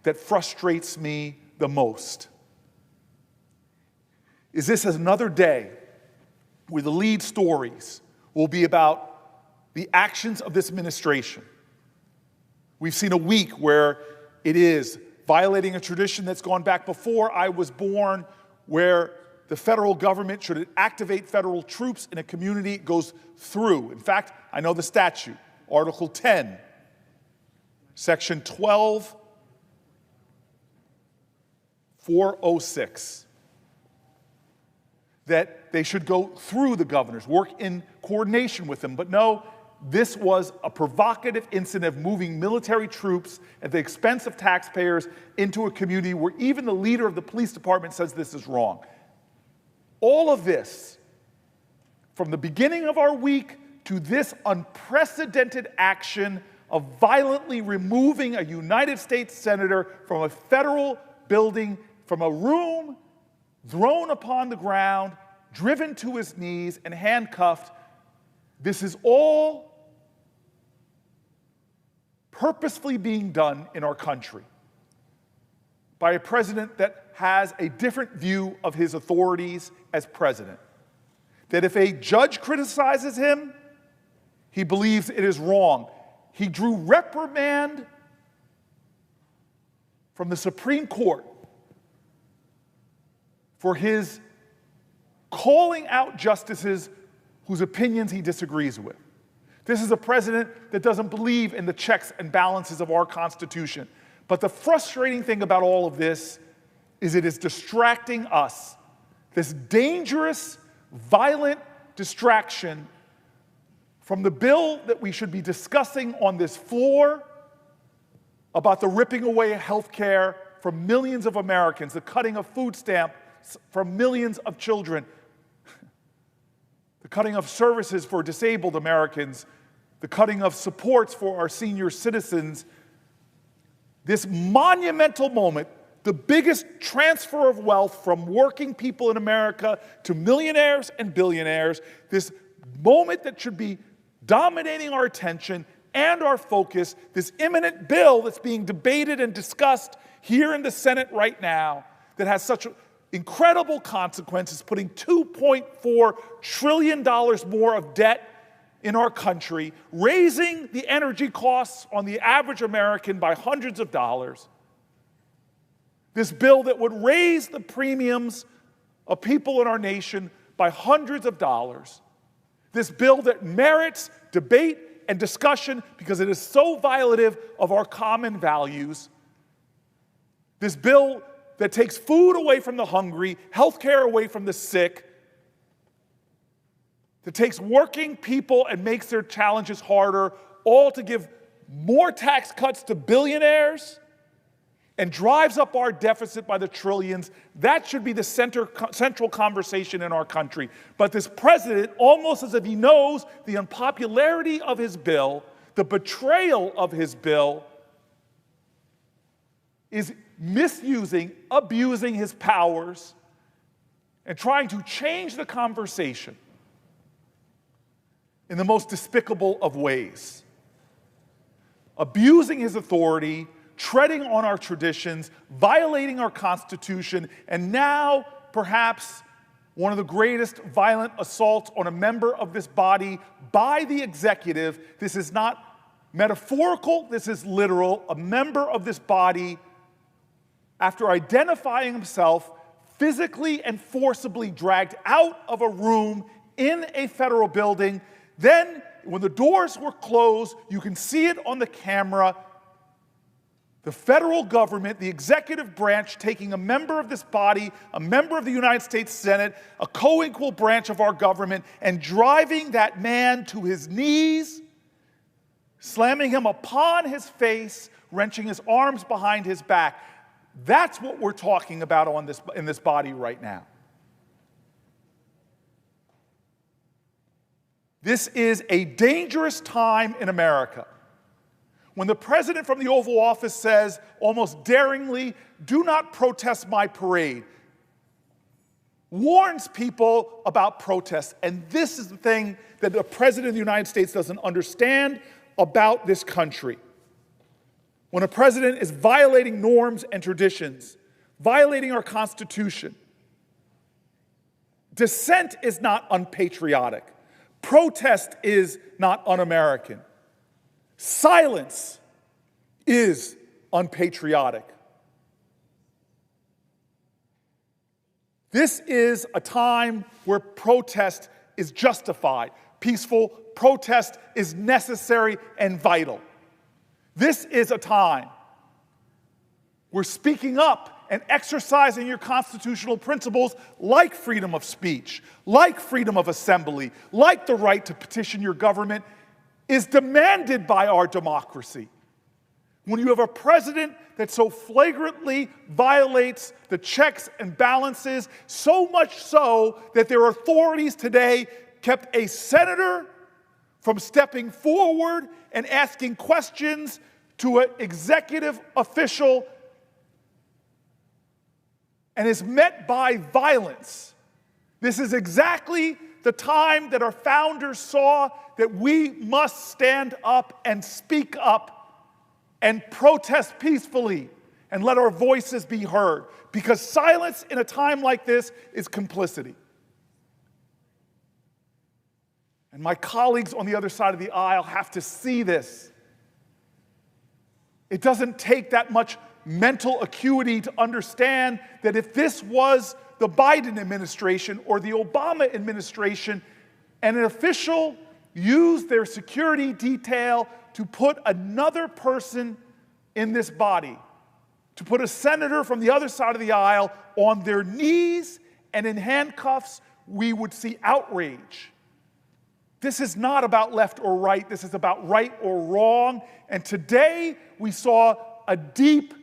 that frustrates me the most. Is this another day where the lead stories will be about the actions of this administration? We've seen a week where it is violating a tradition that's gone back before I was born, where the federal government, should it activate federal troops in a community, it goes through. In fact, I know the statute, Article 10, Section 12-406, that they should go through the governors, work in coordination with them. But no, this was a provocative incident of moving military troops at the expense of taxpayers into a community where even the leader of the police department says this is wrong. All of this, from the beginning of our week to this unprecedented action of violently removing a United States senator from a federal building, from a room, thrown upon the ground, driven to his knees, and handcuffed, this is all purposefully being done in our country by a president that has a different view of his authorities as president. That if a judge criticizes him, he believes it is wrong. He drew reprimand from the Supreme Court for his calling out justices whose opinions he disagrees with. This is a president that doesn't believe in the checks and balances of our Constitution. But the frustrating thing about all of this is it is distracting us. This dangerous, violent distraction from the bill that we should be discussing on this floor about the ripping away of health care from millions of Americans, the cutting of food stamps from millions of children, the cutting of services for disabled Americans, the cutting of supports for our senior citizens, this monumental moment, the biggest transfer of wealth from working people in America to millionaires and billionaires, this moment that should be dominating our attention and our focus, this imminent bill that's being debated and discussed here in the Senate right now that has such incredible consequences, putting $2.4 trillion more of debt in our country, raising the energy costs on the average American by hundreds of dollars. This bill that would raise the premiums of people in our nation by hundreds of dollars. This bill that merits debate and discussion because it is so violative of our common values. This bill that takes food away from the hungry, health care away from the sick, that takes working people and makes their challenges harder, all to give more tax cuts to billionaires and drives up our deficit by the trillions. That should be the central conversation in our country. But this president, almost as if he knows the unpopularity of his bill, the betrayal of his bill, is misusing, abusing his powers, and trying to change the conversation in the most despicable of ways. Abusing his authority, treading on our traditions, violating our Constitution, and now perhaps one of the greatest violent assaults on a member of this body by the executive. This is not metaphorical, this is literal. A member of this body, after identifying himself, physically and forcibly dragged out of a room in a federal building. Then, when the doors were closed, you can see it on the camera, the federal government, the executive branch, taking a member of this body, a member of the United States Senate, a co-equal branch of our government, and driving that man to his knees, slamming him upon his face, wrenching his arms behind his back. That's what we're talking about in this body right now. This is a dangerous time in America. When the president from the Oval Office says, almost daringly, "Do not protest my parade," warns people about protests. And this is the thing that the president of the United States doesn't understand about this country. When a president is violating norms and traditions, violating our Constitution, dissent is not unpatriotic. Protest is not un-American. Silence is unpatriotic. This is a time where protest is justified. Peaceful protest is necessary and vital. This is a time where speaking up and exercising your constitutional principles, like freedom of speech, like freedom of assembly, like the right to petition your government, is demanded by our democracy. When you have a president that so flagrantly violates the checks and balances, so much so that their authorities today kept a senator from stepping forward and asking questions to an executive official, and is met by violence. This is exactly the time that our founders saw that we must stand up and speak up and protest peacefully and let our voices be heard, because silence in a time like this is complicity. And my colleagues on the other side of the aisle have to see this. It doesn't take that much mental acuity to understand that if this was the Biden administration or the Obama administration and an official used their security detail to put another person in this body, to put a senator from the other side of the aisle on their knees and in handcuffs, we would see outrage. This is not about left or right. This is about right or wrong. And today we saw a deep,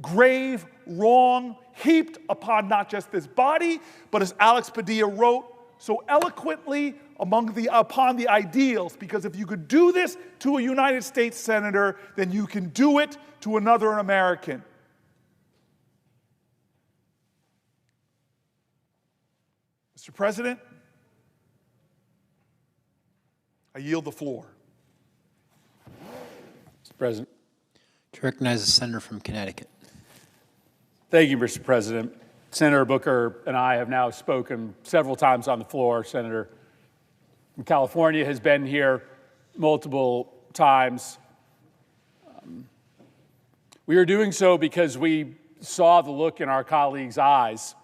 grave wrong heaped upon not just this body, but as Alex Padilla wrote so eloquently, upon the ideals. Because if you could do this to a United States senator, then you can do it to another American. Mr. President, I yield the floor. Mr. President. To recognize the senator from Connecticut. Thank you, Mr. President. Senator Booker and I have now spoken several times on the floor. Senator from California has been here multiple times. We are doing so because we saw the look in our colleague's eyes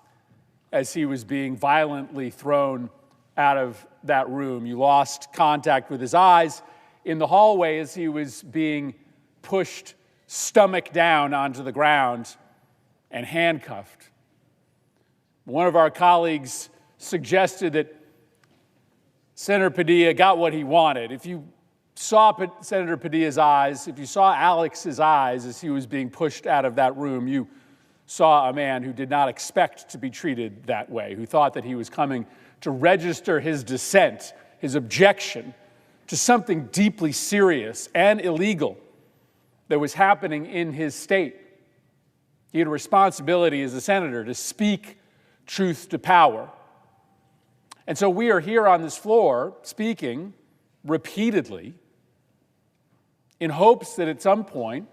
as he was being violently thrown out of that room. You lost contact with his eyes in the hallway as he was being pushed stomach down onto the ground and handcuffed. One of our colleagues suggested that Senator Padilla got what he wanted. If you saw Senator Padilla's eyes, if you saw Alex's eyes as he was being pushed out of that room, you saw a man who did not expect to be treated that way, who thought that he was coming to register his dissent, his objection to something deeply serious and illegal that was happening in his state. He had a responsibility as a senator to speak truth to power. And so we are here on this floor speaking repeatedly in hopes that at some point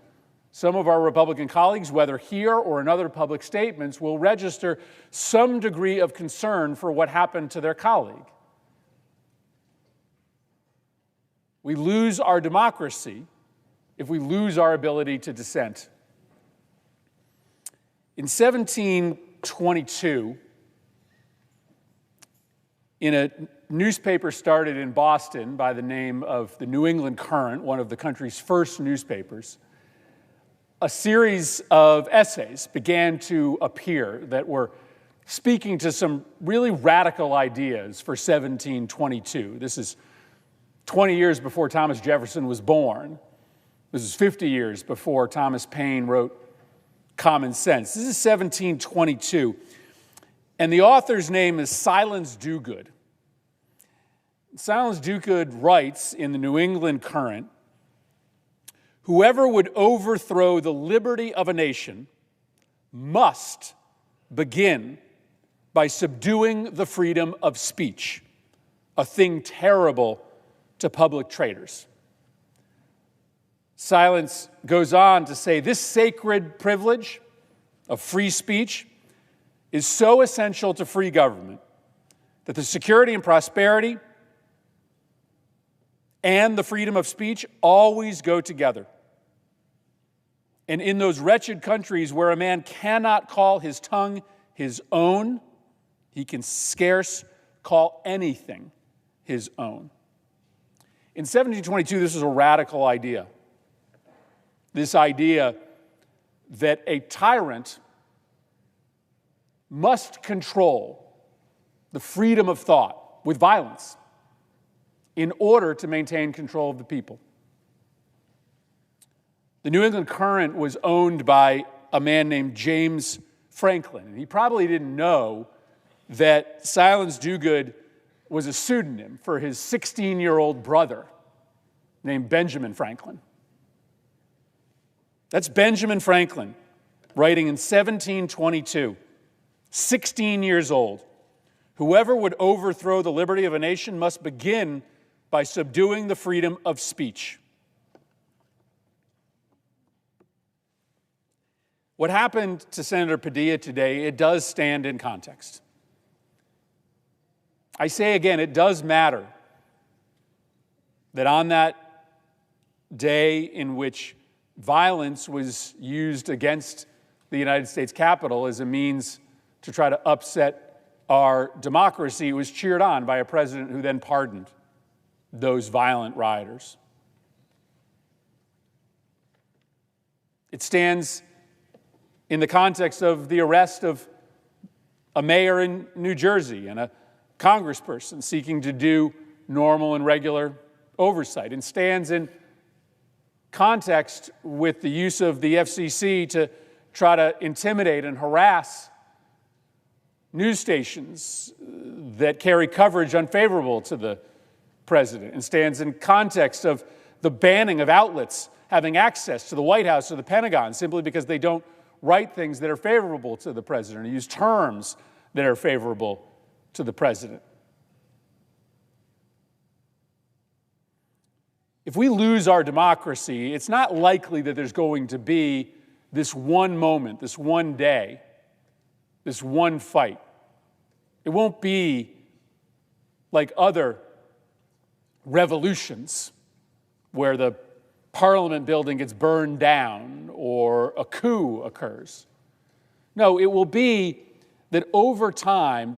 some of our Republican colleagues, whether here or in other public statements, will register some degree of concern for what happened to their colleague. We lose our democracy if we lose our ability to dissent. In 1722, in a newspaper started in Boston by the name of the New England Courant, one of the country's first newspapers, a series of essays began to appear that were speaking to some really radical ideas for 1722. This is 20 years before Thomas Jefferson was born. This is 50 years before Thomas Paine wrote Common Sense. This is 1722. And the author's name is Silas Dogood. Silas Dogood writes in the New England Courant, "Whoever would overthrow the liberty of a nation must begin by subduing the freedom of speech, a thing terrible to public traitors." Silence goes on to say, this sacred privilege of free speech is so essential to free government that the security and prosperity and the freedom of speech always go together. And in those wretched countries where a man cannot call his tongue his own, he can scarce call anything his own. In 1722, this was a radical idea. This idea that a tyrant must control the freedom of thought with violence in order to maintain control of the people. The New England Courant was owned by a man named James Franklin, and he probably didn't know that Silas Dogood was a pseudonym for his 16-year-old brother named Benjamin Franklin. That's Benjamin Franklin writing in 1722, 16 years old. Whoever would overthrow the liberty of a nation must begin by subduing the freedom of speech. What happened to Senator Padilla today, it does stand in context. I say again, it does matter that on that day in which violence was used against the United States Capitol as a means to try to upset our democracy, it was cheered on by a president who then pardoned those violent rioters. It stands in the context of the arrest of a mayor in New Jersey and a congressperson seeking to do normal and regular oversight and stands in context with the use of the FCC to try to intimidate and harass news stations that carry coverage unfavorable to the president, and stands in context of the banning of outlets having access to the White House or the Pentagon simply because they don't write things that are favorable to the president or use terms that are favorable to the president. If we lose our democracy, it's not likely that there's going to be this one moment, this one day, this one fight. It won't be like other revolutions where the Parliament building gets burned down or a coup occurs. No, it will be that over time,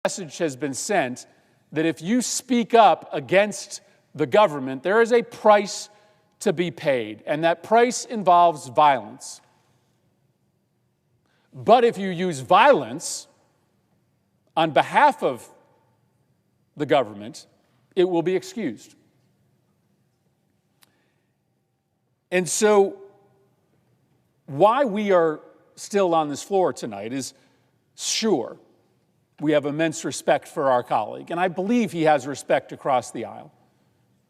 message has been sent that if you speak up against the government, there is a price to be paid, and that price involves violence. But if you use violence on behalf of the government, it will be excused. And so, why we are still on this floor tonight is, sure, we have immense respect for our colleague, and I believe he has respect across the aisle.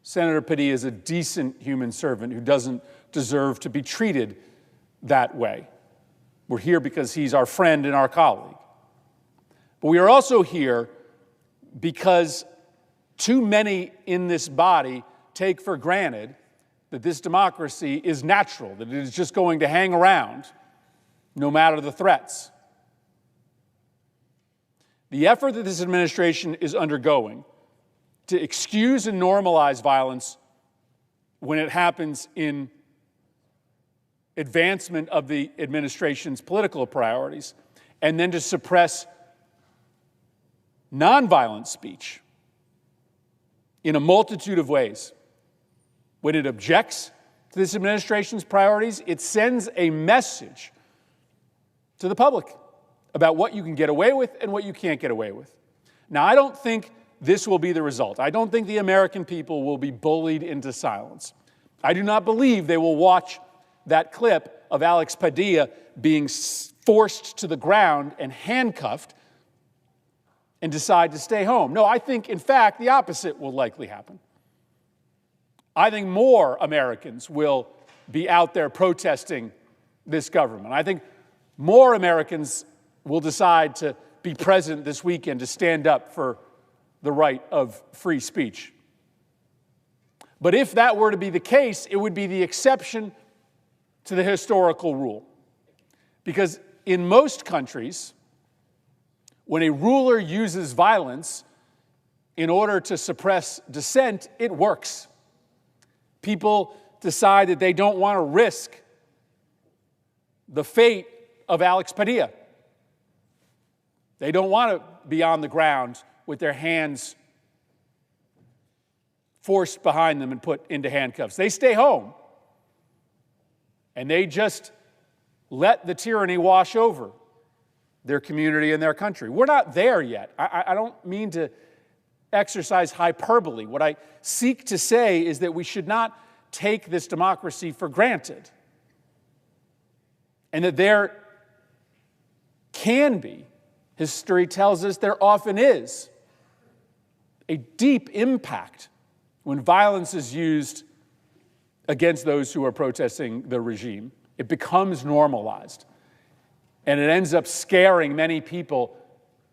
Senator Padilla is a decent human servant who doesn't deserve to be treated that way. We're here because he's our friend and our colleague. But we are also here because too many in this body take for granted that this democracy is natural, that it is just going to hang around no matter the threats. The effort that this administration is undergoing to excuse and normalize violence when it happens in advancement of the administration's political priorities, and then to suppress nonviolent speech in a multitude of ways. When it objects to this administration's priorities, it sends a message to the public about what you can get away with and what you can't get away with. Now, I don't think this will be the result. I don't think the American people will be bullied into silence. I do not believe they will watch that clip of Alex Padilla being forced to the ground and handcuffed and decide to stay home. No, I think, in fact, the opposite will likely happen. I think more Americans will be out there protesting this government. I think more Americans will decide to be present this weekend to stand up for the right of free speech. But if that were to be the case, it would be the exception to the historical rule. Because in most countries, when a ruler uses violence in order to suppress dissent, it works. People decide that they don't want to risk the fate of Alex Padilla. They don't want to be on the ground with their hands forced behind them and put into handcuffs. They stay home. And they just let the tyranny wash over their community and their country. We're not there yet. I don't mean to exercise hyperbole. What I seek to say is that we should not take this democracy for granted. And that there can be, history tells us there often is, a deep impact when violence is used against those who are protesting the regime. It becomes normalized. And it ends up scaring many people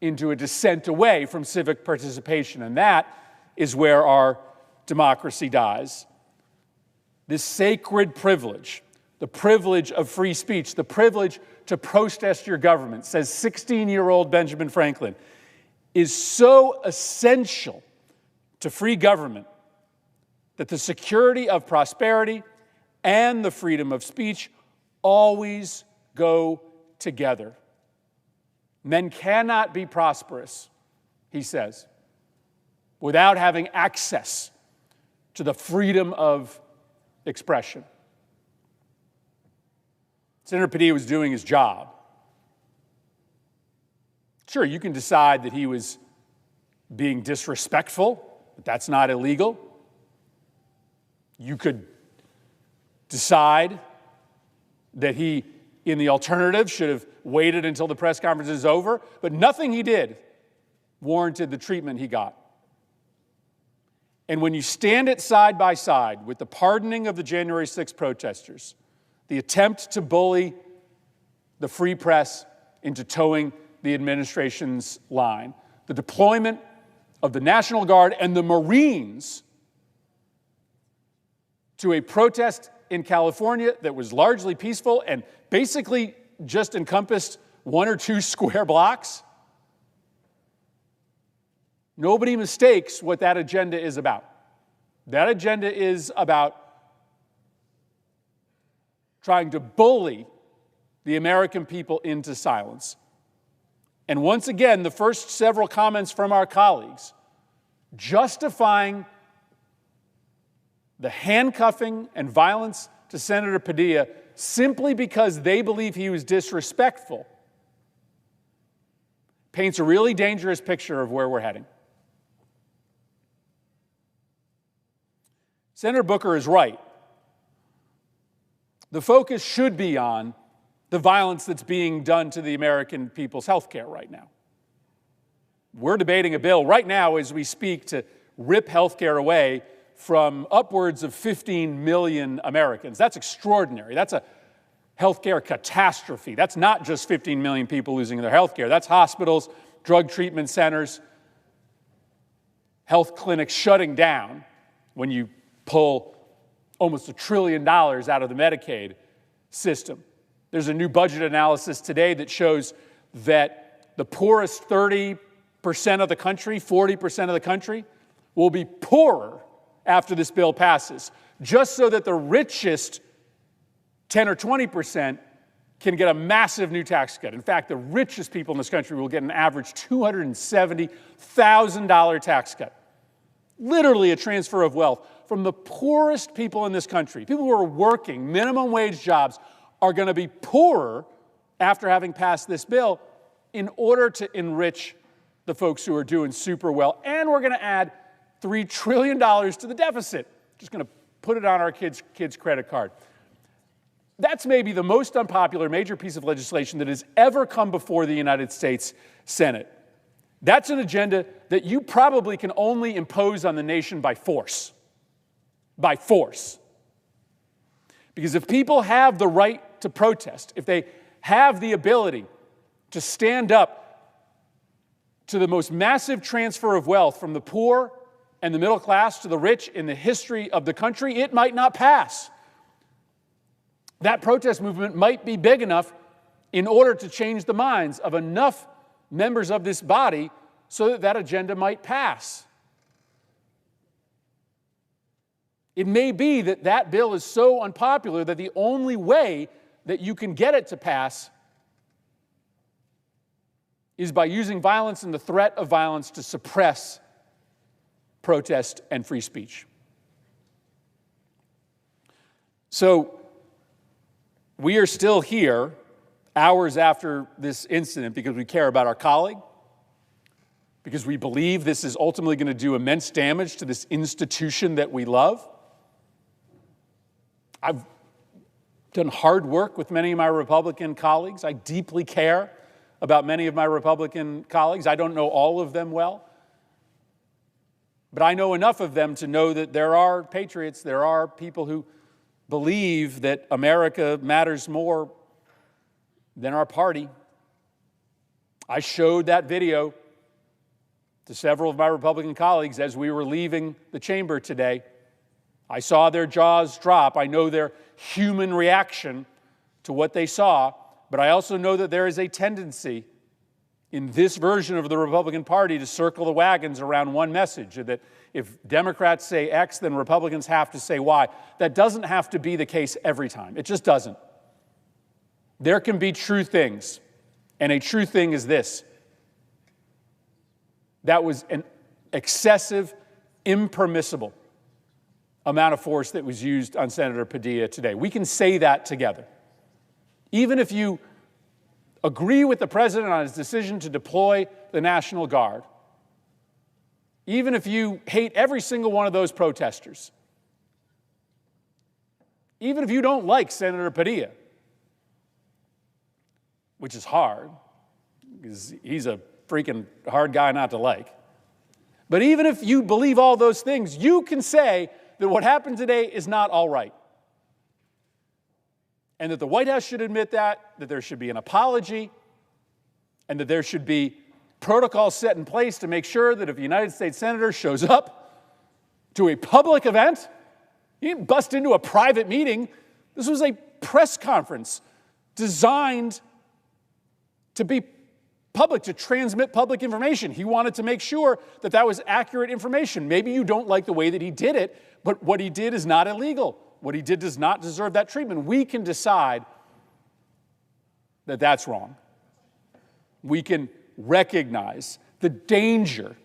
into a descent away from civic participation. And that is where our democracy dies. This sacred privilege, the privilege of free speech, the privilege to protest your government, says 16-year-old Benjamin Franklin, is so essential to free government that the security of prosperity and the freedom of speech always go together. Men cannot be prosperous, he says, without having access to the freedom of expression. Senator Padilla was doing his job. Sure, you can decide that he was being disrespectful, but that's not illegal. You could decide that he, in the alternative, should have waited until the press conference is over, but nothing he did warranted the treatment he got. And when you stand it side by side with the pardoning of the January 6th protesters, the attempt to bully the free press into towing the administration's line, the deployment of the National Guard and the Marines to a protest in California that was largely peaceful and basically just encompassed 1 or 2 square blocks, nobody mistakes what that agenda is about. That agenda is about trying to bully the American people into silence. And once again, the first several comments from our colleagues justifying the handcuffing and violence to Senator Padilla simply because they believe he was disrespectful paints a really dangerous picture of where we're heading. Senator Booker is right. The focus should be on the violence that's being done to the American people's health care right now. We're debating a bill right now as we speak to rip health care away from upwards of 15 million Americans. That's extraordinary. That's a healthcare catastrophe. That's not just 15 million people losing their health care. That's hospitals, drug treatment centers, health clinics shutting down when you pull almost $1 trillion out of the Medicaid system. There's a new budget analysis today that shows that the poorest 30% of the country, 40% of the country, will be poorer after this bill passes, just so that the richest 10 or 20% can get a massive new tax cut. In fact, the richest people in this country will get an average $270,000 tax cut. Literally a transfer of wealth from the poorest people in this country. People who are working minimum wage jobs are going to be poorer after having passed this bill in order to enrich the folks who are doing super well. And we're going to add $3 trillion to the deficit. Just going to put it on our kids' credit card. That's maybe the most unpopular major piece of legislation that has ever come before the United States Senate. That's an agenda that you probably can only impose on the nation by force. By force. Because if people have the right to protest, if they have the ability to stand up to the most massive transfer of wealth from the poor and the middle class to the rich in the history of the country, it might not pass. That protest movement might be big enough in order to change the minds of enough members of this body so that that agenda might pass. It may be that that bill is so unpopular that the only way that you can get it to pass is by using violence and the threat of violence to suppress protest and free speech. So, we are still here hours after this incident because we care about our colleague, because we believe this is ultimately going to do immense damage to this institution that we love. I've done hard work with many of my Republican colleagues. I deeply care about many of my Republican colleagues. I don't know all of them well, but I know enough of them to know that there are patriots, there are people who believe that America matters more than our party. I showed that video to several of my Republican colleagues as we were leaving the chamber today. I saw their jaws drop. I know their human reaction to what they saw, but I also know that there is a tendency in this version of the Republican Party to circle the wagons around one message, that if Democrats say X, then Republicans have to say Y. That doesn't have to be the case every time. It just doesn't. There can be true things, and a true thing is this. That was an excessive, impermissible amount of force that was used on Senator Padilla today. We can say that together. Even if you agree with the president on his decision to deploy the National Guard, even if you hate every single one of those protesters, even if you don't like Senator Padilla, which is hard, because he's a freaking hard guy not to like, but even if you believe all those things, you can say that what happened today is not all right. And that the White House should admit that there should be an apology, and that there should be protocols set in place to make sure that if a United States Senator shows up to a public event, he didn't bust into a private meeting. This was a press conference designed to be public, to transmit public information. He wanted to make sure that that was accurate information. Maybe you don't like the way that he did it, but what he did is not illegal. What he did does not deserve that treatment. We can decide that that's wrong. We can recognize the danger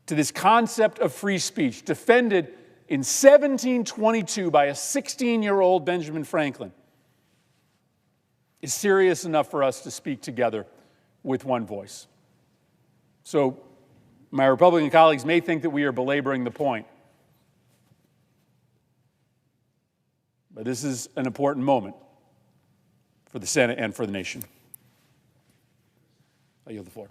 to this concept of free speech defended in 1722 by a 16-year-old Benjamin Franklin is serious enough for us to speak together with one voice. So my Republican colleagues may think that we are belaboring the point, but this is an important moment for the Senate and for the nation. I yield the floor.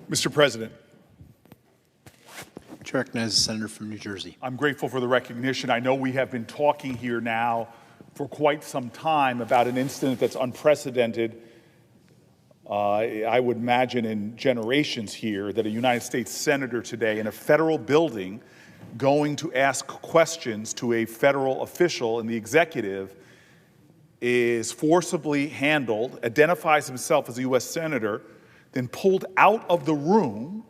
Mr. President. Chair recognizes the senator from New Jersey. I'm grateful for the recognition. I know we have been talking here now for quite some time about an incident that's unprecedented. I would imagine in generations here that a United States senator today in a federal building going to ask questions to a federal official in the executive is forcibly handled, identifies himself as a U.S. senator, then pulled out of the room,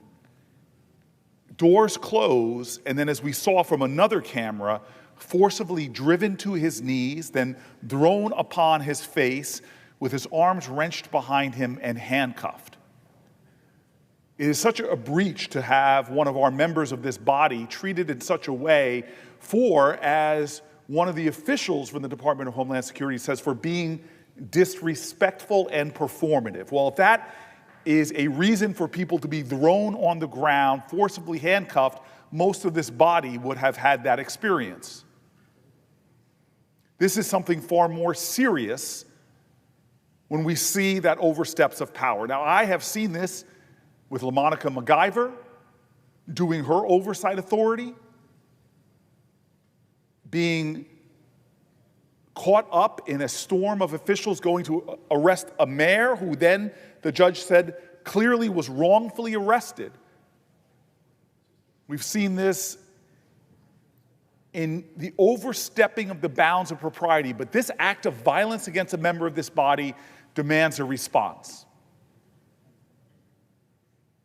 doors close, and then as we saw from another camera, forcibly driven to his knees, then thrown upon his face with his arms wrenched behind him and handcuffed. It is such a breach to have one of our members of this body treated in such a way for, as one of the officials from the Department of Homeland Security says, for being disrespectful and performative. Well, if that is a reason for people to be thrown on the ground, forcibly handcuffed, most of this body would have had that experience. This is something far more serious when we see that oversteps of power. Now, I have seen this with LaMonica MacGyver doing her oversight authority, being caught up in a storm of officials going to arrest a mayor who then, the judge said, clearly was wrongfully arrested. We've seen this in the overstepping of the bounds of propriety, but this act of violence against a member of this body demands a response.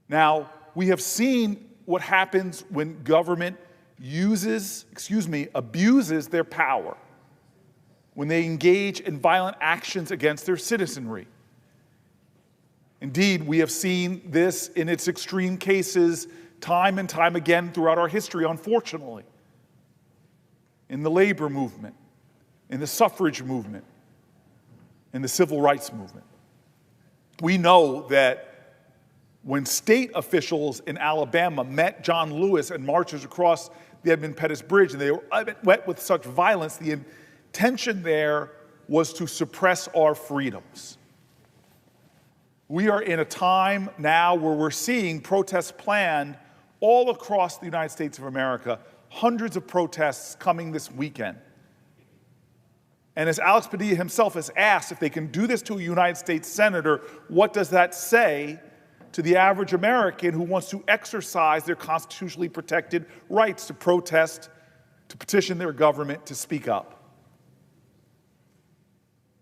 Now, we have seen what happens when government abuses their power, when they engage in violent actions against their citizenry. Indeed, we have seen this in its extreme cases time and time again throughout our history, unfortunately. In the labor movement, in the suffrage movement, in the civil rights movement. We know that when state officials in Alabama met John Lewis and marchers across the Edmund Pettus Bridge, and they were met with such violence, the intention there was to suppress our freedoms. We are in a time now where we're seeing protests planned all across the United States of America, hundreds of protests coming this weekend. And as Alex Padilla himself has asked, if they can do this to a United States senator, what does that say to the average American who wants to exercise their constitutionally protected rights to protest, to petition their government, to speak up.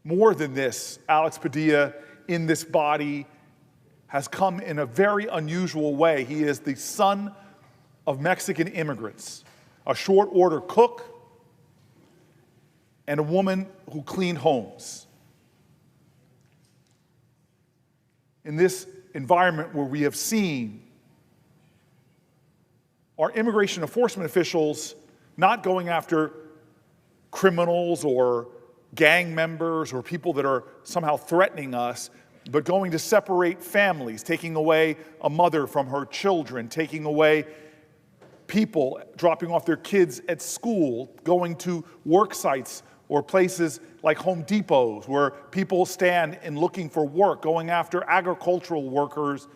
More than this, Alex Padilla in this body has come in a very unusual way. He is the son of Mexican immigrants, a short order cook, and a woman who cleaned homes. In this environment where we have seen our immigration enforcement officials not going after criminals or gang members or people that are somehow threatening us, but going to separate families, taking away a mother from her children, taking away people, dropping off their kids at school, going to work sites or places like Home Depots where people stand and looking for work, going after agricultural workers.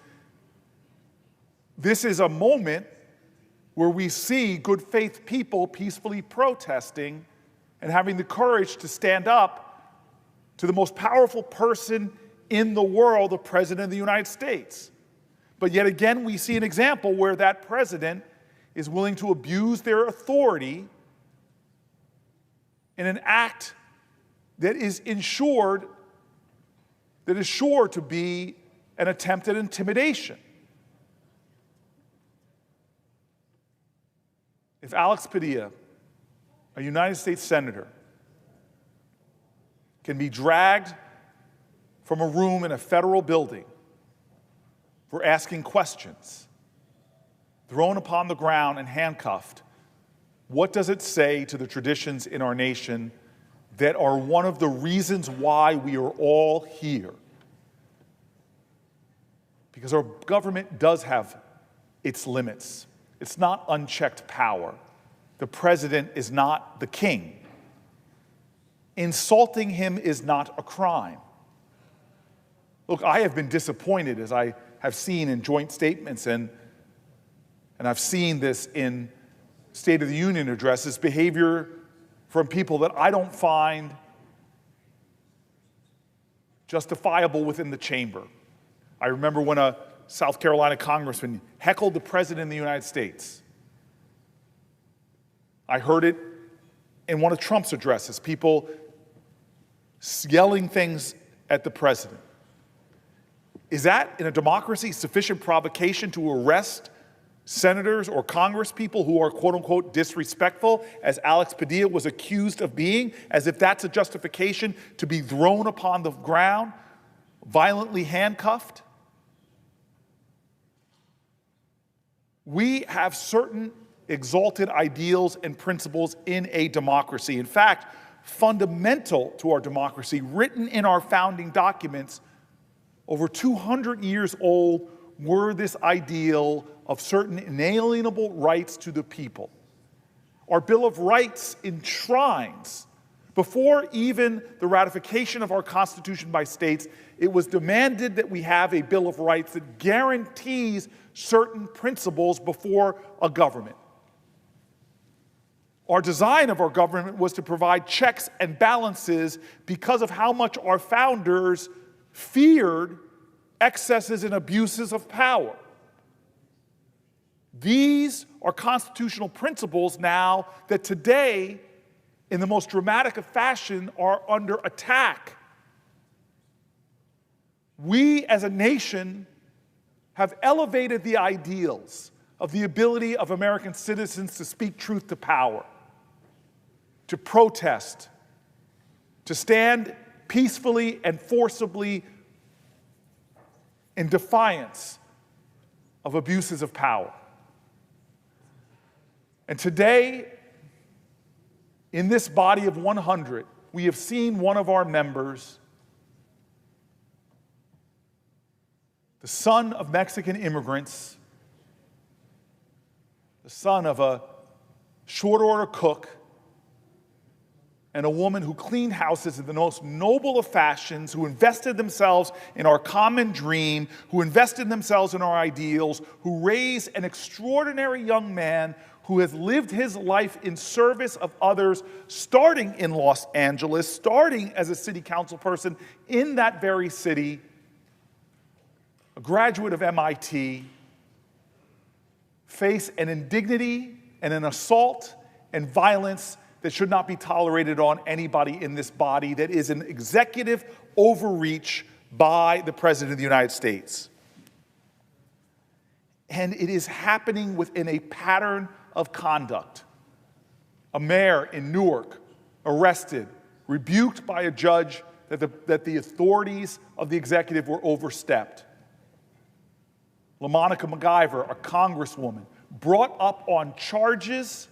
This is a moment where we see good faith people peacefully protesting and having the courage to stand up to the most powerful person in the world, the President of the United States. But yet again, we see an example where that president is willing to abuse their authority in an act that is sure to be an attempt at intimidation. If Alex Padilla, a United States senator, can be dragged from a room in a federal building for asking questions, thrown upon the ground and handcuffed, what does it say to the traditions in our nation that are one of the reasons why we are all here? Because our government does have its limits. It's not unchecked power. The president is not the king. Insulting him is not a crime. Look, I have been disappointed, as I have seen in joint statements, and I've seen this in State of the Union addresses, behavior from people that I don't find justifiable within the chamber. I remember when a South Carolina congressman heckled the president of the United States. I heard it in one of Trump's addresses, people yelling things at the president. Is that, in a democracy, sufficient provocation to arrest senators or congresspeople who are, quote unquote, disrespectful, as Alex Padilla was accused of being, as if that's a justification to be thrown upon the ground, violently handcuffed? We have certain exalted ideals and principles in a democracy. In fact, fundamental to our democracy, written in our founding documents, over 200 years old, were this ideal of certain inalienable rights to the people. Our Bill of Rights enshrines, before even the ratification of our Constitution by states, it was demanded that we have a Bill of Rights that guarantees certain principles before a government. Our design of our government was to provide checks and balances because of how much our founders feared excesses and abuses of power. These are constitutional principles now that today, in the most dramatic of fashion, are under attack. We as a nation have elevated the ideals of the ability of American citizens to speak truth to power, to protest, to stand peacefully and forcibly in defiance of abuses of power. And today, in this body of 100, we have seen one of our members, the son of Mexican immigrants, the son of a short order cook, and a woman who cleaned houses in the most noble of fashions, who invested themselves in our common dream, who invested themselves in our ideals, who raised an extraordinary young man who has lived his life in service of others, starting in Los Angeles, starting as a city council person in that very city, a graduate of MIT, face an indignity and an assault and violence that should not be tolerated on anybody in this body, that is an executive overreach by the President of the United States. And it is happening within a pattern of conduct. A mayor in Newark arrested, rebuked by a judge that the authorities of the executive were overstepped. LaMonica MacGyver, a congresswoman, brought up on charges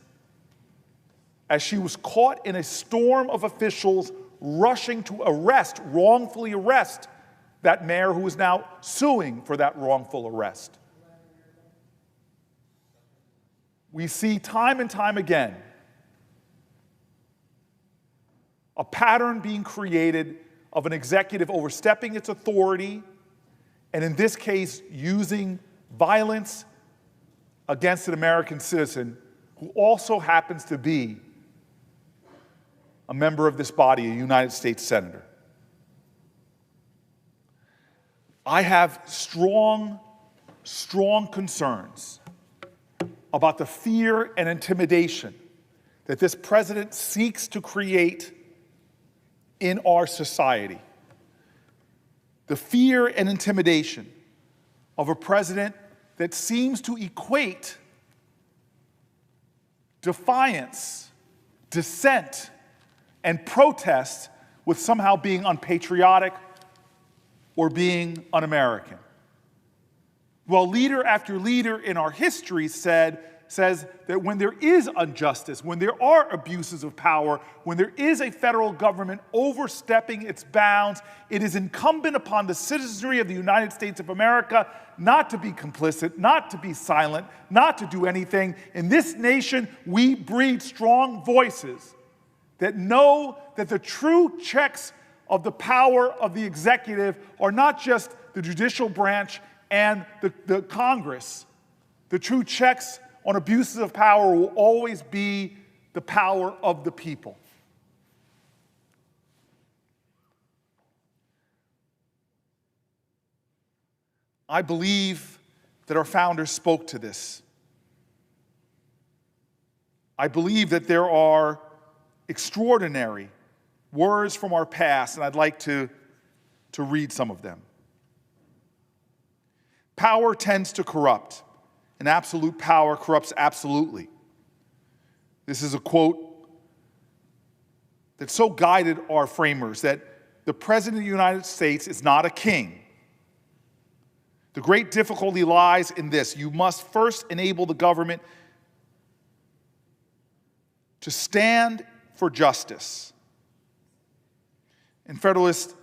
as she was caught in a storm of officials rushing to wrongfully arrest that mayor who is now suing for that wrongful arrest. We see time and time again a pattern being created of an executive overstepping its authority, and in this case, using violence against an American citizen who also happens to be a member of this body, a United States Senator. I have strong concerns about the fear and intimidation that this president seeks to create in our society. The fear and intimidation of a president that seems to equate defiance, dissent, and protest with somehow being unpatriotic or being un-American. Well, leader after leader in our history says that when there is injustice, when there are abuses of power, when there is a federal government overstepping its bounds, it is incumbent upon the citizenry of the United States of America not to be complicit, not to be silent, not to do anything. In this nation, we breed strong voices that know that the true checks of the power of the executive are not just the judicial branch and the Congress. The true checks on abuses of power will always be the power of the people. I believe that our founders spoke to this. I believe that there are extraordinary words from our past, and I'd like to read some of them. Power tends to corrupt, and absolute power corrupts absolutely. This is a quote that so guided our framers that the President of the United States is not a king. The great difficulty lies in this: you must first enable the government to stand for justice. In Federalist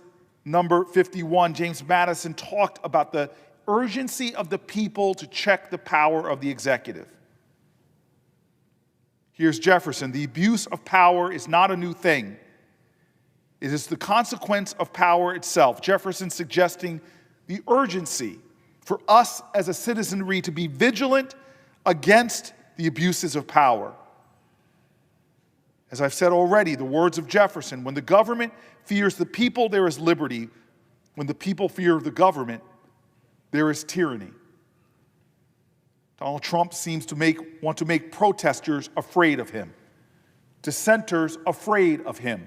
number 51, James Madison talked about the urgency of the people to check the power of the executive. Here's Jefferson: the abuse of power is not a new thing. It is the consequence of power itself. Jefferson suggesting the urgency for us as a citizenry to be vigilant against the abuses of power. As I've said already, the words of Jefferson: when the government fears the people, there is liberty. When the people fear the government, there is tyranny. Donald Trump seems to want to make protesters afraid of him, dissenters afraid of him,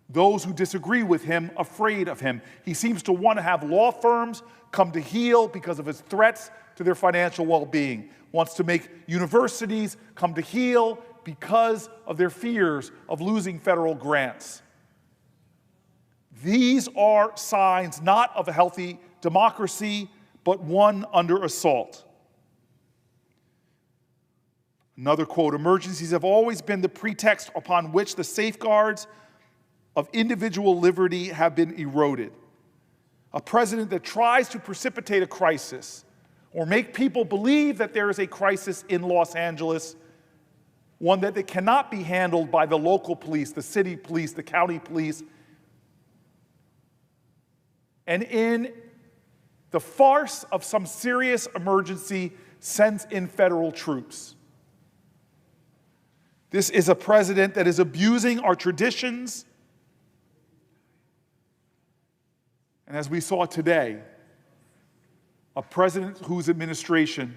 those who disagree with him afraid of him. He seems to want to have law firms come to heel because of his threats to their financial well-being, wants to make universities come to heel because of their fears of losing federal grants. These are signs not of a healthy democracy, but one under assault. Another quote: emergencies have always been the pretext upon which the safeguards of individual liberty have been eroded. A president that tries to precipitate a crisis or make people believe that there is a crisis in Los Angeles, one that cannot be handled by the local police, the city police, the county police, and in the farce of some serious emergency sends in federal troops. This is a president that is abusing our traditions, and as we saw today, a president whose administration,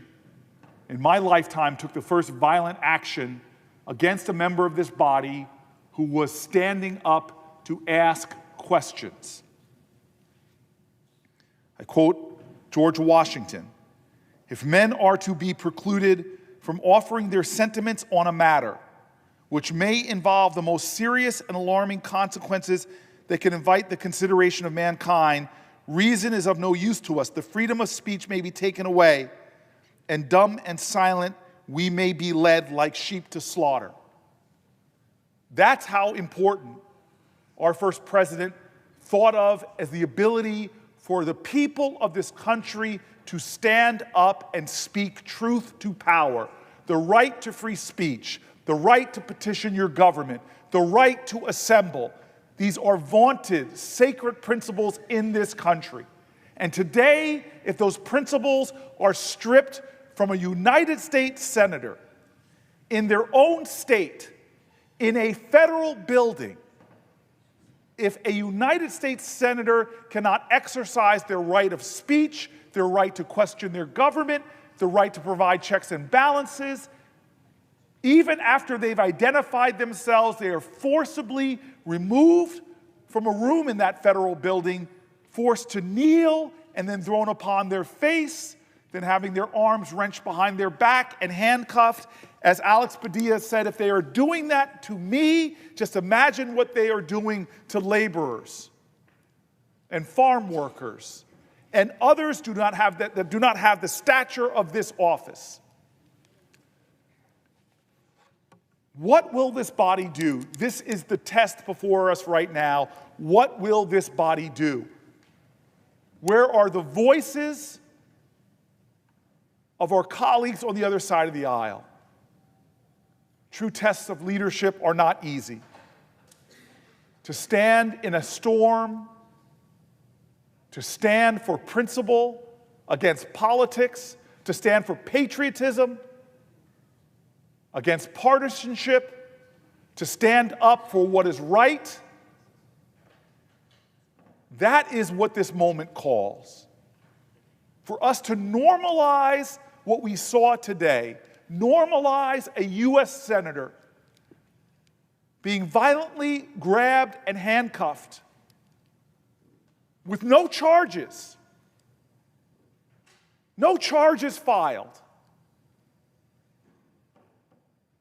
in my lifetime, took the first violent action against a member of this body who was standing up to ask questions. I quote George Washington, "If men are to be precluded from offering their sentiments on a matter which may involve the most serious and alarming consequences that can invite the consideration of mankind, reason is of no use to us. The freedom of speech may be taken away, and dumb and silent we may be led like sheep to slaughter." That's how important our first president thought of as the ability for the people of this country to stand up and speak truth to power, the right to free speech, the right to petition your government, the right to assemble. These are vaunted, sacred principles in this country. And today, if those principles are stripped from a United States senator in their own state, in a federal building, if a United States senator cannot exercise their right of speech, their right to question their government, the right to provide checks and balances, even after they've identified themselves, they are forcibly removed from a room in that federal building, forced to kneel and then thrown upon their face, then having their arms wrenched behind their back and handcuffed. As Alex Padilla said, if they are doing that to me, just imagine what they are doing to laborers and farm workers and others that do not have the stature of this office. What will this body do? This is the test before us right now. What will this body do? Where are the voices of our colleagues on the other side of the aisle? True tests of leadership are not easy. To stand in a storm, to stand for principle against politics, to stand for patriotism against partisanship, to stand up for what is right, that is what this moment calls. For us to normalize what we saw today, normalize a U.S. senator being violently grabbed and handcuffed with no charges filed.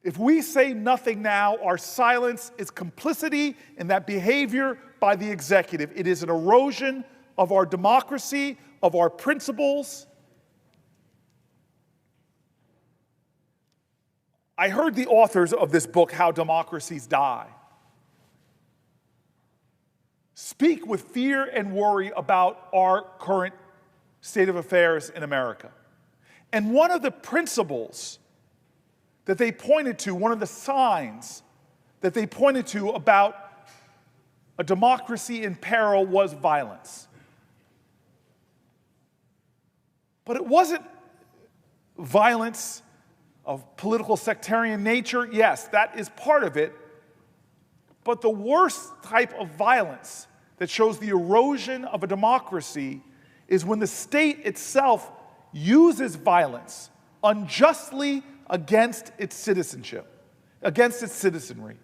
If we say nothing now, our silence is complicity in that behavior by the executive. It is an erosion of our democracy, of our principles. I heard the authors of this book, How Democracies Die, speak with fear and worry about our current state of affairs in America. And one of the principles that they pointed to, one of the signs that they pointed to about a democracy in peril was violence. But it wasn't violence of political sectarian nature. Yes, that is part of it. But the worst type of violence that shows the erosion of a democracy is when the state itself uses violence unjustly against its citizenship, against its citizenry.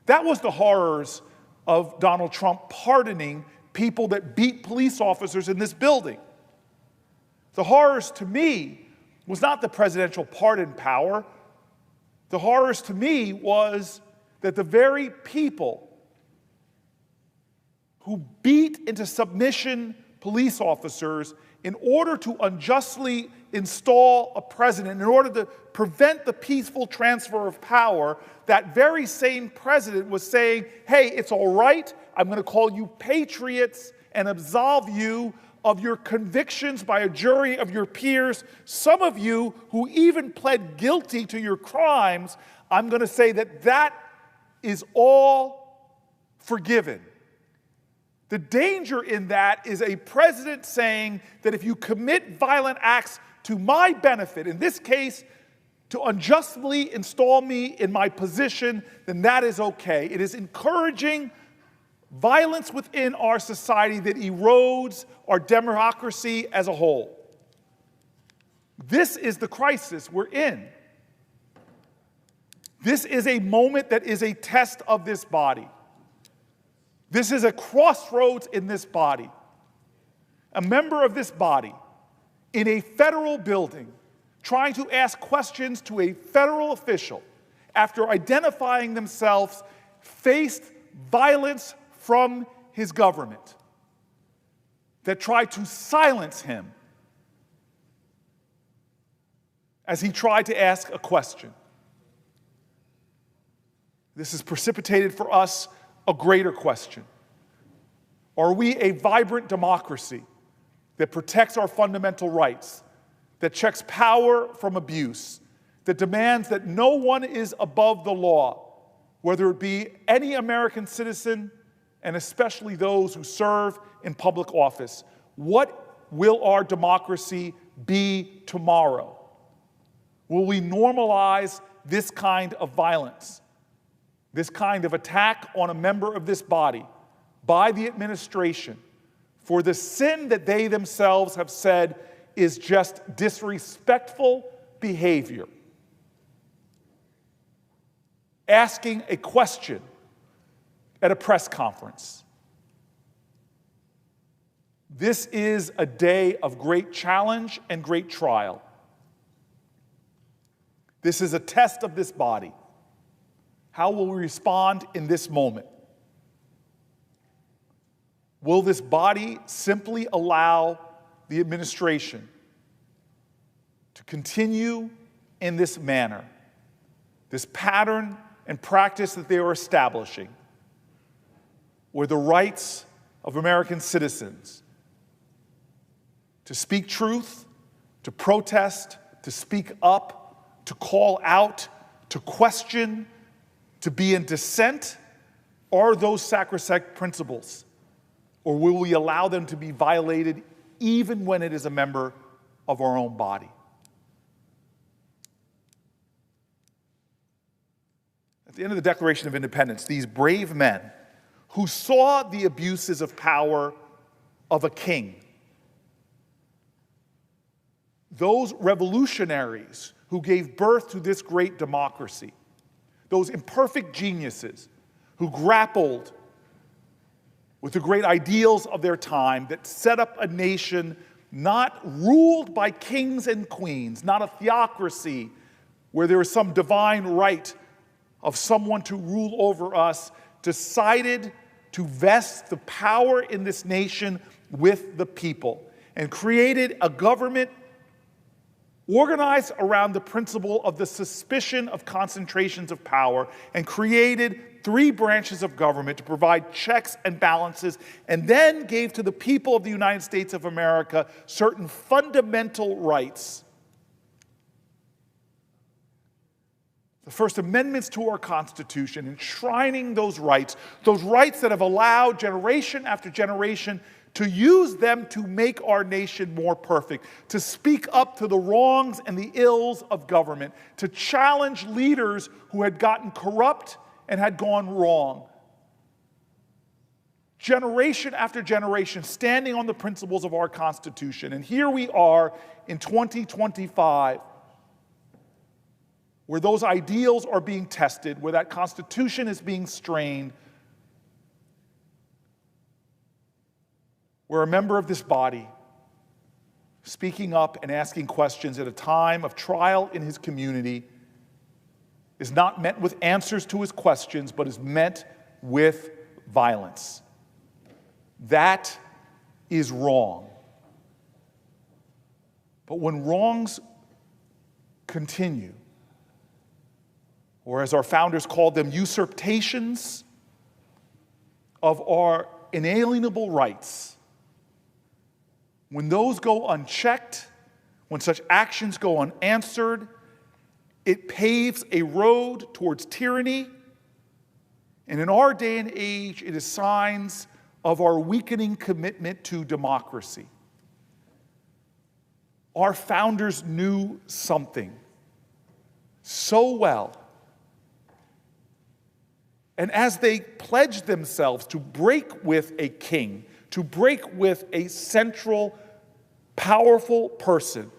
That was the horrors of Donald Trump pardoning people that beat police officers in this building. The horrors to me was not the presidential pardon power. The horrors to me was that the very people who beat into submission police officers in order to unjustly install a president, in order to prevent the peaceful transfer of power, that very same president was saying, hey, it's all right, I'm going to call you patriots and absolve you of your convictions by a jury of your peers. Some of you who even pled guilty to your crimes, I'm going to say that that is all forgiven. The danger in that is a president saying that if you commit violent acts to my benefit, in this case, to unjustly install me in my position, then that is okay. It is encouraging violence within our society that erodes our democracy as a whole. This is the crisis we're in. This is a moment that is a test of this body. This is a crossroads in this body. A member of this body in a federal building trying to ask questions to a federal official after identifying themselves faced violence from his government that tried to silence him as he tried to ask a question. This has precipitated for us a greater question. Are we a vibrant democracy that protects our fundamental rights, that checks power from abuse, that demands that no one is above the law, whether it be any American citizen, and especially those who serve in public office? What will our democracy be tomorrow? Will we normalize this kind of violence, this kind of attack on a member of this body by the administration for the sin that they themselves have said is just disrespectful behavior? Asking a question at a press conference. This is a day of great challenge and great trial. This is a test of this body. How will we respond in this moment? Will this body simply allow the administration to continue in this manner, this pattern and practice that they are establishing, where the rights of American citizens to speak truth, to protest, to speak up, to call out, to question, to be in dissent, are those sacrosanct principles? Or will we allow them to be violated even when it is a member of our own body? At the end of the Declaration of Independence, these brave men who saw the abuses of power of a king, those revolutionaries who gave birth to this great democracy, those imperfect geniuses who grappled with the great ideals of their time that set up a nation not ruled by kings and queens, not a theocracy where there is some divine right of someone to rule over us, decided to vest the power in this nation with the people and created a government organized around the principle of the suspicion of concentrations of power, and created 3 branches of government to provide checks and balances, and then gave to the people of the United States of America certain fundamental rights. The First Amendments to our Constitution, enshrining those rights that have allowed generation after generation to use them to make our nation more perfect, to speak up to the wrongs and the ills of government, to challenge leaders who had gotten corrupt and had gone wrong. Generation after generation standing on the principles of our Constitution. And here we are in 2025, where those ideals are being tested, where that Constitution is being strained, where a member of this body, speaking up and asking questions at a time of trial in his community, is not met with answers to his questions, but is met with violence. That is wrong. But when wrongs continue, or as our founders called them, usurpations of our inalienable rights, when those go unchecked, when such actions go unanswered, it paves a road towards tyranny. And in our day and age, it is signs of our weakening commitment to democracy. Our founders knew something so well. And as they pledged themselves to break with a king, to break with a central, powerful person,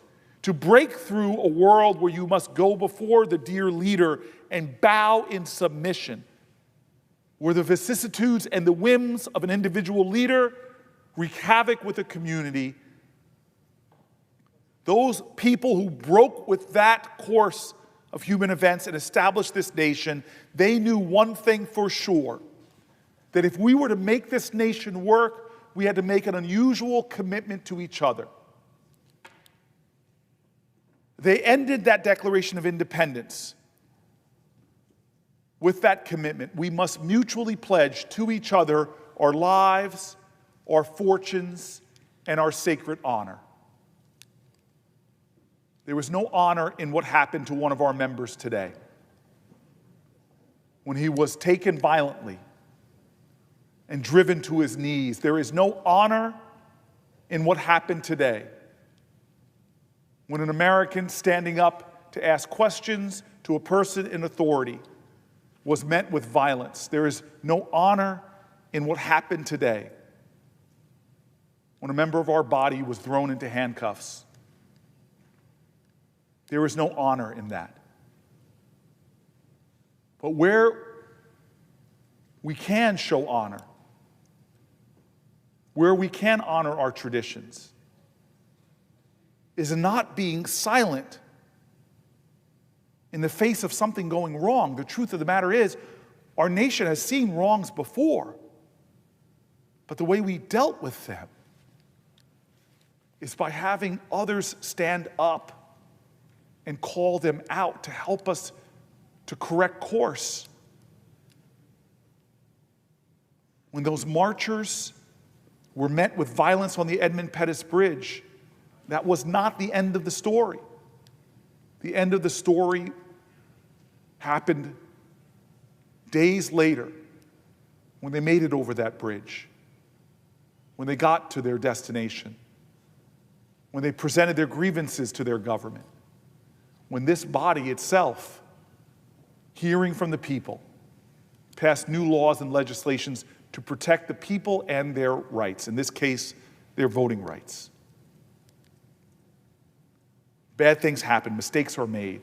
to break through a world where you must go before the dear leader and bow in submission, where the vicissitudes and the whims of an individual leader wreak havoc with a community. Those people who broke with that course of human events and established this nation, they knew one thing for sure, that if we were to make this nation work, we had to make an unusual commitment to each other. They ended that Declaration of Independence with that commitment. We must mutually pledge to each other our lives, our fortunes, and our sacred honor. There was no honor in what happened to one of our members today when he was taken violently and driven to his knees. There is no honor in what happened today when an American standing up to ask questions to a person in authority was met with violence. There is no honor in what happened today when a member of our body was thrown into handcuffs. There is no honor in that. But where we can show honor, where we can honor our traditions, is in not being silent in the face of something going wrong. The truth of the matter is, our nation has seen wrongs before, but the way we dealt with them is by having others stand up and call them out to help us to correct course. When those marchers were met with violence on the Edmund Pettus Bridge, that was not the end of the story. The end of the story happened days later when they made it over that bridge, when they got to their destination, when they presented their grievances to their government, when this body itself, hearing from the people, passed new laws and legislations to protect the people and their rights, in this case, their voting rights. Bad things happen, mistakes are made.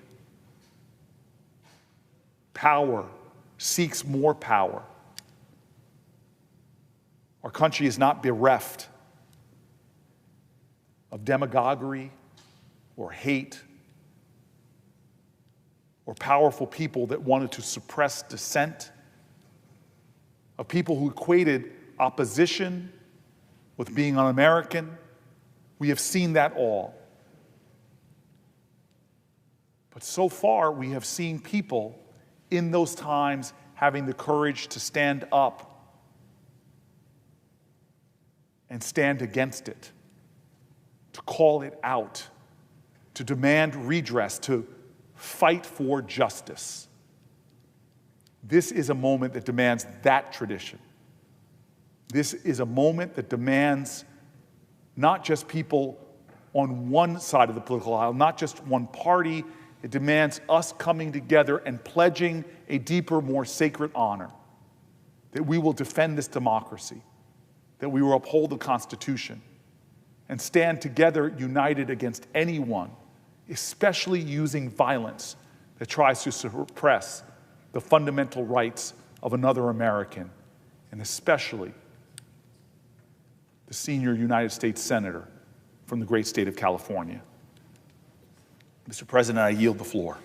Power seeks more power. Our country is not bereft of demagoguery or hate or powerful people that wanted to suppress dissent, of people who equated opposition with being un-American. We have seen that all. But so far, we have seen people in those times having the courage to stand up and stand against it, to call it out, to demand redress, to fight for justice. This is a moment that demands that tradition. This is a moment that demands not just people on one side of the political aisle, not just one party. It demands us coming together and pledging a deeper, more sacred honor, that we will defend this democracy, that we will uphold the Constitution, and stand together united against anyone, especially using violence that tries to suppress the fundamental rights of another American, and especially the senior United States Senator from the great state of California. Mr. President, I yield the floor.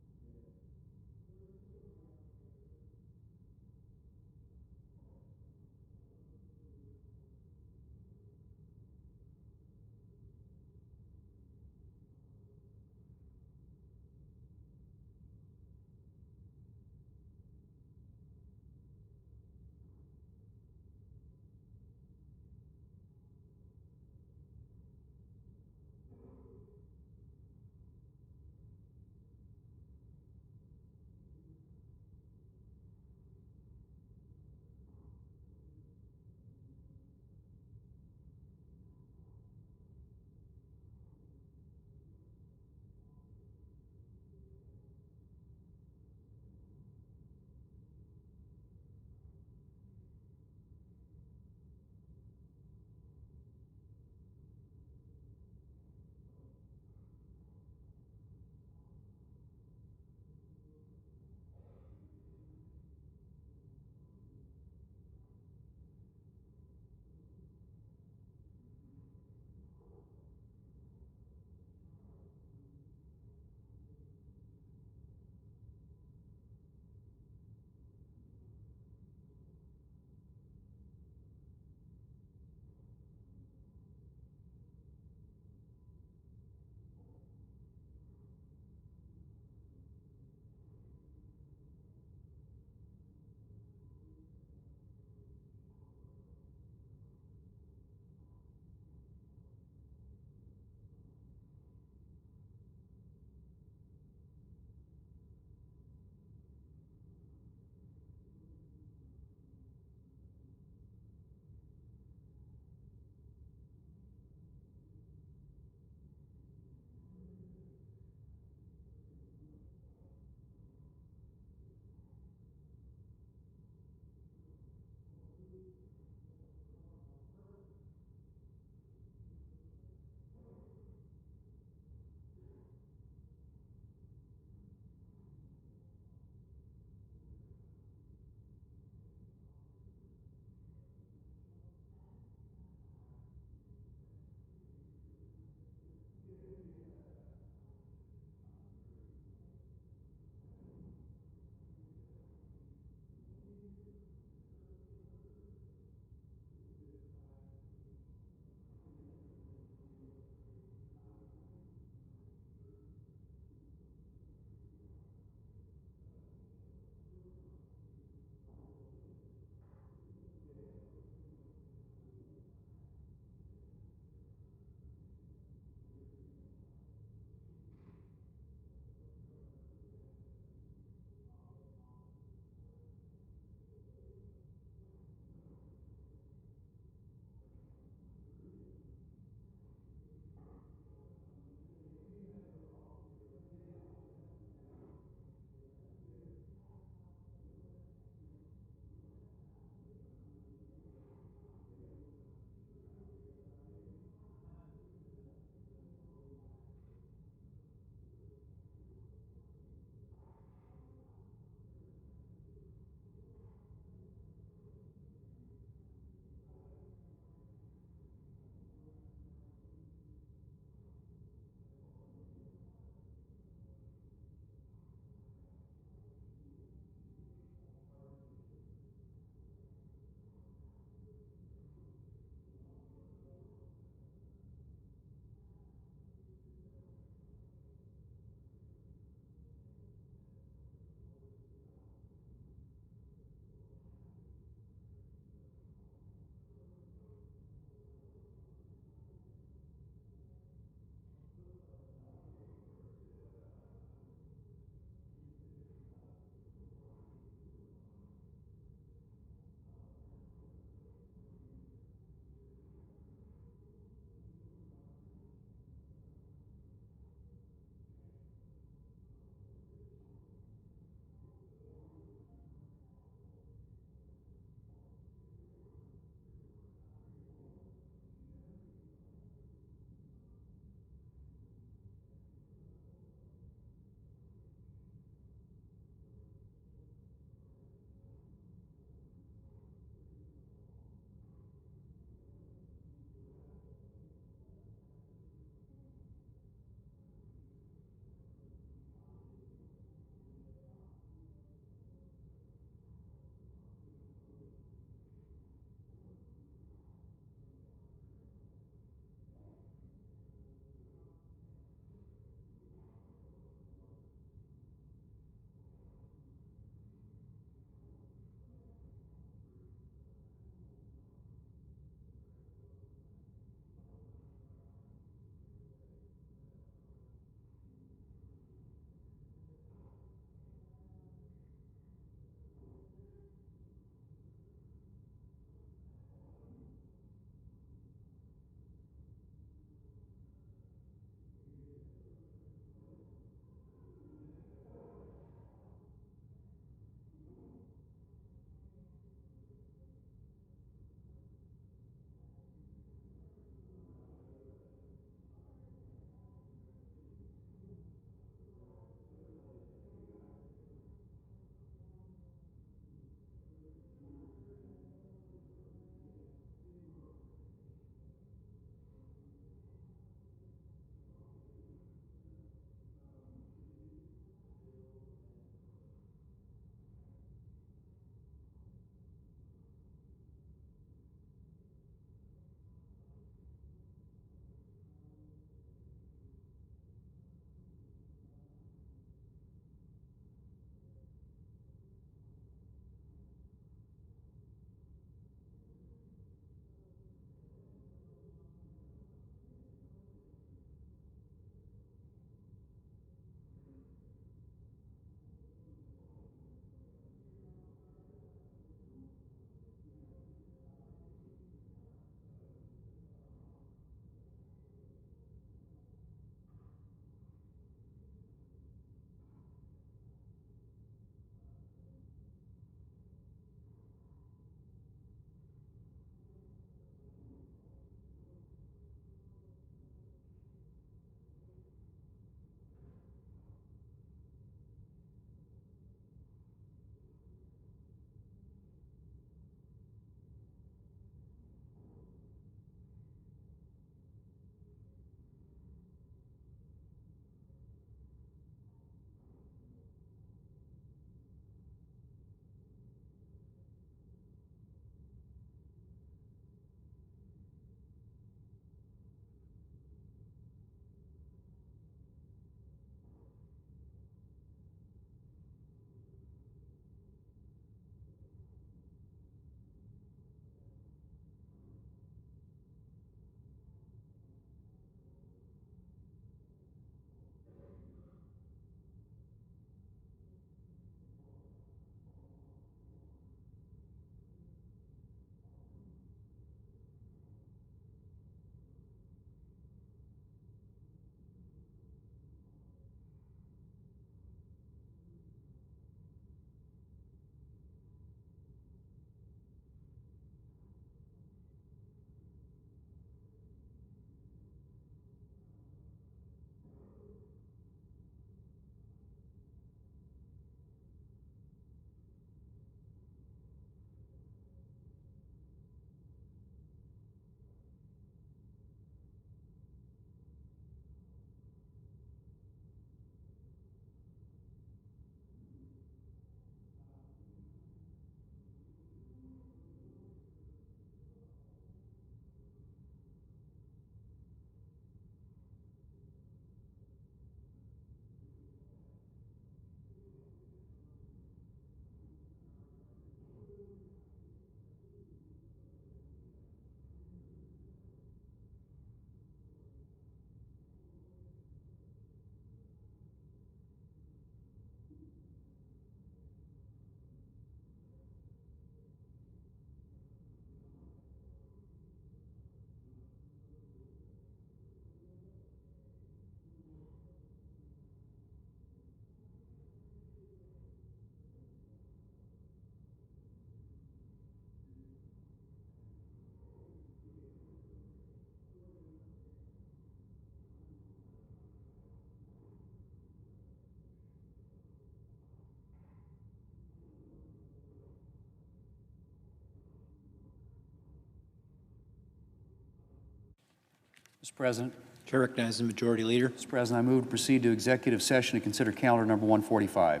Mr. President. Chair recognizes the Majority Leader. Mr. President, I move to proceed to executive session to consider calendar number 145.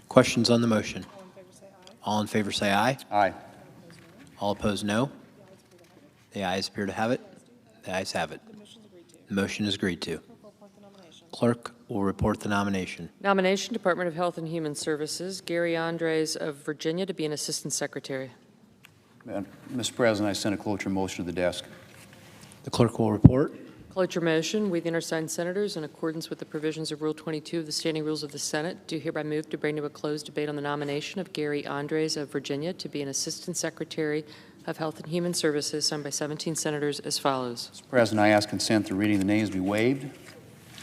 Questions on the motion? All in favor say aye. Aye. All opposed, no. The ayes appear to have it. The ayes have it. The motion is agreed to. Clerk will report the nomination. Nomination, Department of Health and Human Services, Gary Andres of Virginia to be an Assistant Secretary. Mr. President, I send a cloture motion to the desk. The clerk will report. Cloture motion, we the undersigned senators, in accordance with the provisions of Rule 22 of the Standing Rules of the Senate, do hereby move to bring to a closed debate on the nomination of Gary Andres of Virginia to be an Assistant Secretary of Health and Human Services, signed by 17 senators as follows. Mr. President, I ask consent to reading the names be waived.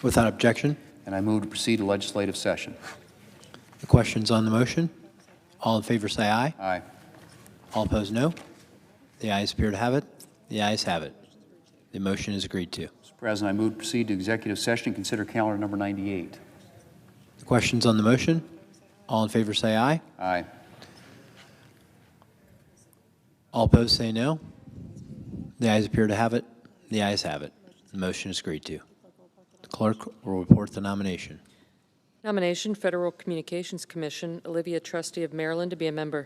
Without objection. And I move to proceed to legislative session. The questions on the motion? All in favor say aye. Aye. All opposed, no. The ayes appear to have it. The ayes have it. The motion is agreed to. Mr. President, I move to proceed to executive session and consider calendar number 98. The questions on the motion? All in favor say aye. Aye. All opposed say no. The ayes appear to have it. The ayes have it. The motion is agreed to. The clerk will report the nomination. Nomination, Federal Communications Commission, Olivia Trustee of Maryland to be a member.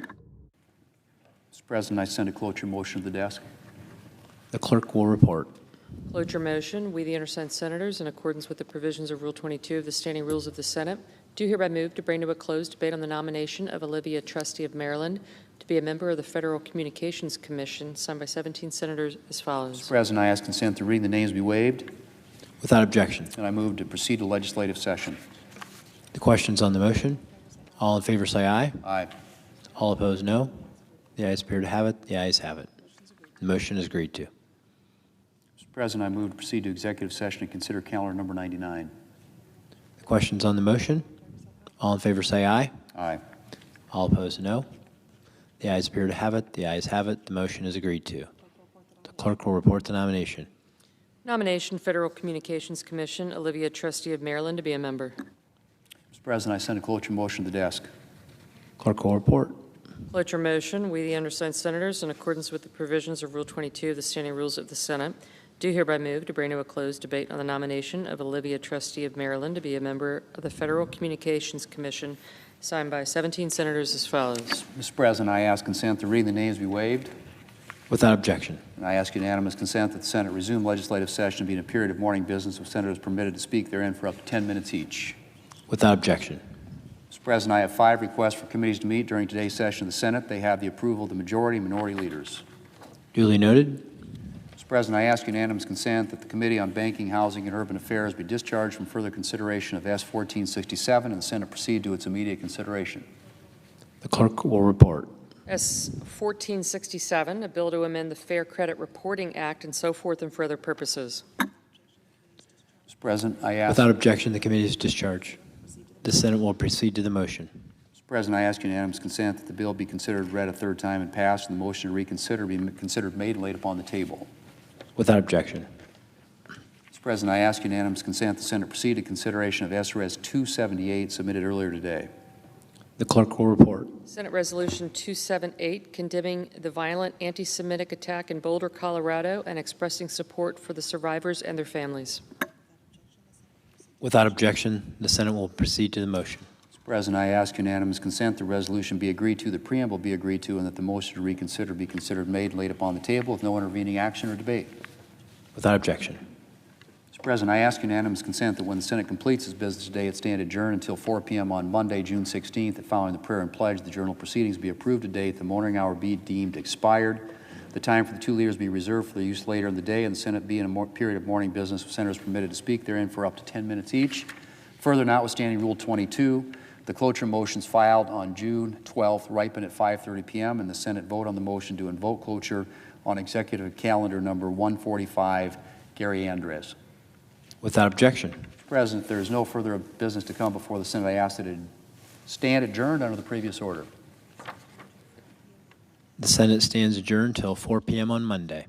Mr. President, I send a cloture motion to the desk. The clerk will report. Cloture motion, we the undersigned senators, in accordance with the provisions of Rule 22 of the Standing Rules of the Senate, do hereby move to bring to a closed debate on the nomination of Olivia Trustee of Maryland to be a member of the Federal Communications Commission, signed by 17 senators as follows. Mr. President, I ask consent to reading the names be waived. Without objection. And I move to proceed to legislative session. The questions on the motion? All in favor say aye. Aye. All opposed, no. The ayes appear to have it. The ayes have it. The motion is agreed to. Mr. President, I move to proceed to executive session and consider calendar number 99. The questions on the motion? All in favor say aye. Aye. All opposed, no. The ayes appear to have it. The ayes have it. The motion is agreed to. The clerk will report the nomination. Nomination, Federal Communications Commission, Olivia Trustee of Maryland to be a member. Mr. President, I send a cloture motion to the desk. Clerk will report. Cloture motion, we the undersigned senators, in accordance with the provisions of Rule 22 of the Standing Rules of the Senate, do hereby move to bring to a closed debate on the nomination of Olivia Trustee of Maryland to be a member of the Federal Communications Commission, signed by 17 senators as follows. Mr. President, I ask consent to read the names be waived. Without objection. And I ask unanimous consent that the Senate resume legislative session be in a period of morning business with senators permitted to speak therein for up to 10 minutes each. Without objection. Mr. President, I have 5 requests for committees to meet during today's session of the Senate. They have the approval of the majority and minority leaders. Duly noted. Mr. President, I ask unanimous consent that the Committee on Banking, Housing, and Urban Affairs be discharged from further consideration of S. 1467 and the Senate proceed to its immediate consideration. The clerk will report. S. 1467, a bill to amend the Fair Credit Reporting Act and so forth and for other purposes. Mr. President, I ask... Without objection, the committee is discharged. The Senate will proceed to the motion. Mr. President, I ask unanimous consent that the bill be considered read a third time and passed, and the motion to reconsider be considered made and laid upon the table. Without objection. Mr. President, I ask unanimous consent the Senate proceed to consideration of S.Res. 278 submitted earlier today. The clerk will report. Senate Resolution 278, condemning the violent anti-Semitic attack in Boulder, Colorado, and expressing support for the survivors and their families. Without objection, the Senate will proceed to the motion. Mr. President, I ask unanimous consent the resolution be agreed to, the preamble be agreed to, and that the motion to reconsider be considered made and laid upon the table with no intervening action or debate. Without objection. Mr. President, I ask unanimous consent that when the Senate completes its business today, it stand adjourned until 4 p.m. on Monday, June 16th, that following the prayer and pledge, the journal proceedings be approved today, the morning hour be deemed expired, the time for the 2 leaders be reserved for their use later in the day, and the Senate be in a period of morning business with senators permitted to speak therein for up to 10 minutes each. Further, notwithstanding Rule 22, the cloture motions filed on June 12th ripen at 5:30 p.m., and the Senate vote on the motion to invoke cloture on executive calendar number 145, Gary Andres. Without objection. Mr. President, if there is no further business to come before the Senate, I ask that it stand adjourned under the previous order. The Senate stands adjourned till 4 p.m. on Monday.